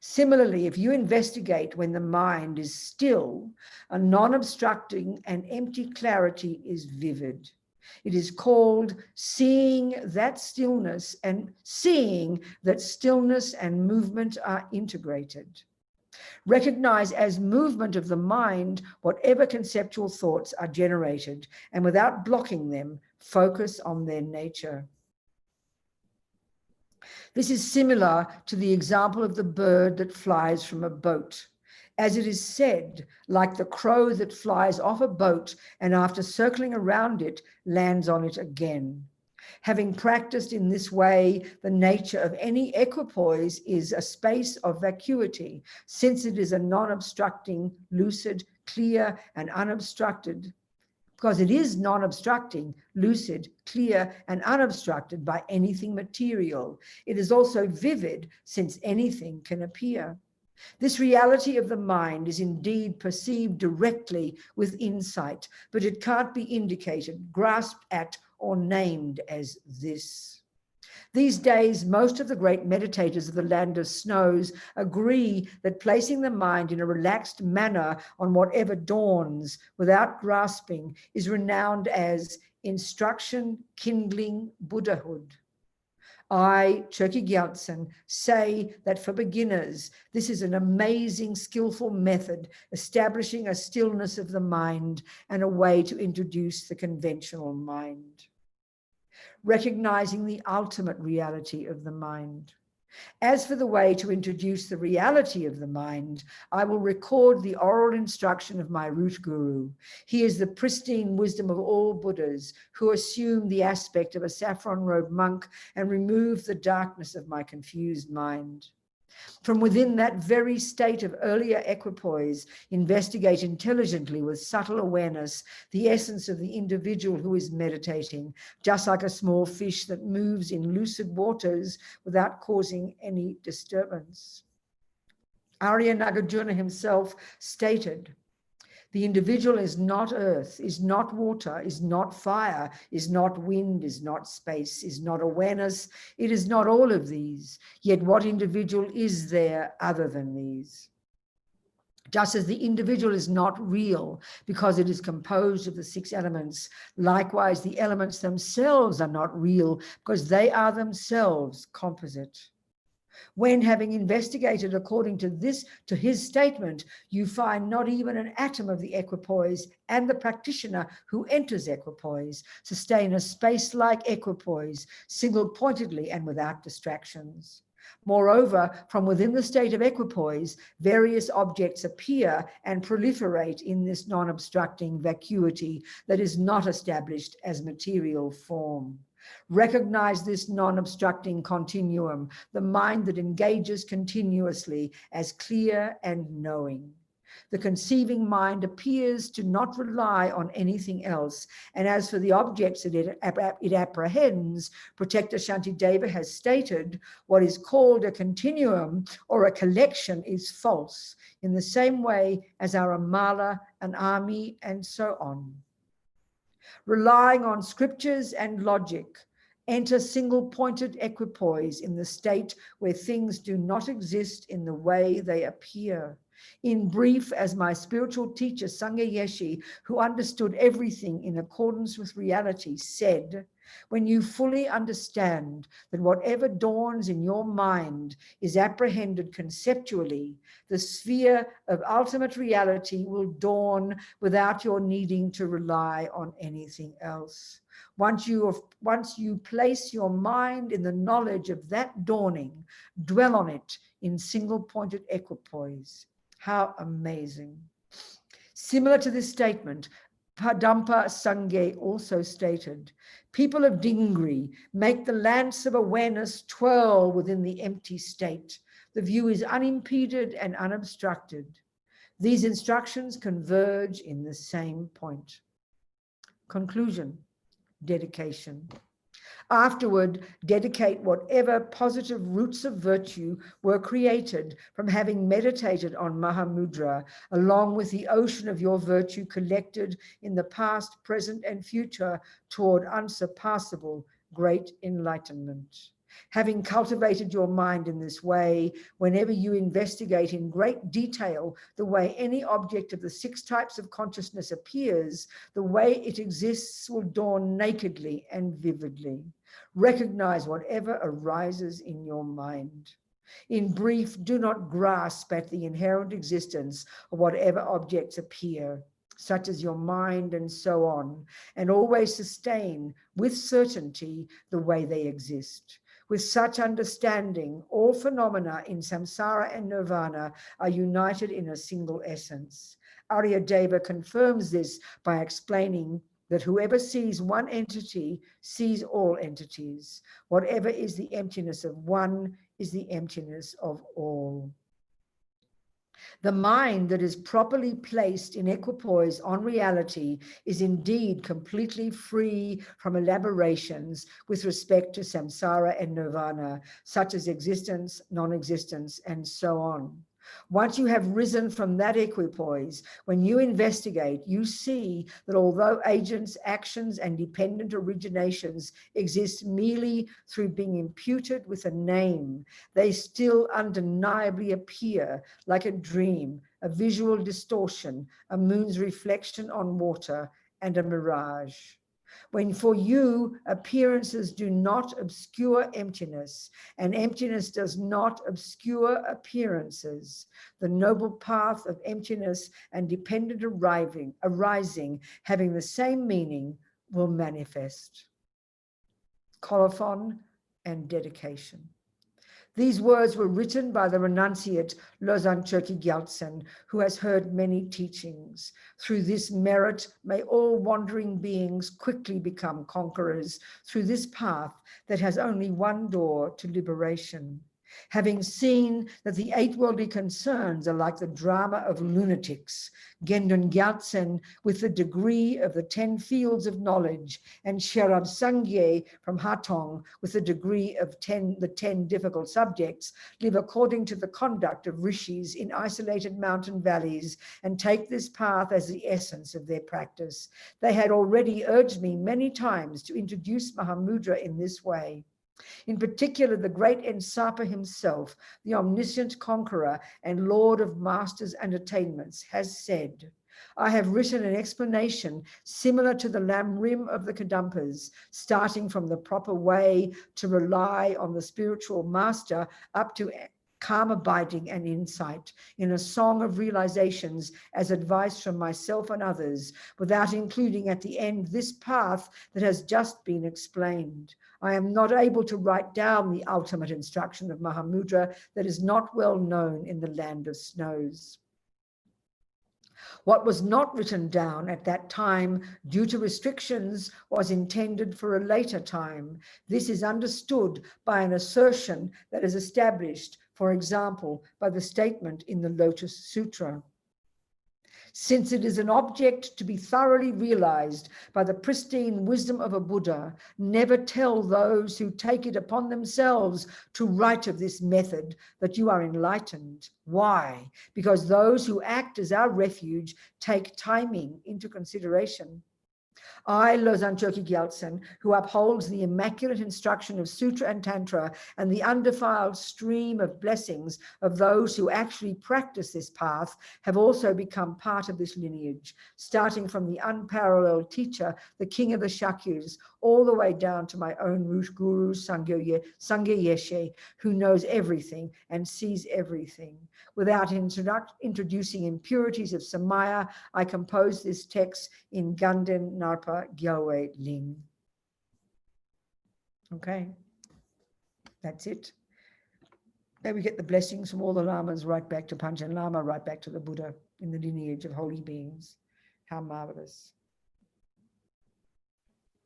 Similarly, if you investigate when the mind is still, a non-obstructing and empty clarity is vivid. It is called seeing that stillness and movement are integrated. Recognize as movement of the mind whatever conceptual thoughts are generated, and without blocking them, focus on their nature. This is similar to the example of the bird that flies from a boat. As it is said, like the crow that flies off a boat and after circling around it, lands on it again. Having practiced in this way, the nature of any equipoise is a space of vacuity, since it is a non-obstructing, lucid, clear, and unobstructed, because it is non-obstructing, lucid, clear, and unobstructed by anything material. It is also vivid, since anything can appear. This reality of the mind is indeed perceived directly with insight, but it can't be indicated, grasped at, or named as this. These days, most of the great meditators of the land of snows agree that placing the mind in a relaxed manner on whatever dawns without grasping is renowned as instruction kindling Buddhahood. I, Chökyi Gyaltsen, say that for beginners, this is an amazing, skillful method, establishing a stillness of the mind and a way to introduce the conventional mind. Recognizing the ultimate reality of the mind. As for the way to introduce the reality of the mind, I will record the oral instruction of my root guru. He is the pristine wisdom of all Buddhas who assume the aspect of a saffron-robed monk and remove the darkness of my confused mind. From within that very state of earlier equipoise, investigate intelligently with subtle awareness the essence of the individual who is meditating, just like a small fish that moves in lucid waters without causing any disturbance. Arya Nagarjuna himself stated, the individual is not earth, is not water, is not fire, is not wind, is not space, is not awareness. It is not all of these. Yet what individual is there other than these? Just as the individual is not real because it is composed of the 6 elements, likewise the elements themselves are not real because they are themselves composite. When, having investigated according to his statement, you find not even an atom of the equipoise, and the practitioner who enters equipoise sustain a space-like equipoise, single-pointedly and without distractions. Moreover, from within the state of equipoise, various objects appear and proliferate in this non-obstructing vacuity that is not established as material form. Recognize this non-obstructing continuum, the mind that engages continuously as clear and knowing. The conceiving mind appears to not rely on anything else, and as for the objects that it apprehends, Protector Shantideva has stated, what is called a continuum or a collection is false, in the same way as are a mala, an army, and so on. Relying on scriptures and logic, enter single-pointed equipoise in the state where things do not exist in the way they appear. In brief, as my spiritual teacher, Lama Yeshe, who understood everything in accordance with reality, said, when you fully understand that whatever dawns in your mind is apprehended conceptually, the sphere of ultimate reality will dawn without your needing to rely on anything else. Once you place your mind in the knowledge of that dawning, dwell on it in single-pointed equipoise. How amazing. Similar to this statement, Padampa Sangye also stated, people of Dingri make the lance of awareness twirl within the empty state. The view is unimpeded and unobstructed. These instructions converge in the same point. Conclusion, dedication. Afterward, dedicate whatever positive roots of virtue were created from having meditated on Mahamudra, along with the ocean of your virtue collected in the past, present, and future toward unsurpassable great enlightenment. Having cultivated your mind in this way, whenever you investigate in great detail the way any object of the 6 types of consciousness appears, the way it exists will dawn nakedly and vividly. Recognize whatever arises in your mind. In brief, do not grasp at the inherent existence of whatever objects appear, such as your mind and so on, and always sustain with certainty the way they exist. With such understanding, all phenomena in samsara and nirvana are united in a single essence. Aryadeva confirms this by explaining that whoever sees one entity sees all entities. Whatever is the emptiness of one is the emptiness of all. The mind that is properly placed in equipoise on reality is indeed completely free from elaborations with respect to samsara and nirvana, such as existence, non-existence, and so on. Once you have risen from that equipoise, when you investigate, you see that although agents, actions, and dependent originations exist merely through being imputed with a name, they still undeniably appear like a dream, a visual distortion, a moon's reflection on water, and a mirage. When for you, appearances do not obscure emptiness, and emptiness does not obscure appearances, the noble path of emptiness and dependent arising having the same meaning will manifest. Colophon and dedication. These words were written by the renunciate Losang Chökyi Gyaltsen, who has heard many teachings. Through this merit, may all wandering beings quickly become conquerors through this path that has only one door to liberation. Having seen that the 8 worldly concerns are like the drama of lunatics, Genden Gyaltsen, with the degree of the 10 fields of knowledge, and Sherab Sangye from Hatong, with the degree of the 10 difficult subjects, live according to the conduct of rishis in isolated mountain valleys, and take this path as the essence of their practice. They had already urged me many times to introduce Mahamudra in this way. In particular, the great Ensapa himself, the omniscient conqueror and lord of masters and attainments, has said, I have written an explanation similar to the Lamrim of the Kadampas, starting from the proper way to rely on the spiritual master up to calm abiding and insight, in a song of realizations as advice from myself and others, without including at the end this path that has just been explained. I am not able to write down the ultimate instruction of Mahamudra that is not well known in the land of snows. What was not written down at that time due to restrictions was intended for a later time. This is understood by an assertion that is established, for example, by the statement in the Lotus Sutra. Since it is an object to be thoroughly realized by the pristine wisdom of a Buddha, never tell those who take it upon themselves to write of this method that you are enlightened. Why? Because those who act as our refuge take timing into consideration. I, Losang Chökyi Gyaltsen, who upholds the immaculate instruction of Sutra and Tantra and the undefiled stream of blessings of those who actually practice this path, have also become part of this lineage, starting from the unparalleled teacher, the king of the Shakyas, all the way down to my own root guru, Sangha Yeshe, who knows everything and sees everything. Without introducing impurities of Samaya, I composed this text in Genden Narpa Gyalwe Ling. Okay, that's it. May we get the blessings from all the lamas right back to Panchen Lama, right back to the Buddha in the lineage of holy beings. How marvelous.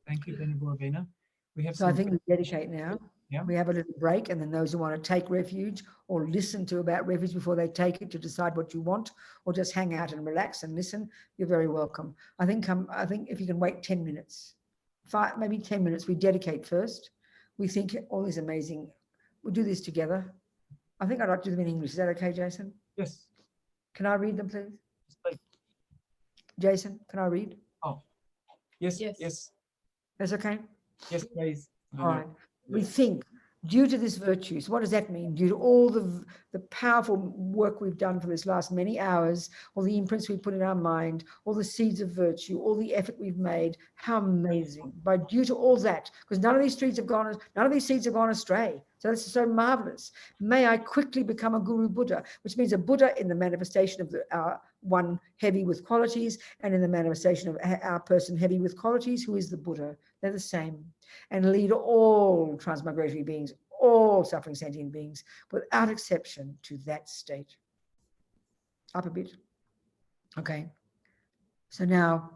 Thank you, Venerable Robina. We have So I think we dedicate now. Yeah. We have a little break, and then those who want to take refuge or listen to about refuge before they take it to decide what you want, or just hang out and relax and listen, you're very welcome. I think if you can wait 10 minutes, maybe 10 minutes, we dedicate first. We think all is amazing. We'll do this together. I think I'd like to do them in English. Is that okay, Jason? Yes. Can I read them, please? Please. Jason, can I read? Oh, yes, Yes. yes. That's okay? Yes, please. All right. We think due to this virtue. So what does that mean? Due to all the powerful work we've done for this last many hours, all the imprints we put in our mind, all the seeds of virtue, all the effort we've made, how amazing. But due to all that, because none of these seeds have gone astray. So this is so marvelous. May I quickly become a Guru Buddha, which means a Buddha in the manifestation of our one heavy with qualities, and in the manifestation of our person heavy with qualities, who is the Buddha. They're the same. And lead all transmigratory beings, all suffering sentient beings, without exception, to that state. Up a bit. Okay. So now,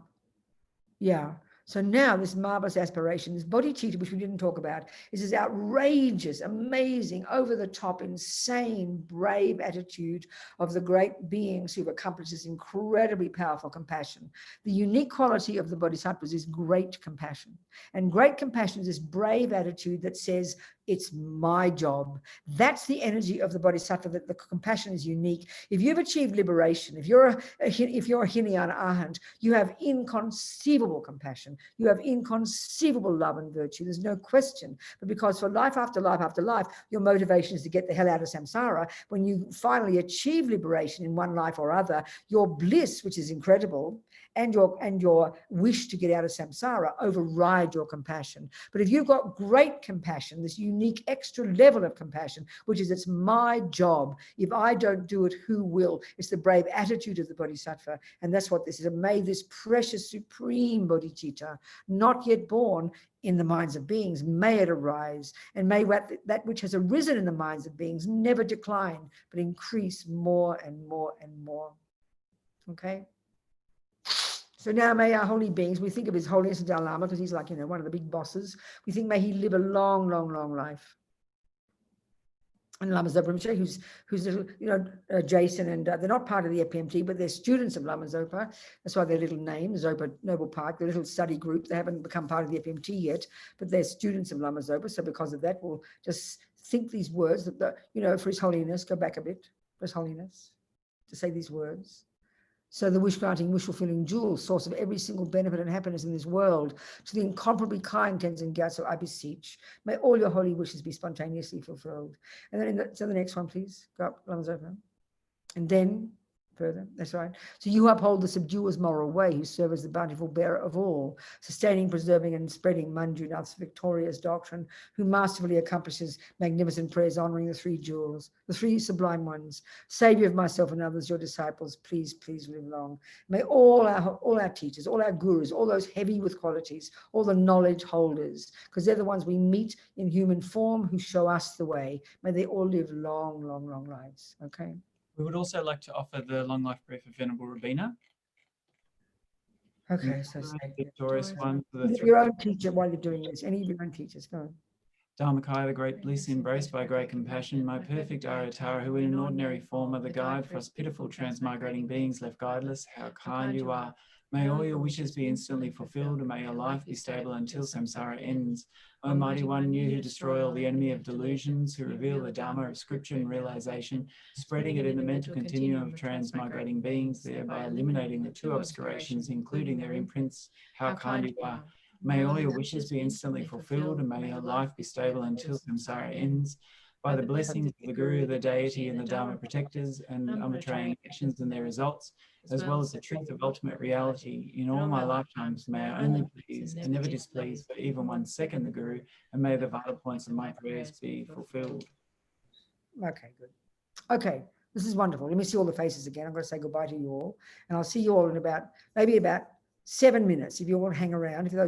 so now this marvelous aspiration, this bodhicitta, which we didn't talk about, is this outrageous, amazing, over-the-top, insane, brave attitude of the great beings who've accomplished this incredibly powerful compassion. The unique quality of the bodhisattvas is great compassion. And great compassion is this brave attitude that says, it's my job. That's the energy of the bodhisattva, that the compassion is unique. If you've achieved liberation, if you're a Hinayana Arhat, you have inconceivable compassion. You have inconceivable love and virtue. There's no question. But because for life after life after life, your motivation is to get the hell out of samsara, when you finally achieve liberation in one life or other, your bliss, which is incredible, and your wish to get out of samsara override your compassion. But if you've got great compassion, this unique extra level of compassion, which is, it's my job. If I don't do it, who will? It's the brave attitude of the bodhisattva. And that's what this is. May this precious, supreme bodhicitta, not yet born in the minds of beings, may it arise. And may that which has arisen in the minds of beings never decline, but increase more and more and more. Okay? So now may our holy beings, we think of His Holiness the Dalai Lama, because he's like, one of the big bosses. We think may he live a long, long, long life. And Lama Zopa Rinpoche, who's little, Jason, and they're not part of the FPMT, but they're students of Lama Zopa. That's why their little name, Zopa Noble Park, the little study group. They haven't become part of the FPMT yet, but they're students of Lama Zopa. So because of that, we'll just think these words that, for His Holiness, go back a bit, for His Holiness, to say these words. So the wish-granting, wish-fulfilling jewel, source of every single benefit and happiness in this world, to the incomparably kind Tenzin Gyatso, I beseech, may all your holy wishes be spontaneously fulfilled. And then so the next one, please, go up, Lama Zopa. And then further, that's right. So you uphold the subduer's moral way, who serve as the bountiful bearer of all, sustaining, preserving, and spreading Manjunath's victorious doctrine, who masterfully accomplishes magnificent prayers honoring the three jewels, the three sublime ones. Savior of myself and others, your disciples, please, please live long. May all our teachers, all our gurus, all those heavy with qualities, all the knowledge holders, because they're the ones we meet in human form who show us the way. May they all live long, long, long lives. Okay. We would also like to offer the long life brief of Venerable Robina. Okay, so victorious one for the your own teacher while you're doing this. Any of your own teachers, go on. Dharmakaya, the great bliss embraced by great compassion, my perfect Aryatara, who in an ordinary form are the guide for us pitiful transmigrating beings left guideless, how kind you are. May all your wishes be instantly fulfilled, and may your life be stable until samsara ends. O mighty one, you who destroy all the enemy of delusions, who reveal the Dharma of scripture and realization, spreading it in the mental continuum of transmigrating beings, thereby eliminating the two obscurations, including their imprints, how kind you are. May all your wishes be instantly fulfilled, and may your life be stable until samsara ends. By the blessings of the Guru, the deity, and the Dharma protectors, and unbetraying actions and their results, as well as the truth of ultimate reality, in all my lifetimes may I only please and never displease for even 1 second the Guru, and may the vital points of my prayers be fulfilled. Okay, good. Okay, this is wonderful. Let me see all the faces again. I'm going to say goodbye to you all, and I'll see you all in maybe about 7 minutes if you all hang around. If those